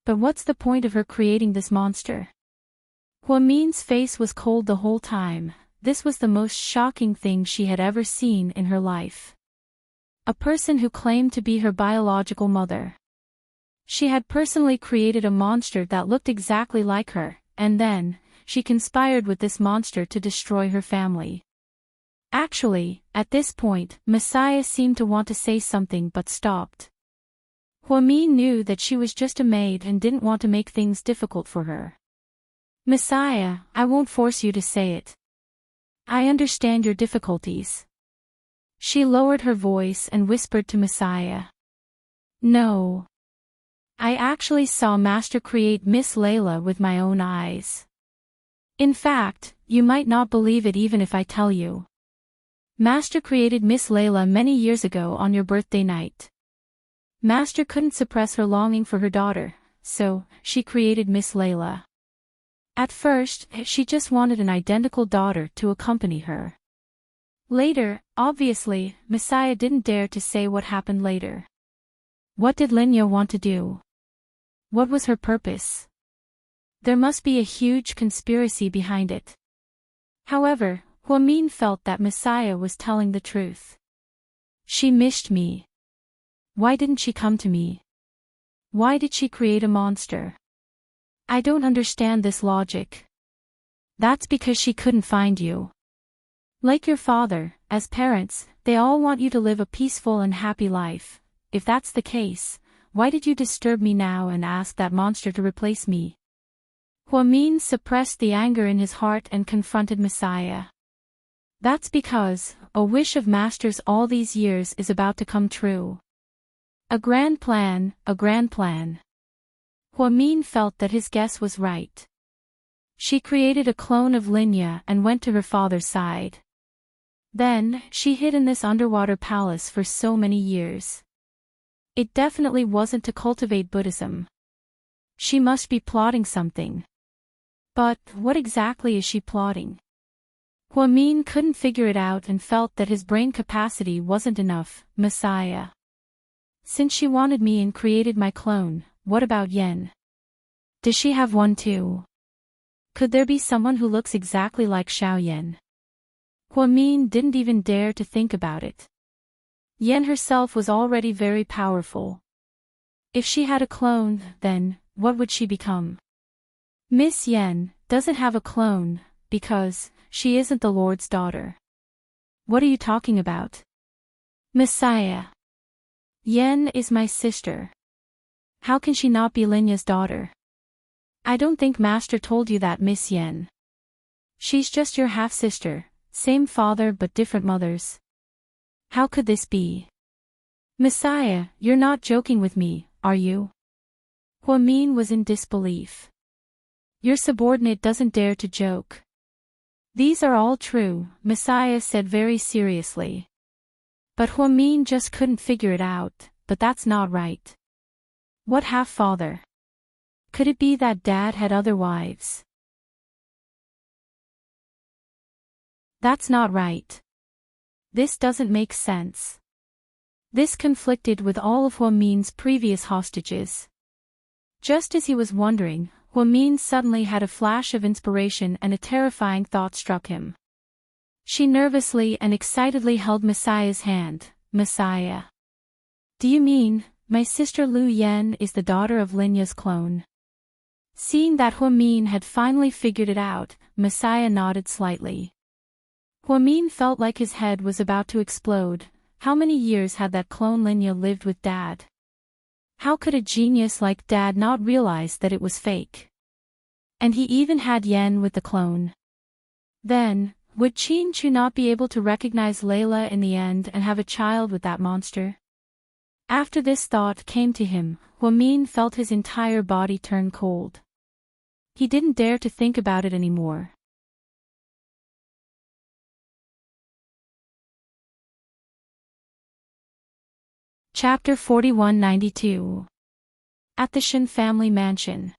A: But what's the point of her creating this monster? Huamin's face was cold the whole time. This was the most shocking thing she had ever seen in her life. A person who claimed to be her biological mother. She had personally created a monster that looked exactly like her, and then, she conspired with this monster to destroy her family. Actually, at this point, Messiah seemed to want to say something but stopped. Huamin knew that she was just a maid and didn't want to make things difficult for her. Messiah, I won't force you to say it. I understand your difficulties. She lowered her voice and whispered to Messiah. No. I actually saw Master create Miss Layla with my own eyes. In fact, you might not believe it even if I tell you. Master created Miss Layla many years ago on your birthday night. Master couldn't suppress her longing for her daughter, so, she created Miss Layla. At first, she just wanted an identical daughter to accompany her. Later, obviously, Messiah didn't dare to say what happened later. What did Linya want to do? What was her purpose? There must be a huge conspiracy behind it. However, Huamin felt that Messiah was telling the truth. She missed me. Why didn't she come to me? Why did she create a monster? I don't understand this logic. That's because she couldn't find you. Like your father, as parents, they all want you to live a peaceful and happy life. If that's the case, why did you disturb me now and ask that monster to replace me? Huamin suppressed the anger in his heart and confronted Messiah. That's because, a wish of Master's all these years is about to come true. A grand plan, a grand plan. Huamin felt that his guess was right. She created a clone of Linya and went to her father's side. Then, she hid in this underwater palace for so many years. It definitely wasn't to cultivate Buddhism. She must be plotting something. But, what exactly is she plotting? Huamin couldn't figure it out and felt that his brain capacity wasn't enough. Messiah. Since she wanted me and created my clone, what about Yen? Does she have one too? Could there be someone who looks exactly like Xiao Yen? Huamin didn't even dare to think about it. Yen herself was already very powerful. If she had a clone, then, what would she become? Miss Yen doesn't have a clone, because she isn't the Lord's daughter. What are you talking about? Messiah. Yen is my sister. How can she not be Linya's daughter? I don't think Master told you that, Miss Yen. She's just your half-sister, same father but different mothers. How could this be? Messiah, you're not joking with me, are you? Huamin was in disbelief. Your subordinate doesn't dare to joke. These are all true, Messiah said very seriously. But Huamin just couldn't figure it out, but that's not right. What half-father? Could it be that Dad had other wives? That's not right. This doesn't make sense. This conflicted with all of Huamin's previous hostages. Just as he was wondering, Huamin suddenly had a flash of inspiration and a terrifying thought struck him. She nervously and excitedly held Messiah's hand. Messiah. Do you mean, my sister Lu Yen is the daughter of Linya's clone? Seeing that Huamin had finally figured it out, Messiah nodded slightly. Huamin felt like his head was about to explode. How many years had that clone Linya lived with Dad? How could a genius like Dad not realize that it was fake? And he even had Yen with the clone. Then, would Qin Chu not be able to recognize Layla in the end and have a child with that monster? After this thought came to him, Huamin felt his entire body turn cold. He didn't dare to think about it anymore. Chapter 4192. At the Shen family mansion.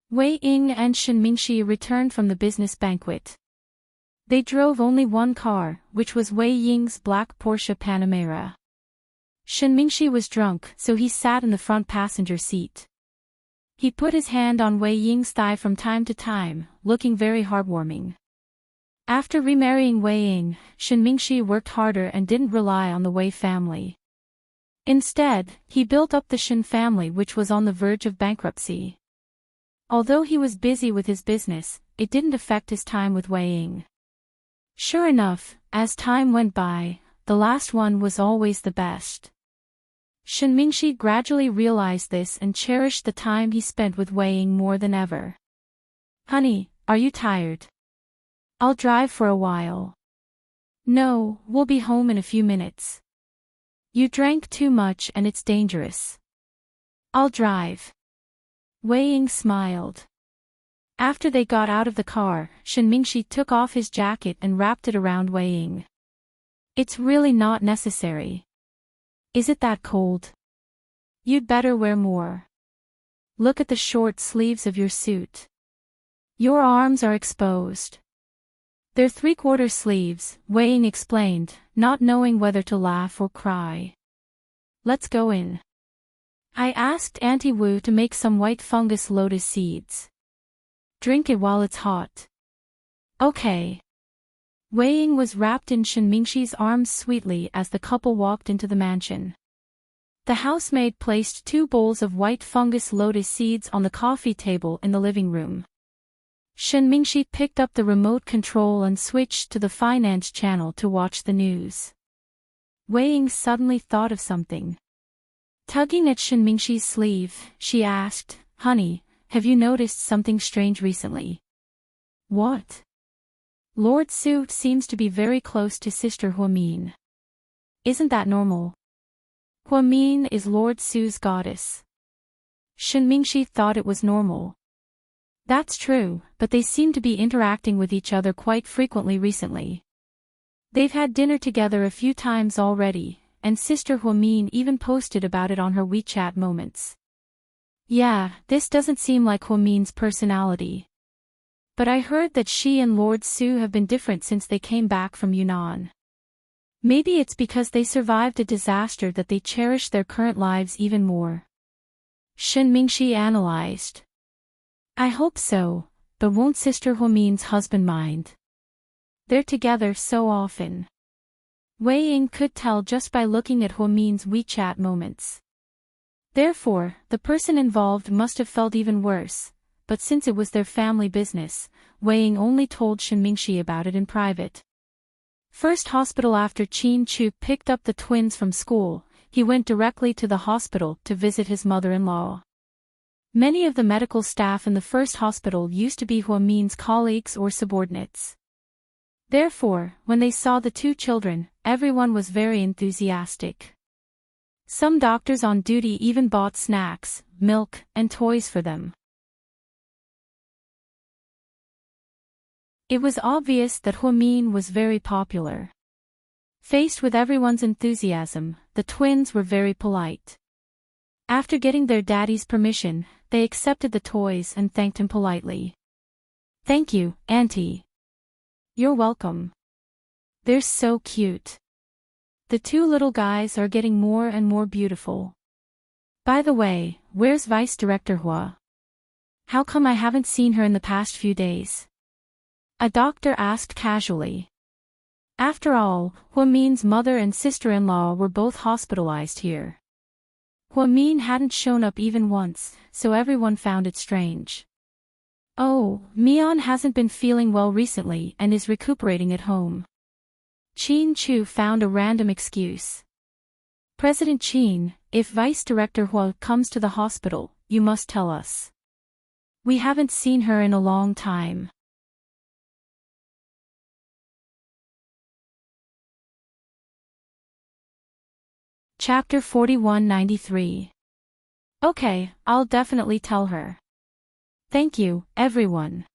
A: Wei Ying and Shen Mingxi returned from the business banquet. They drove only one car, which was Wei Ying's black Porsche Panamera. Shen Mingxi was drunk, so he sat in the front passenger seat. He put his hand on Wei Ying's thigh from time to time, looking very heartwarming. After remarrying Wei Ying, Shen Mingxi worked harder and didn't rely on the Wei family. Instead, he built up the Shen family, which was on the verge of bankruptcy. Although he was busy with his business, it didn't affect his time with Wei Ying. Sure enough, as time went by, the last one was always the best. Shen Mingxi gradually realized this and cherished the time he spent with Wei Ying more than ever. Honey, are you tired? I'll drive for a while. No, we'll be home in a few minutes. You drank too much and it's dangerous. I'll drive. Wei Ying smiled. After they got out of the car, Shen Mingxi took off his jacket and wrapped it around Wei Ying. It's really not necessary. Is it that cold? You'd better wear more. Look at the short sleeves of your suit. Your arms are exposed. They're 3/4 sleeves, Wei Ying explained, not knowing whether to laugh or cry. Let's go in. I asked Auntie Wu to make some white fungus lotus seeds. Drink it while it's hot. Okay. Wei Ying was wrapped in Shen Mingxi's arms sweetly as the couple walked into the mansion. The housemaid placed 2 bowls of white fungus lotus seeds on the coffee table in the living room. Shen Mingxi picked up the remote control and switched to the finance channel to watch the news. Wei Ying suddenly thought of something. Tugging at Shen Mingxi's sleeve, she asked, Honey, have you noticed something strange recently? What? Lord Su seems to be very close to Sister Huamin. Isn't that normal? Huamin is Lord Su's goddess. Shen Mingxi thought it was normal. That's true, but they seem to be interacting with each other quite frequently recently. They've had dinner together a few times already, and Sister Huamin even posted about it on her WeChat moments. Yeah, this doesn't seem like Huamin's personality. But I heard that she and Lord Su have been different since they came back from Yunnan. Maybe it's because they survived a disaster that they cherish their current lives even more. Shen Mingxi analyzed. I hope so, but won't Sister Huamin's husband mind? They're together so often. Wei Ying could tell just by looking at Huamin's WeChat moments. Therefore, the person involved must have felt even worse, but since it was their family business, Wei Ying only told Shen Mingxi about it in private. First hospital after Qin Chu picked up the twins from school, he went directly to the hospital to visit his mother-in-law. Many of the medical staff in the first hospital used to be Huamin's colleagues or subordinates. Therefore, when they saw the 2 children, everyone was very enthusiastic. Some doctors on duty even bought snacks, milk, and toys for them. It was obvious that Huamin was very popular. Faced with everyone's enthusiasm, the twins were very polite. After getting their daddy's permission, they accepted the toys and thanked him politely. Thank you, Auntie. You're welcome. They're so cute. The two little guys are getting more and more beautiful. By the way, where's Vice Director Hua? How come I haven't seen her in the past few days? A doctor asked casually. After all, Hua Min's mother and sister-in-law were both hospitalized here. Hua Min hadn't shown up even once, so everyone found it strange. Oh, Mian hasn't been feeling well recently and is recuperating at home. Qin Chu found a random excuse. President Qin, if Vice Director Hua comes to the hospital, you must tell us. We haven't seen her in a long time. Chapter 4193. Okay, I'll definitely tell her. Thank you, everyone.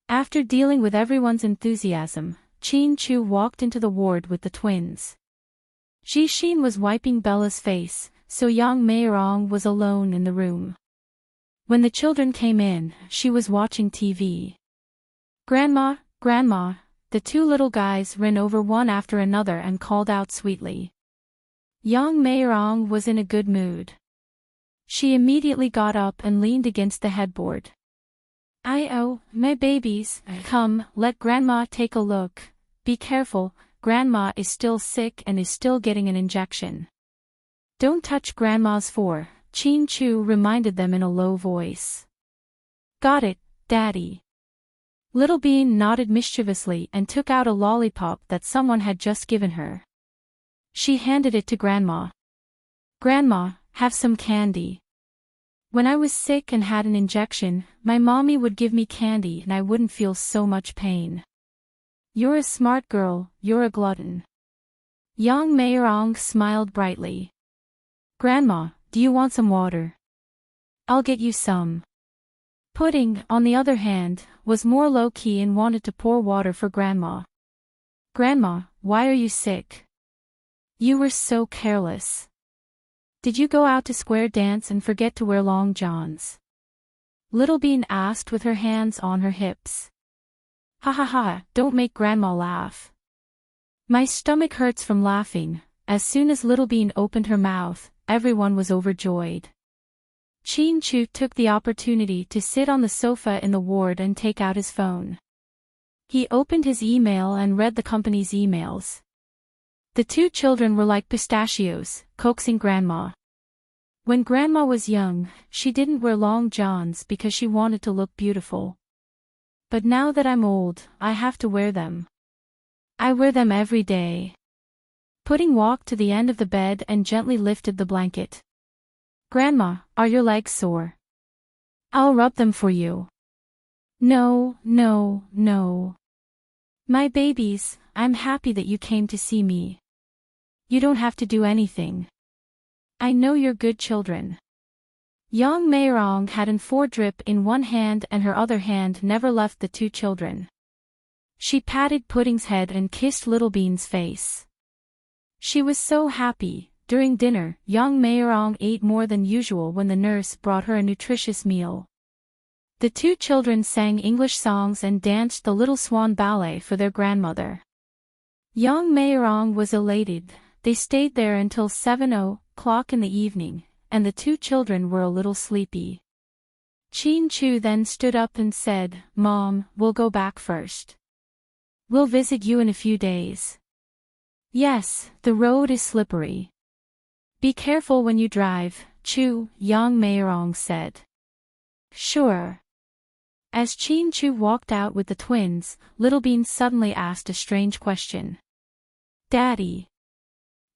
A: After dealing with everyone's enthusiasm, Qin Chu walked into the ward with the twins. Ji Xin was wiping Bella's face, so Yang Meirong was alone in the room. When the children came in, she was watching TV. Grandma, Grandma, the two little guys ran over one after another and called out sweetly. Yang Meirong was in a good mood. She immediately got up and leaned against the headboard. Oh, my babies, come, let Grandma take a look. Be careful, Grandma is still sick and is still getting an injection. Don't touch Grandma's fore, Qin Chu reminded them in a low voice. Got it, Daddy. Little Bean nodded mischievously and took out a lollipop that someone had just given her. She handed it to Grandma. Grandma, have some candy. When I was sick and had an injection, my mommy would give me candy and I wouldn't feel so much pain. You're a smart girl, you're a glutton. Yang Meirong smiled brightly. Grandma, do you want some water? I'll get you some. Pudding, on the other hand, was more low-key and wanted to pour water for Grandma. Grandma, why are you sick? You were so careless. Did you go out to square dance and forget to wear long johns? Little Bean asked with her hands on her hips. Ha ha ha, don't make Grandma laugh. My stomach hurts from laughing. As soon as Little Bean opened her mouth, everyone was overjoyed. Qin Chu took the opportunity to sit on the sofa in the ward and take out his phone. He opened his email and read the company's emails. The two children were like pistachios, coaxing Grandma. When Grandma was young, she didn't wear long johns because she wanted to look beautiful. But now that I'm old, I have to wear them. I wear them every day. Pudding walked to the end of the bed and gently lifted the blanket. Grandma, are your legs sore? I'll rub them for you. No, no, no. My babies, I'm happy that you came to see me. You don't have to do anything. I know you're good children. Yang Meirong had an 4-drip in one hand and her other hand never left the two children. She patted Pudding's head and kissed Little Bean's face. She was so happy. During dinner, Yang Meirong ate more than usual when the nurse brought her a nutritious meal. The two children sang English songs and danced the Little Swan Ballet for their grandmother. Yang Meirong was elated. They stayed there until 7:00 in the evening, and the two children were a little sleepy. Qin Chu then stood up and said, Mom, we'll go back first. We'll visit you in a few days. Yes, the road is slippery. Be careful when you drive, Chu, Yang Meirong said. Sure. As Qin Chu walked out with the twins, Little Bean suddenly asked a strange question. Daddy.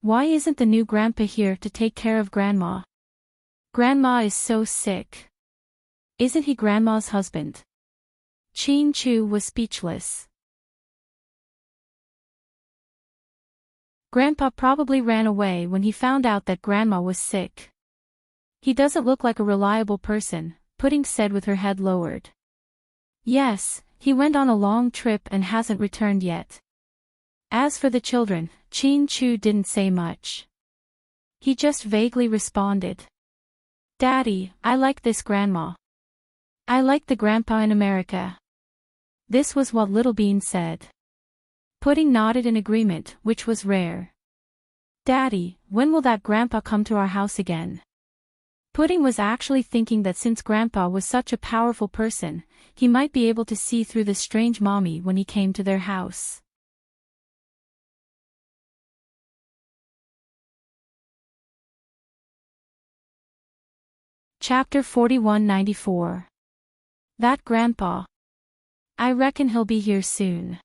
A: Why isn't the new grandpa here to take care of Grandma? Grandma is so sick. Isn't he Grandma's husband? Qin Chu was speechless. Grandpa probably ran away when he found out that Grandma was sick. He doesn't look like a reliable person, Pudding said with her head lowered. Yes, he went on a long trip and hasn't returned yet. As for the children, Qin Chu didn't say much. He just vaguely responded. Daddy, I like this Grandma. I like the grandpa in America. This was what Little Bean said. Pudding nodded in agreement, which was rare. Daddy, when will that Grandpa come to our house again? Pudding was actually thinking that since Grandpa was such a powerful person, he might be able to see through the strange mommy when he came to their house. Chapter 4194. That Grandpa. I reckon he'll be here soon.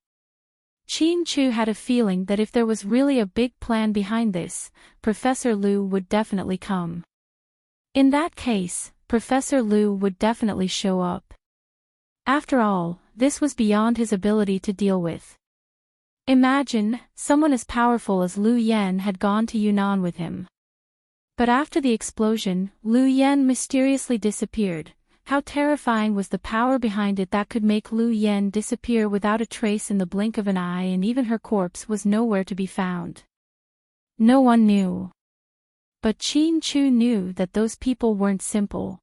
A: Chin-Chu had a feeling that if there was really a big plan behind this, Professor Liu would definitely come. In that case, Professor Liu would definitely show up. After all, this was beyond his ability to deal with. Imagine, someone as powerful as Liu Yan had gone to Yunnan with him. But after the explosion, Liu Yan mysteriously disappeared. How terrifying was the power behind it that could make Liu Yan disappear without a trace in the blink of an eye, and even her corpse was nowhere to be found. No one knew. But Chin-Chu knew that those people weren't simple.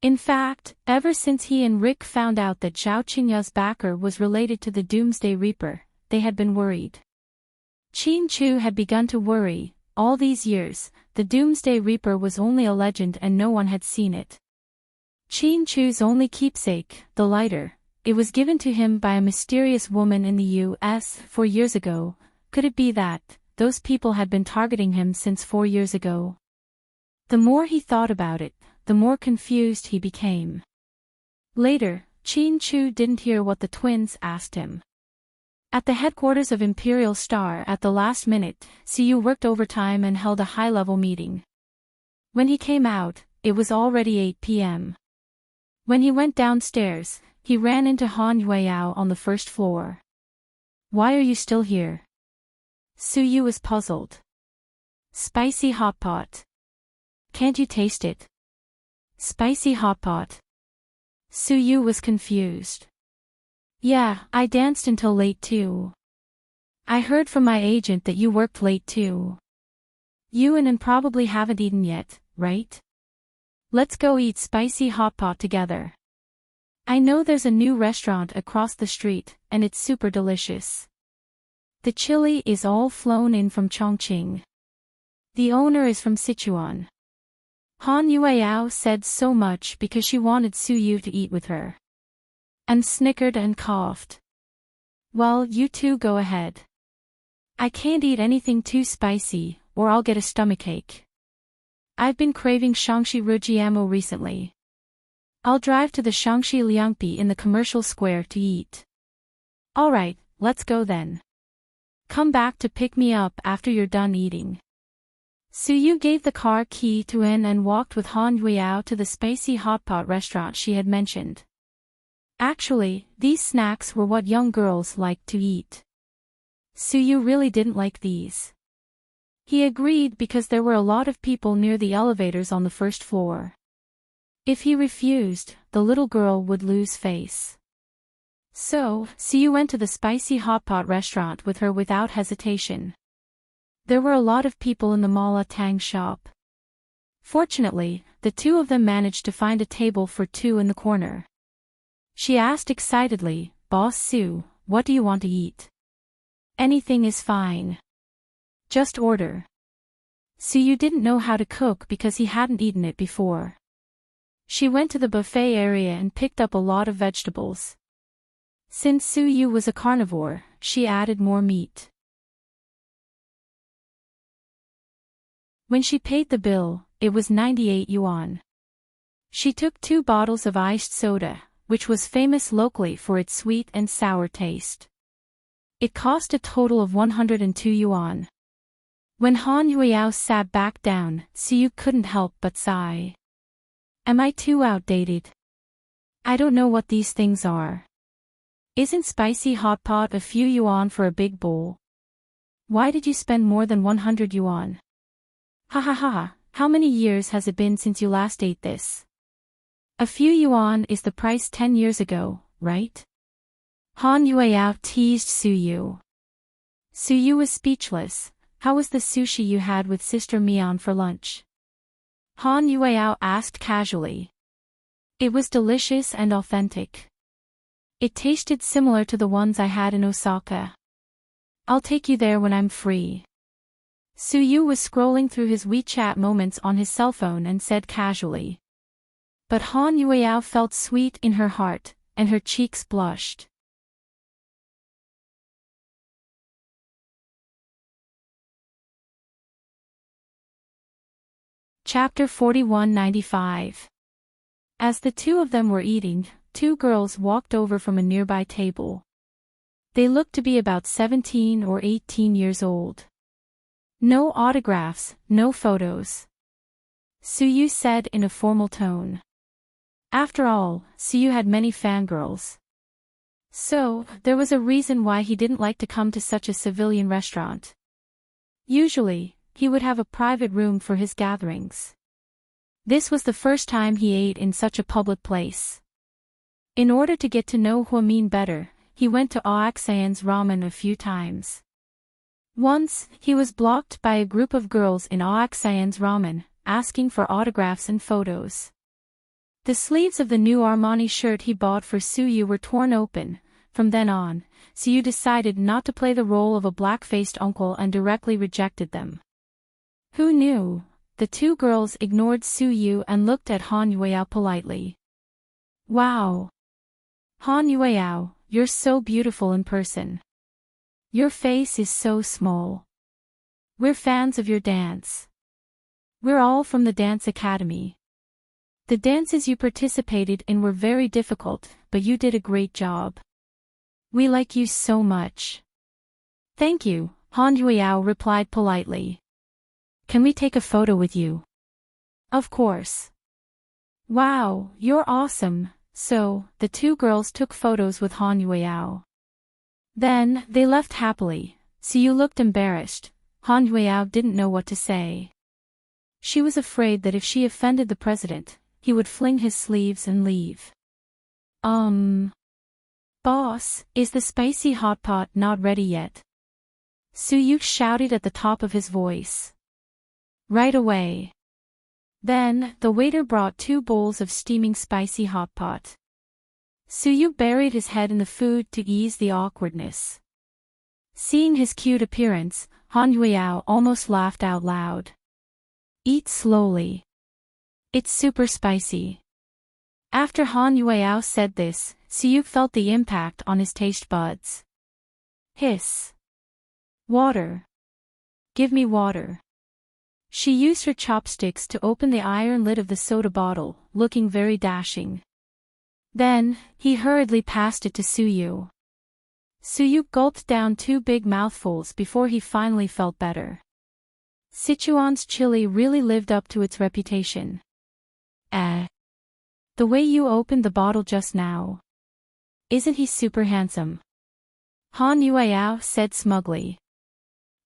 A: In fact, ever since he and Rick found out that Zhao Qingya's backer was related to the Doomsday Reaper, they had been worried. Chin-Chu had begun to worry. All these years, the Doomsday Reaper was only a legend and no one had seen it. Chin-Chu's only keepsake, the lighter, it was given to him by a mysterious woman in the U.S. 4 years ago. Could it be that those people had been targeting him since 4 years ago? The more he thought about it, the more confused he became. Later, Chin-Chu didn't hear what the twins asked him. At the headquarters of Imperial Star at the last minute, Siyu worked overtime and held a high-level meeting. When he came out, it was already 8 p.m. When he went downstairs, he ran into Han Yueyao on the first floor. Why are you still here? Suyu was puzzled. Spicy hot pot. Can't you taste it? Spicy hot pot. Suyu was confused. Yeah, I danced until late too. I heard from my agent that you worked late too. You and probably haven't eaten yet, right? Let's go eat spicy hot pot together. I know there's a new restaurant across the street, and it's super delicious. The chili is all flown in from Chongqing. The owner is from Sichuan. Han Yueyao said so much because she wanted Suyu to eat with her. And snickered and coughed. Well, you two go ahead. I can't eat anything too spicy, or I'll get a stomachache. I've been craving Shangxi Rujiamo recently. I'll drive to the Shangxi Liangpi in the commercial square to eat. Alright, let's go then. Come back to pick me up after you're done eating. Suyu gave the car key to En and walked with Han Yueyao to the spicy hot pot restaurant she had mentioned. Actually, these snacks were what young girls liked to eat. Suyu really didn't like these. He agreed because there were a lot of people near the elevators on the first floor. If he refused, the little girl would lose face. So, Suyu went to the spicy hot pot restaurant with her without hesitation. There were a lot of people in the Mala Tang shop. Fortunately, the two of them managed to find a table for two in the corner. She asked excitedly, Boss Su, what do you want to eat? Anything is fine. Just order. Suyu didn't know how to cook because he hadn't eaten it before. She went to the buffet area and picked up a lot of vegetables. Since Suyu was a carnivore, she added more meat. When she paid the bill, it was 98 yuan. She took 2 bottles of iced soda, which was famous locally for its sweet and sour taste. It cost a total of 102 yuan. When Han Yueyao sat back down, Suyu couldn't help but sigh. Am I too outdated? I don't know what these things are. Isn't spicy hot pot a few yuan for a big bowl? Why did you spend more than 100 yuan? Ha ha ha, how many years has it been since you last ate this? A few yuan is the price 10 years ago, right? Han Yueyao teased Suyu. Suyu was speechless. How was the sushi you had with Sister Mian for lunch? Han Yueyao asked casually. It was delicious and authentic. It tasted similar to the ones I had in Osaka. I'll take you there when I'm free. Suyu was scrolling through his WeChat moments on his cell phone and said casually. But Han Yueyao felt sweet in her heart, and her cheeks blushed. Chapter 4195. As the two of them were eating, two girls walked over from a nearby table. They looked to be about 17 or 18 years old. No autographs, no photos. Suyu said in a formal tone. After all, Suyu had many fangirls. So, there was a reason why he didn't like to come to such a civilian restaurant. Usually, he would have a private room for his gatherings. This was the first time he ate in such a public place. In order to get to know Huamin better, he went to Oaxayan's ramen a few times. Once, he was blocked by a group of girls in Oaxayan's ramen, asking for autographs and photos. The sleeves of the new Armani shirt he bought for Suyu were torn open. From then on, Suyu decided not to play the role of a black-faced uncle and directly rejected them. Who knew? The two girls ignored Suyu and looked at Han Yueyao politely. Wow! Han Yueyao, you're so beautiful in person. Your face is so small. We're fans of your dance. We're all from the dance academy. The dances you participated in were very difficult, but you did a great job. We like you so much. Thank you, Han Yueyao replied politely. Can we take a photo with you? Of course. Wow, you're awesome. So, the two girls took photos with Han Yueyao. Then, they left happily. Suyu looked embarrassed. Han Yueyao didn't know what to say. She was afraid that if she offended the president, he would fling his sleeves and leave. Boss, is the spicy hot pot not ready yet? Suyu shouted at the top of his voice. Right away. Then, the waiter brought 2 bowls of steaming spicy hot pot. Suyu buried his head in the food to ease the awkwardness. Seeing his cute appearance, Han Yueyao almost laughed out loud. Eat slowly. It's super spicy. After Han Yueyao said this, Suyu felt the impact on his taste buds. Hiss. Water. Give me water. She used her chopsticks to open the iron lid of the soda bottle, looking very dashing. Then, he hurriedly passed it to Suyu. Suyu gulped down 2 big mouthfuls before he finally felt better. Sichuan's chili really lived up to its reputation. The way you opened the bottle just now. Isn't he super handsome? Han Yueyao said smugly.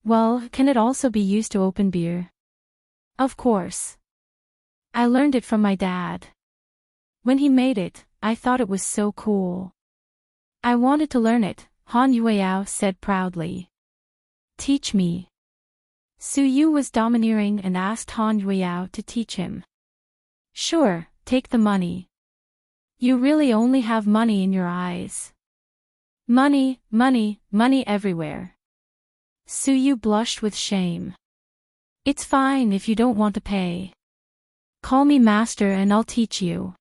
A: Well, can it also be used to open beer? Of course. I learned it from my dad. When he made it, I thought it was so cool. I wanted to learn it, Han Yueyao said proudly. Teach me. Suyu was domineering and asked Han Yueyao to teach him. Sure, take the money. You really only have money in your eyes. Money, money, money everywhere. Suyu blushed with shame. It's fine if you don't want to pay. Call me master and I'll teach you.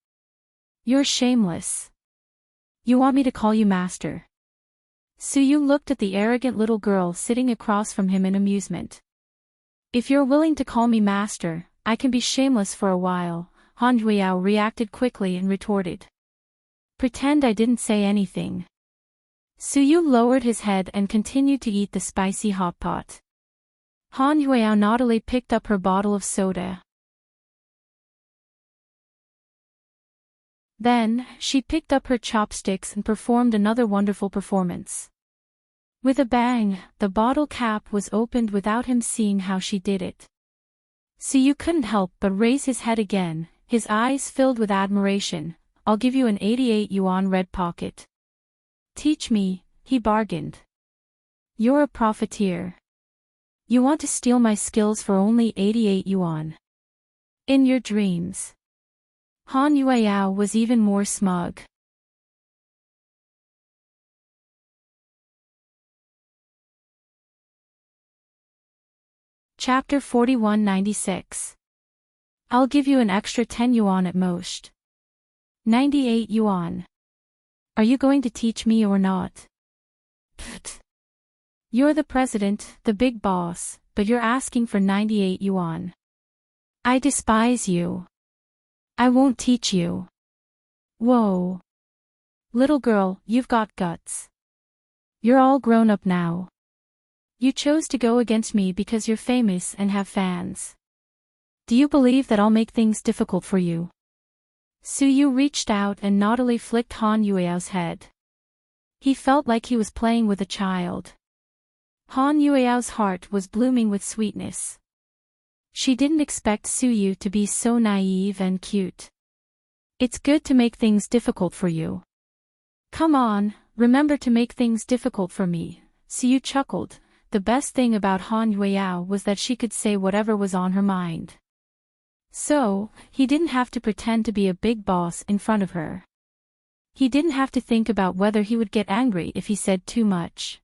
A: You're shameless. You want me to call you master? Suyu looked at the arrogant little girl sitting across from him in amusement. If you're willing to call me master, I can be shameless for a while, Han Yueyao reacted quickly and retorted. Pretend I didn't say anything. Suyu lowered his head and continued to eat the spicy hot pot. Han Yueyao naughtily picked up her bottle of soda. Then, she picked up her chopsticks and performed another wonderful performance. With a bang, the bottle cap was opened without him seeing how she did it. Suyu couldn't help but raise his head again, his eyes filled with admiration. I'll give you an 88 yuan red pocket. Teach me, he bargained. You're a profiteer. You want to steal my skills for only 88 yuan. In your dreams. Han Yueyao was even more smug. Chapter 4196. I'll give you an extra 10 yuan at most. 98 yuan. Are you going to teach me or not? Pfft. You're the president, the big boss, but you're asking for 98 yuan. I despise you. I won't teach you. Whoa. Little girl, you've got guts. You're all grown up now. You chose to go against me because you're famous and have fans. Do you believe that I'll make things difficult for you? Suyu reached out and naughtily flicked Han Yueao's head. He felt like he was playing with a child. Han Yueao's heart was blooming with sweetness. She didn't expect Suyu to be so naive and cute. It's good to make things difficult for you. Come on, remember to make things difficult for me, Suyu chuckled. The best thing about Han Yueao was that she could say whatever was on her mind. So, he didn't have to pretend to be a big boss in front of her. He didn't have to think about whether he would get angry if he said too much.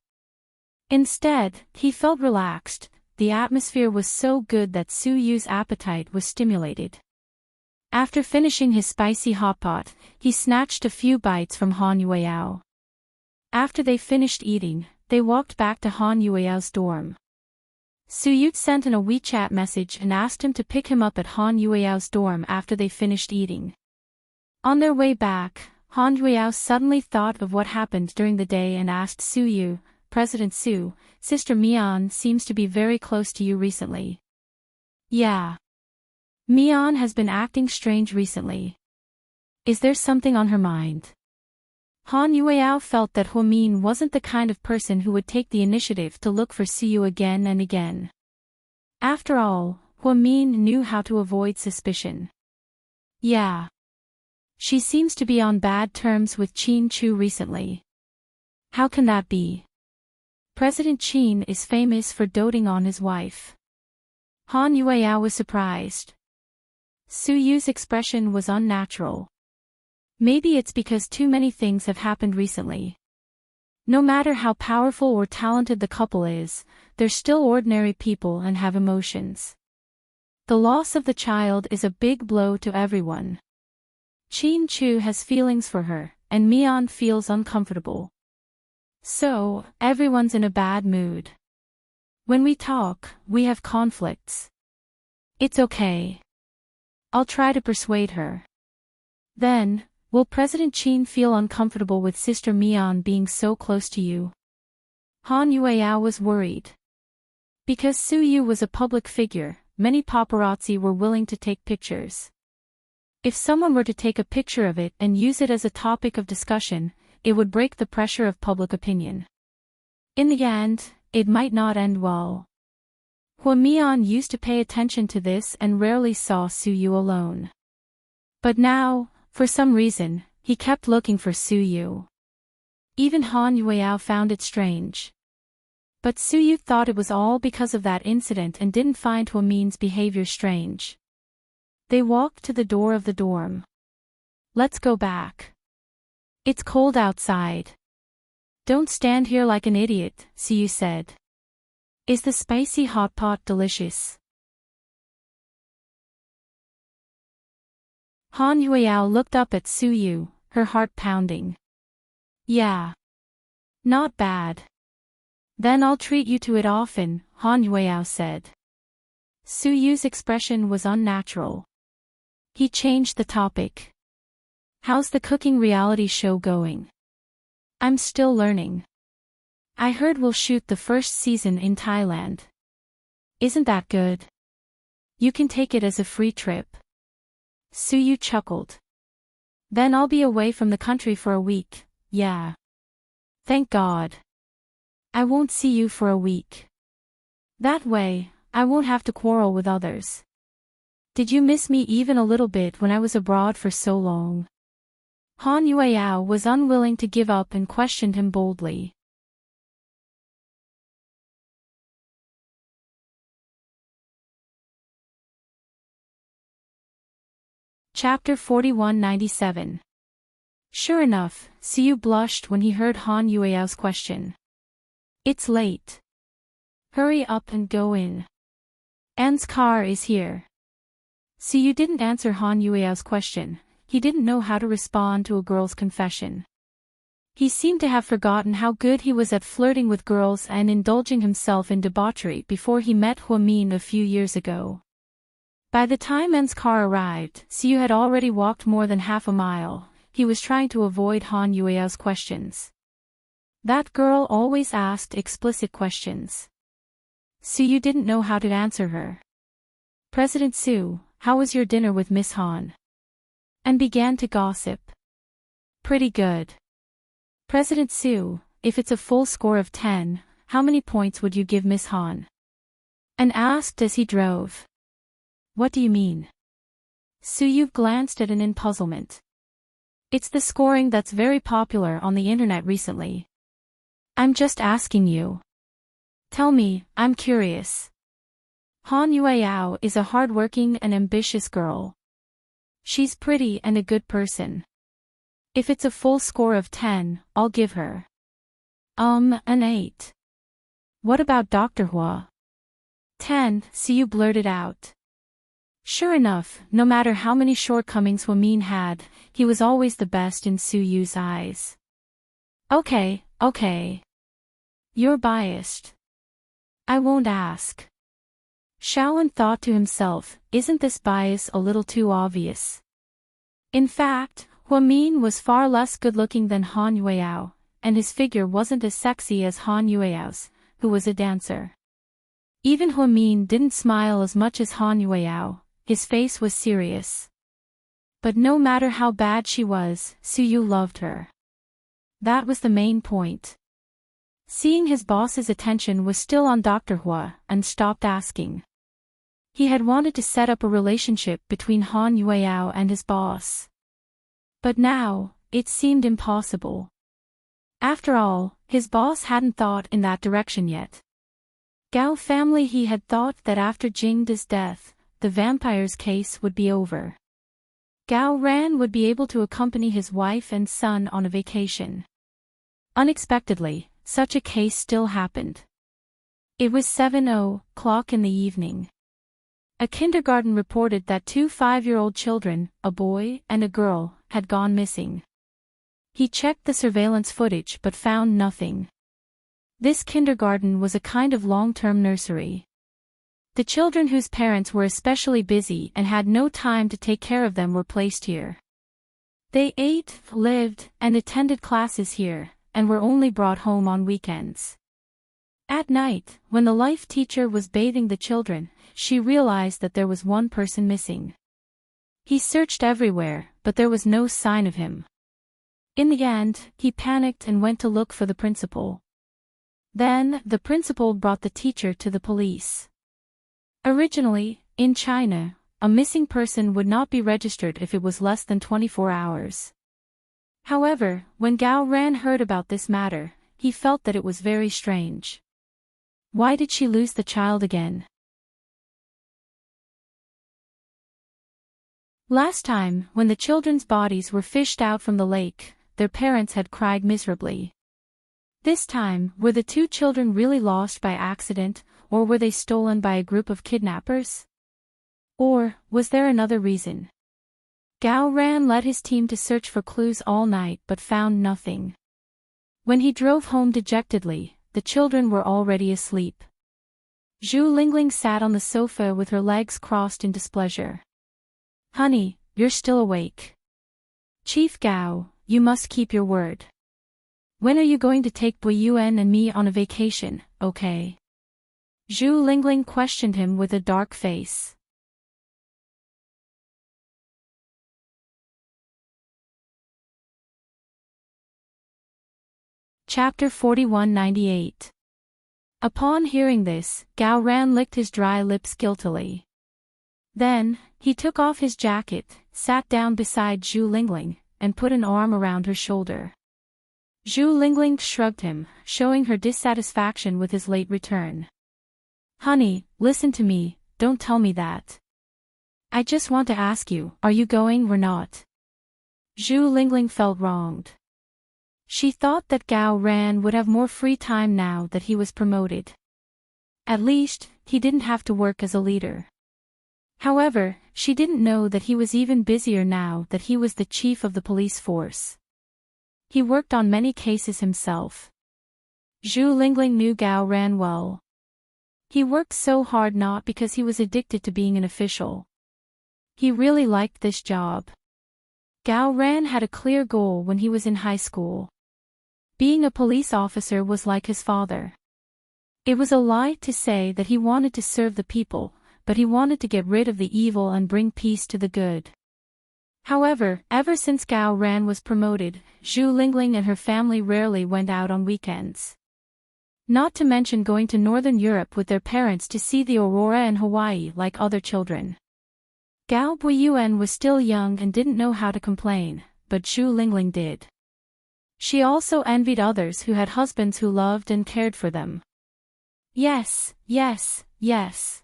A: Instead, he felt relaxed. The atmosphere was so good that Suyu's appetite was stimulated. After finishing his spicy hot pot, he snatched a few bites from Han Yueao. After they finished eating, they walked back to Han Yueao's dorm. Suyu sent in a WeChat message and asked him to pick him up at Han Yueao's dorm after they finished eating. On their way back, Han Yueao suddenly thought of what happened during the day and asked Suyu, President Su, Sister Mian seems to be very close to you recently. Yeah. Mian has been acting strange recently. Is there something on her mind? Han Yueao felt that Huamin wasn't the kind of person who would take the initiative to look for Suyu again and again. After all, Huamin knew how to avoid suspicion. Yeah. She seems to be on bad terms with Qin Chu recently. How can that be? President Qin is famous for doting on his wife. Han Yueao was surprised. Suyu's expression was unnatural. Maybe it's because too many things have happened recently. No matter how powerful or talented the couple is, they're still ordinary people and have emotions. The loss of the child is a big blow to everyone. Qin Chu has feelings for her, and Mian feels uncomfortable. So, everyone's in a bad mood. When we talk, we have conflicts. It's okay. I'll try to persuade her. Then, will President Qin feel uncomfortable with Sister Mian being so close to you? Han Yueao was worried. Because Suyu was a public figure, many paparazzi were willing to take pictures. If someone were to take a picture of it and use it as a topic of discussion, it would break the pressure of public opinion. In the end, it might not end well. Huamian used to pay attention to this and rarely saw Suyu alone. But now, for some reason, he kept looking for Suyu. Even Han Yueao found it strange. But Suyu thought it was all because of that incident and didn't find Huamin's behavior strange. They walked to the door of the dorm. Let's go back. It's cold outside. Don't stand here like an idiot, Suyu said. Is the spicy hot pot delicious? Han Yueao looked up at Suyu, her heart pounding. Yeah. Not bad. Then I'll treat you to it often, Han Yueao said. Suyu's expression was unnatural. He changed the topic. How's the cooking reality show going? I'm still learning. I heard we'll shoot the first season in Thailand. Isn't that good? You can take it as a free trip. Suyu chuckled. Then I'll be away from the country for a week, yeah. Thank God. I won't see you for a week. That way, I won't have to quarrel with others. Did you miss me even a little bit when I was abroad for so long? Han Yueao was unwilling to give up and questioned him boldly. Chapter 4197. Sure enough, Suyu blushed when he heard Han Yueao's question. It's late. Hurry up and go in. Anne's car is here. So you didn't answer Han Yueao's question. He didn't know how to respond to a girl's confession. He seemed to have forgotten how good he was at flirting with girls and indulging himself in debauchery before he met Huamin a few years ago. By the time Anne's car arrived, Siu had already walked more than half a mile. He was trying to avoid Han Yueao's questions. That girl always asked explicit questions. Siu didn't know how to answer her. President Siu, how was your dinner with Miss Han? And began to gossip. Pretty good. President Siu, if it's a full score of 10, how many points would you give Miss Han? And asked as he drove. What do you mean? Siu glanced at An in puzzlement. It's the scoring that's very popular on the internet recently. I'm just asking you. Tell me, I'm curious. Han Yueao is a hardworking and ambitious girl. She's pretty and a good person. If it's a full score of 10, I'll give her. An 8. What about Dr. Hua? 10, Siu blurted out. Sure enough, no matter how many shortcomings Huamin had, he was always the best in Su Yu's eyes. Okay. You're biased. I won't ask. Shaolin thought to himself, isn't this bias a little too obvious? In fact, Huamin was far less good-looking than Han Yueao, and his figure wasn't as sexy as Han Yueao's, who was a dancer. Even Huamin didn't smile as much as Han Yueao, his face was serious. But no matter how bad she was, Su Yu loved her. That was the main point. Seeing his boss's attention was still on Dr. Hua, and stopped asking. He had wanted to set up a relationship between Han Yueao and his boss. But now, it seemed impossible. After all, his boss hadn't thought in that direction yet. Gao family he had thought that after Jingda's death, the vampire's case would be over. Gao Ran would be able to accompany his wife and son on a vacation. Unexpectedly, such a case still happened. It was 7:00 in the evening. A kindergarten reported that 2 5-year-old children, a boy and a girl, had gone missing. He checked the surveillance footage but found nothing. This kindergarten was a kind of long-term nursery. The children whose parents were especially busy and had no time to take care of them were placed here. They ate, lived, and attended classes here, and were only brought home on weekends. At night, when the life teacher was bathing the children, she realized that there was one person missing. He searched everywhere, but there was no sign of him. In the end, he panicked and went to look for the principal. Then, the principal brought the teacher to the police. Originally, in China, a missing person would not be registered if it was less than 24 hours. However, when Gao Ran heard about this matter, he felt that it was very strange. Why did she lose the child again? Last time, when the children's bodies were fished out from the lake, their parents had cried miserably. This time, were the 2 children really lost by accident, or were they stolen by a group of kidnappers? Or, was there another reason? Gao Ran led his team to search for clues all night but found nothing. When he drove home dejectedly, the children were already asleep. Zhu Lingling sat on the sofa with her legs crossed in displeasure. Honey, you're still awake. Chief Gao, you must keep your word. When are you going to take Bui Yuan and me on a vacation, okay? Zhu Lingling questioned him with a dark face. Chapter 4198. Upon hearing this, Gao Ran licked his dry lips guiltily. Then, he took off his jacket, sat down beside Zhu Lingling, and put an arm around her shoulder. Zhu Lingling shrugged him, showing her dissatisfaction with his late return. Honey, listen to me, don't tell me that. I just want to ask you, are you going or not? Zhu Lingling felt wronged. She thought that Gao Ran would have more free time now that he was promoted. At least, he didn't have to work as a leader. However, she didn't know that he was even busier now that he was the chief of the police force. He worked on many cases himself. Zhu Lingling knew Gao Ran well. He worked so hard not because he was addicted to being an official. He really liked this job. Gao Ran had a clear goal when he was in high school. Being a police officer was like his father. It was a lie to say that he wanted to serve the people, but he wanted to get rid of the evil and bring peace to the good. However, ever since Gao Ran was promoted, Zhu Lingling and her family rarely went out on weekends. Not to mention going to Northern Europe with their parents to see the aurora and Hawaii like other children. Gao Buiyuan was still young and didn't know how to complain, but Zhu Lingling did. She also envied others who had husbands who loved and cared for them. Yes, yes, yes.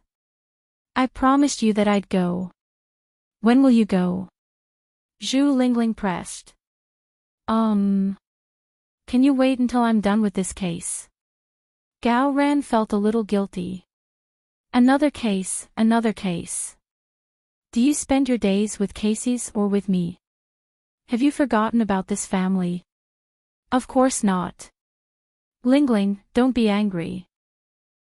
A: I promised you that I'd go. When will you go? Zhu Lingling pressed. Can you wait until I'm done with this case? Gao Ran felt a little guilty. Another case, another case. Do you spend your days with cases or with me? Have you forgotten about this family? Of course not. Lingling, don't be angry.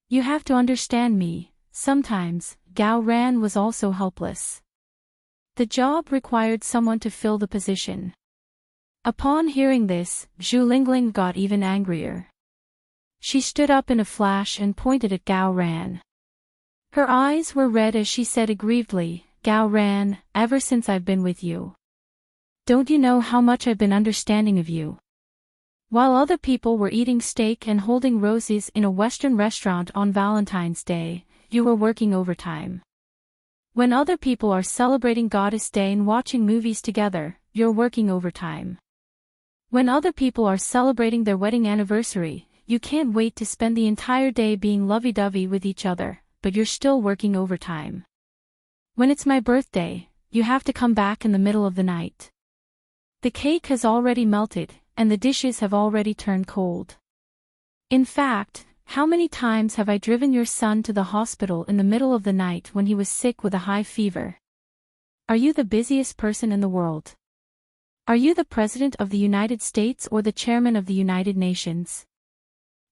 A: You have to understand me. Sometimes, Gao Ran was also helpless. The job required someone to fill the position. Upon hearing this, Zhu Lingling got even angrier. She stood up in a flash and pointed at Gao Ran. Her eyes were red as she said aggrievedly, Gao Ran, ever since I've been with you. Don't you know how much I've been understanding of you? While other people were eating steak and holding roses in a Western restaurant on Valentine's Day, you were working overtime. When other people are celebrating Goddess Day and watching movies together, you're working overtime. When other people are celebrating their wedding anniversary, you can't wait to spend the entire day being lovey-dovey with each other, but you're still working overtime. When it's my birthday, you have to come back in the middle of the night. The cake has already melted, and the dishes have already turned cold. In fact, how many times have I driven your son to the hospital in the middle of the night when he was sick with a high fever? Are you the busiest person in the world? Are you the President of the United States or the Chairman of the United Nations?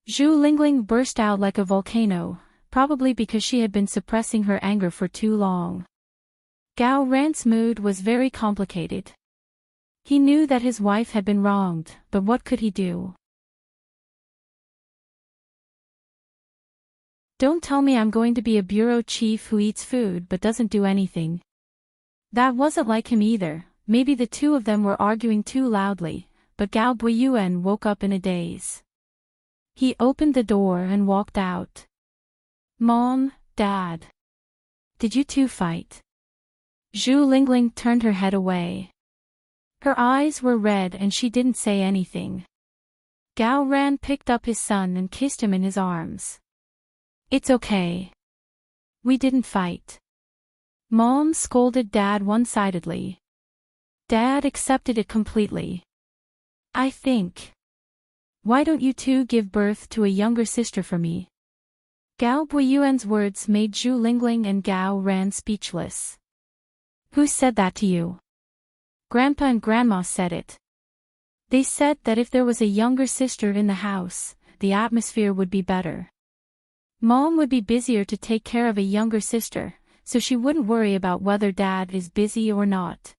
A: Zhu Lingling burst out like a volcano, probably because she had been suppressing her anger for too long. Gao Ran's mood was very complicated. He knew that his wife had been wronged, but what could he do? Don't tell me I'm going to be a bureau chief who eats food but doesn't do anything. That wasn't like him either. Maybe the two of them were arguing too loudly, but Gao Buiyuan woke up in a daze. He opened the door and walked out. Mom, Dad. Did you two fight? Zhu Lingling turned her head away. Her eyes were red and she didn't say anything. Gao Ran picked up his son and kissed him in his arms. It's okay. We didn't fight. Mom scolded Dad one-sidedly. Dad accepted it completely. I think. Why don't you two give birth to a younger sister for me? Gao Buiyuan's words made Zhu Lingling and Gao Ran speechless. Who said that to you? Grandpa and Grandma said it. They said that if there was a younger sister in the house, the atmosphere would be better. Mom would be busier to take care of a younger sister, so she wouldn't worry about whether Dad is busy or not.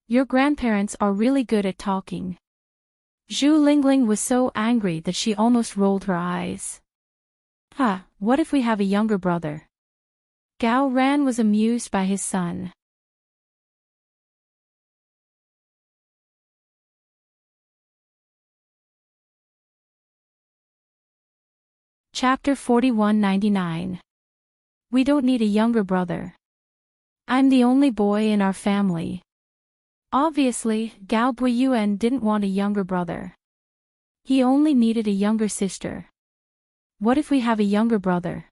A: Your grandparents are really good at talking. Zhu Lingling was so angry that she almost rolled her eyes. What if we have a younger brother? Gao Ran was amused by his son. Chapter 4199. We don't need a younger brother. I'm the only boy in our family. Obviously, Gao Buiyuan didn't want a younger brother. He only needed a younger sister. What if we have a younger brother?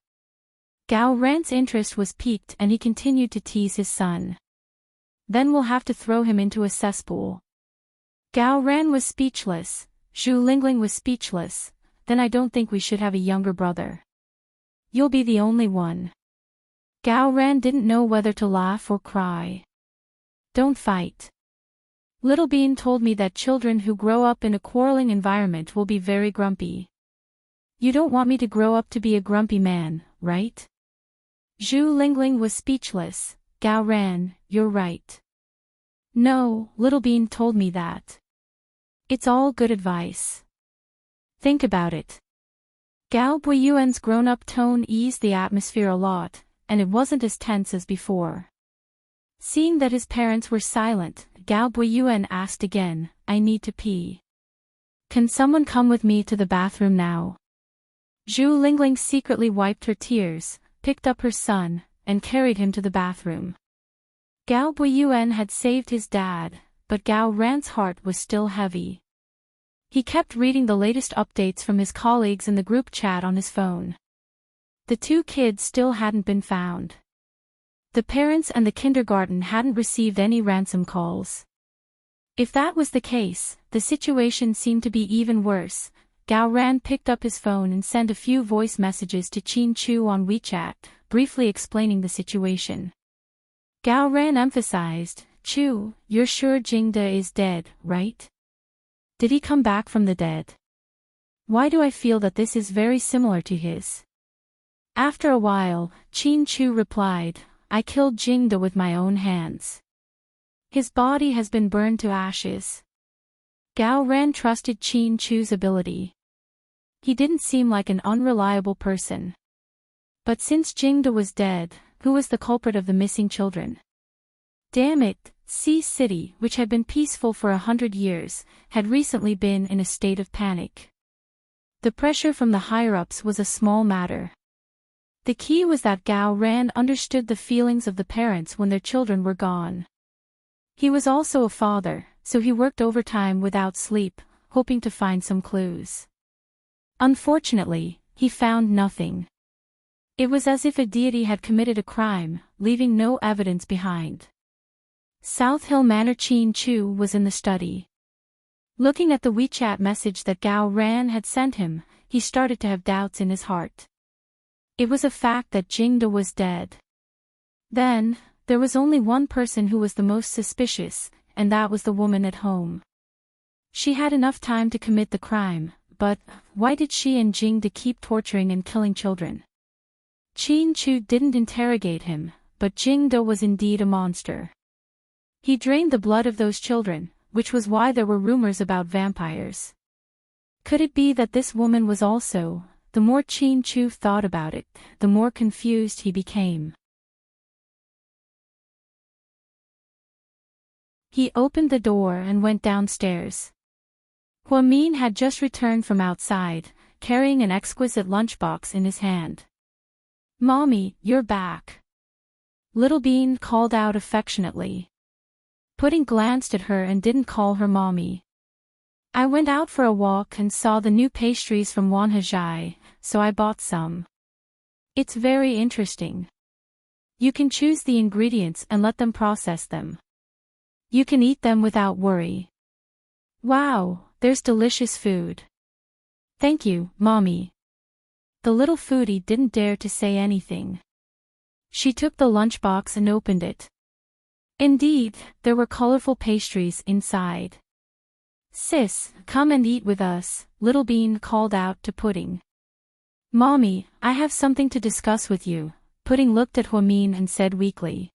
A: Gao Ran's interest was piqued and he continued to tease his son. Then we'll have to throw him into a cesspool. Gao Ran was speechless. Zhu Lingling was speechless. Then I don't think we should have a younger brother. You'll be the only one. Gao Ran didn't know whether to laugh or cry. Don't fight. Little Bean told me that children who grow up in a quarreling environment will be very grumpy. You don't want me to grow up to be a grumpy man, right? Zhu Lingling was speechless. Gao Ran, you're right. No, Little Bean told me that. It's all good advice. Think about it. Gao Buiyuan's grown-up tone eased the atmosphere a lot, and it wasn't as tense as before. Seeing that his parents were silent, Gao Buiyuan asked again, I need to pee. Can someone come with me to the bathroom now? Zhu Lingling secretly wiped her tears, picked up her son, and carried him to the bathroom. Gao Buiyuan had saved his dad, but Gao Ran's heart was still heavy. He kept reading the latest updates from his colleagues in the group chat on his phone. The two kids still hadn't been found. The parents and the kindergarten hadn't received any ransom calls. If that was the case, the situation seemed to be even worse. Gao Ran picked up his phone and sent a few voice messages to Qin Chu on WeChat, briefly explaining the situation. Gao Ran emphasized, Chu, you're sure Jingde is dead, right? Did he come back from the dead? Why do I feel that this is very similar to his? After a while, Qin Chu replied, I killed Jingde with my own hands. His body has been burned to ashes. Gao Ran trusted Qin Chu's ability. He didn't seem like an unreliable person. But since Jingde was dead, who was the culprit of the missing children? Damn it, Sea City, which had been peaceful for 100 years, had recently been in a state of panic. The pressure from the higher-ups was a small matter. The key was that Gao Ran understood the feelings of the parents when their children were gone. He was also a father, so he worked overtime without sleep, hoping to find some clues. Unfortunately, he found nothing. It was as if a deity had committed a crime, leaving no evidence behind. South Hill Manor. Qin Chu was in the study. Looking at the WeChat message that Gao Ran had sent him, he started to have doubts in his heart. It was a fact that Jingde was dead. Then, there was only one person who was the most suspicious, and that was the woman at home. She had enough time to commit the crime, but why did she and Jingde keep torturing and killing children? Qin Chu didn't interrogate him, but Jingde was indeed a monster. He drained the blood of those children, which was why there were rumors about vampires. Could it be that this woman was also? The more Qin Chu thought about it, the more confused he became. He opened the door and went downstairs. Huamin had just returned from outside, carrying an exquisite lunchbox in his hand. Mommy, you're back. Little Bean called out affectionately. Pudding glanced at her and didn't call her mommy. I went out for a walk and saw the new pastries from Wanhejai, so I bought some. It's very interesting. You can choose the ingredients and let them process them. You can eat them without worry. Wow, there's delicious food. Thank you, Mommy. The little foodie didn't dare to say anything. She took the lunchbox and opened it. Indeed, there were colorful pastries inside. Sis, come and eat with us, Little Bean called out to Pudding. Mommy, I have something to discuss with you, Pudding looked at Huamin and said weakly.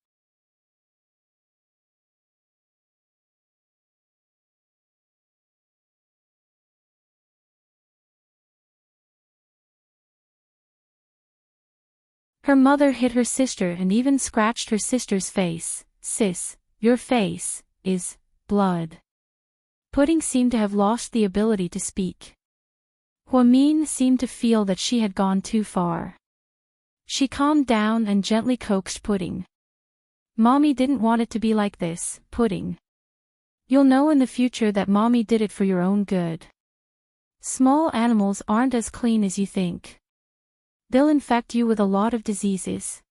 A: Her mother hit her sister and even scratched her sister's face. Sis, your face is blood. Pudding seemed to have lost the ability to speak. Huamin seemed to feel that she had gone too far. She calmed down and gently coaxed Pudding. Mommy didn't want it to be like this, Pudding. You'll know in the future that Mommy did it for your own good. Small animals aren't as clean as you think. They'll infect you with a lot of diseases.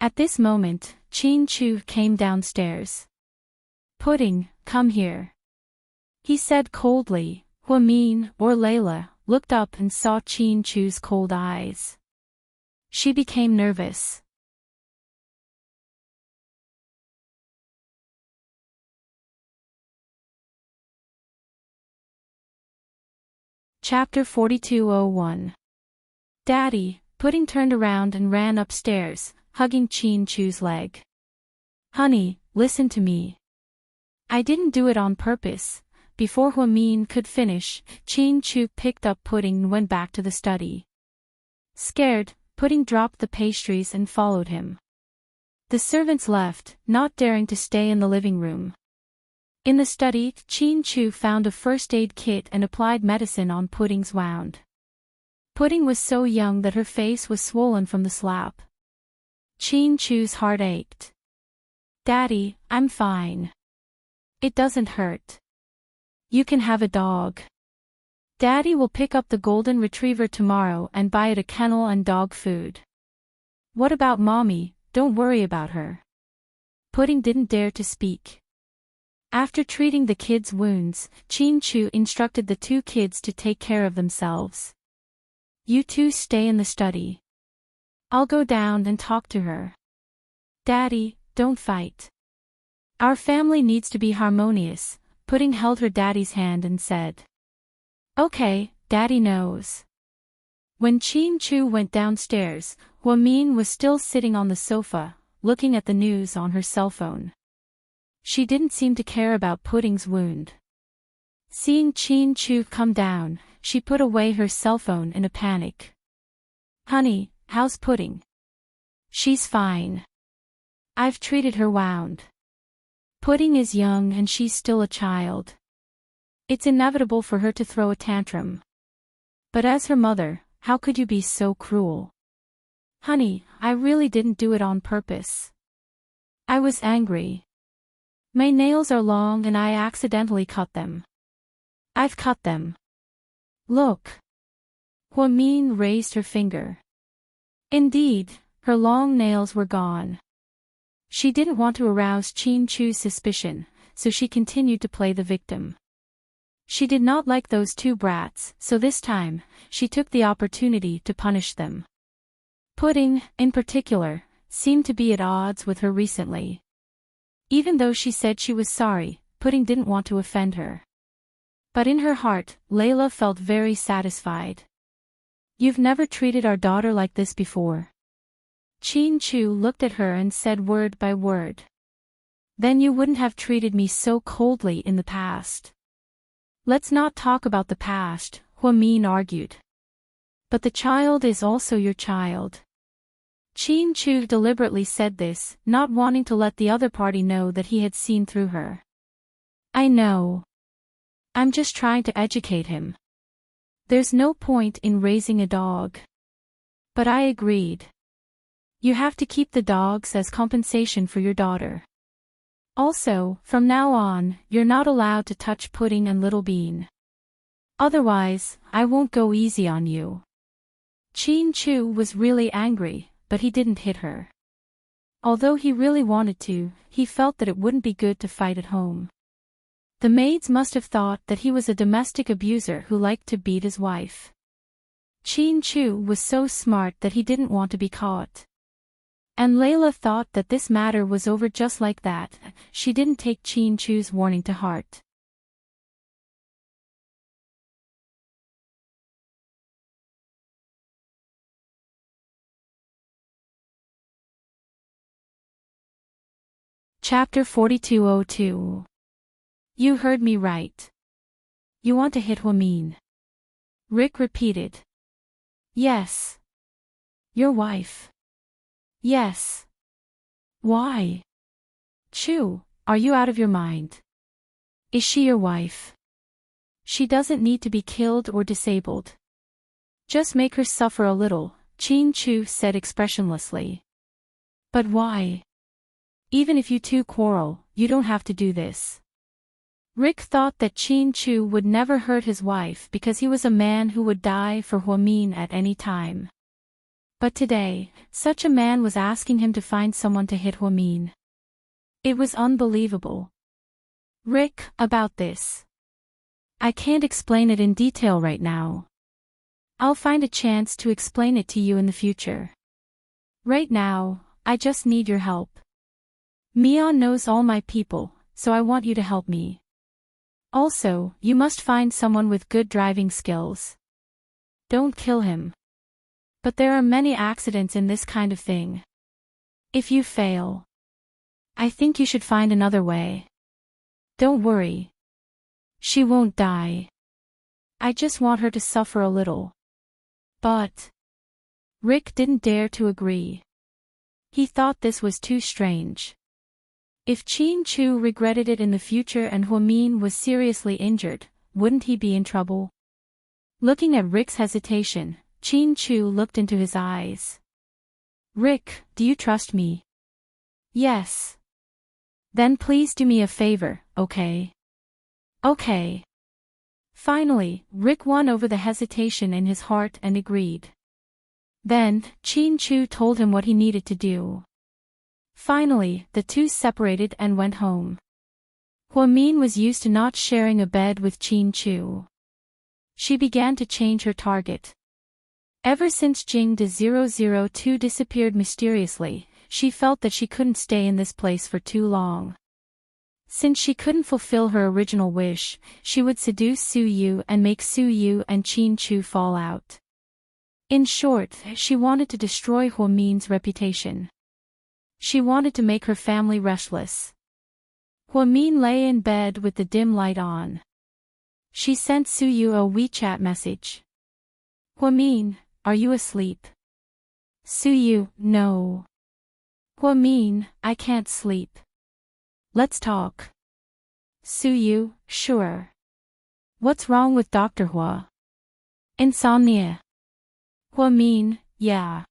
A: At this moment, Qin Chu came downstairs. Pudding, come here. He said coldly. Huamin, or Layla, looked up and saw Qin Chu's cold eyes. She became nervous. Chapter 4201. Daddy, Pudding turned around and ran upstairs, hugging Chin-Chu's leg. Honey, listen to me. I didn't do it on purpose. Before Hua-min could finish, Chin-Chu picked up Pudding and went back to the study. Scared, Pudding dropped the pastries and followed him. The servants left, not daring to stay in the living room. In the study, Chin-Chu found a first aid kit and applied medicine on Pudding's wound. Pudding was so young that her face was swollen from the slap. Chin-Chu's heart ached. Daddy, I'm fine. It doesn't hurt. You can have a dog. Daddy will pick up the golden retriever tomorrow and buy it a kennel and dog food. What about Mommy? Don't worry about her. Pudding didn't dare to speak. After treating the kids' wounds, Chin-Chu instructed the two kids to take care of themselves. You two stay in the study. I'll go down and talk to her. Daddy, don't fight. Our family needs to be harmonious. Pudding held her daddy's hand and said. Okay, Daddy knows. When Chin-Chu went downstairs, Hua-min was still sitting on the sofa, looking at the news on her cell phone. She didn't seem to care about Pudding's wound. Seeing Chin-Chu come down, she put away her cell phone in a panic. Honey, how's Pudding? She's fine. I've treated her wound. Pudding is young and she's still a child. It's inevitable for her to throw a tantrum. But as her mother, how could you be so cruel? Honey, I really didn't do it on purpose. I was angry. My nails are long and I accidentally cut them. I've cut them. Look. Hua-min raised her finger. Indeed, her long nails were gone. She didn't want to arouse Chin-Chu's suspicion, so she continued to play the victim. She did not like those two brats, so this time, she took the opportunity to punish them. Pudding, in particular, seemed to be at odds with her recently. Even though she said she was sorry, Pudding didn't want to offend her. But in her heart, Layla felt very satisfied. You've never treated our daughter like this before. Chin-Chu looked at her and said word by word. Then you wouldn't have treated me so coldly in the past. Let's not talk about the past, Hua-min argued. But the child is also your child. Chin-Chu deliberately said this, not wanting to let the other party know that he had seen through her. I know. I'm just trying to educate him. There's no point in raising a dog. But I agreed. You have to keep the dogs as compensation for your daughter. Also, from now on, you're not allowed to touch Pudding and Little Bean. Otherwise, I won't go easy on you. Chin-Chu was really angry, but he didn't hit her. Although he really wanted to, he felt that it wouldn't be good to fight at home. The maids must have thought that he was a domestic abuser who liked to beat his wife. Chin-Chu was so smart that he didn't want to be caught. And Layla thought that this matter was over just like that. She didn't take Chin-Chu's warning to heart. Chapter 4202. You heard me right. You want to hit Hua-min? Rick repeated. Yes. Your wife. Yes. Why? Chu, are you out of your mind? Is she your wife? She doesn't need to be killed or disabled. Just make her suffer a little, Chin-Chu said expressionlessly. But why? Even if you two quarrel, you don't have to do this. Rick thought that Chin-Chu would never hurt his wife because he was a man who would die for Hua-min at any time. But today, such a man was asking him to find someone to hit Hua-min. It was unbelievable. Rick, about this. I can't explain it in detail right now. I'll find a chance to explain it to you in the future. Right now, I just need your help. Mion knows all my people, so I want you to help me. Also, you must find someone with good driving skills. Don't kill him. But there are many accidents in this kind of thing. If you fail, I think you should find another way. Don't worry. She won't die. I just want her to suffer a little. But Rick didn't dare to agree. He thought this was too strange. If Chin Chu regretted it in the future and Huamin was seriously injured, wouldn't he be in trouble? Looking at Rick's hesitation, Chin Chu looked into his eyes. Rick, do you trust me? Yes. Then please do me a favor, okay? Okay. Finally, Rick won over the hesitation in his heart and agreed. Then, Chin Chu told him what he needed to do. Finally, the two separated and went home. Huamin was used to not sharing a bed with Chin Chu. She began to change her target. Ever since Jing de 002 disappeared mysteriously, she felt that she couldn't stay in this place for too long. Since she couldn't fulfill her original wish, she would seduce Su Yu and make Su Yu and Chin Chu fall out. In short, she wanted to destroy Huamin's reputation. She wanted to make her family restless. Huamin lay in bed with the dim light on. She sent Su Yu a WeChat message. Huamin, are you asleep? Su Yu, no. Huamin, I can't sleep. Let's talk. Su Yu, sure. What's wrong with Dr. Hua? Insomnia. Huamin, yeah.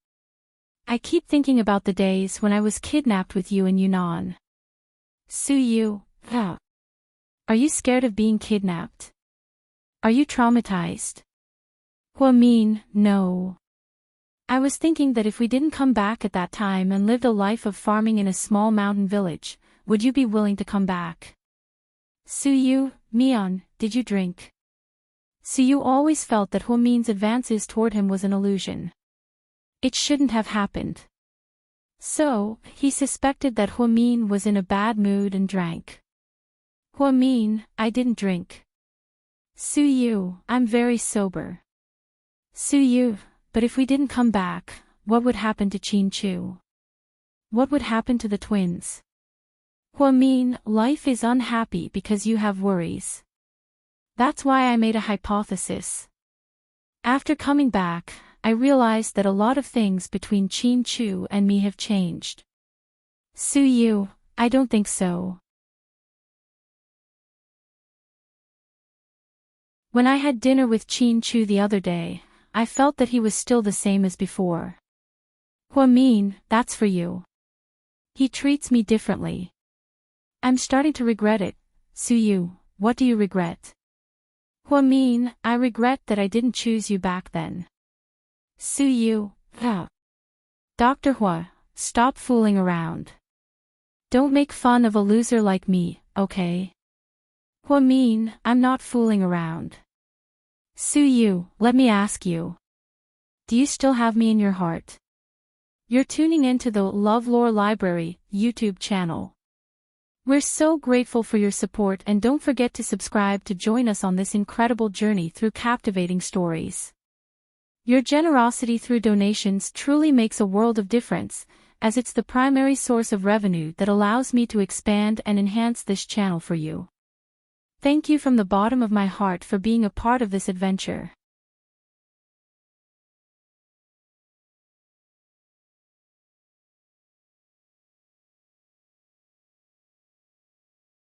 A: I keep thinking about the days when I was kidnapped with you in Yunnan. Su Yu, Are you scared of being kidnapped? Are you traumatized? Huamin, no. I was thinking that if we didn't come back at that time and lived a life of farming in a small mountain village, would you be willing to come back? Su Yu, Mion, did you drink? Su Yu always felt that Huamin's advances toward him was an illusion. It shouldn't have happened. So, he suspected that Huamin was in a bad mood and drank. Huamin, I didn't drink. Su Yu, I'm very sober. Su Yu, but if we didn't come back, what would happen to Chin Chu? What would happen to the twins? Huamin, life is unhappy because you have worries. That's why I made a hypothesis. After coming back, I realized that a lot of things between Chin Chu and me have changed. Su Yu, I don't think so. When I had dinner with Chin Chu the other day, I felt that he was still the same as before. Huamin, that's for you. He treats me differently. I'm starting to regret it. Su Yu, what do you regret? Huamin, I regret that I didn't choose you back then. Su Yu, Dr. Hua, stop fooling around. Don't make fun of a loser like me, okay? Huamin, I'm not fooling around. Su Yu, let me ask you. Do you still have me in your heart? You're tuning into the LoveLore Library YouTube channel. We're so grateful for your support, and don't forget to subscribe to join us on this incredible journey through captivating stories. Your generosity through donations truly makes a world of difference, as it's the primary source of revenue that allows me to expand and enhance this channel for you. Thank you from the bottom of my heart for being a part of this adventure.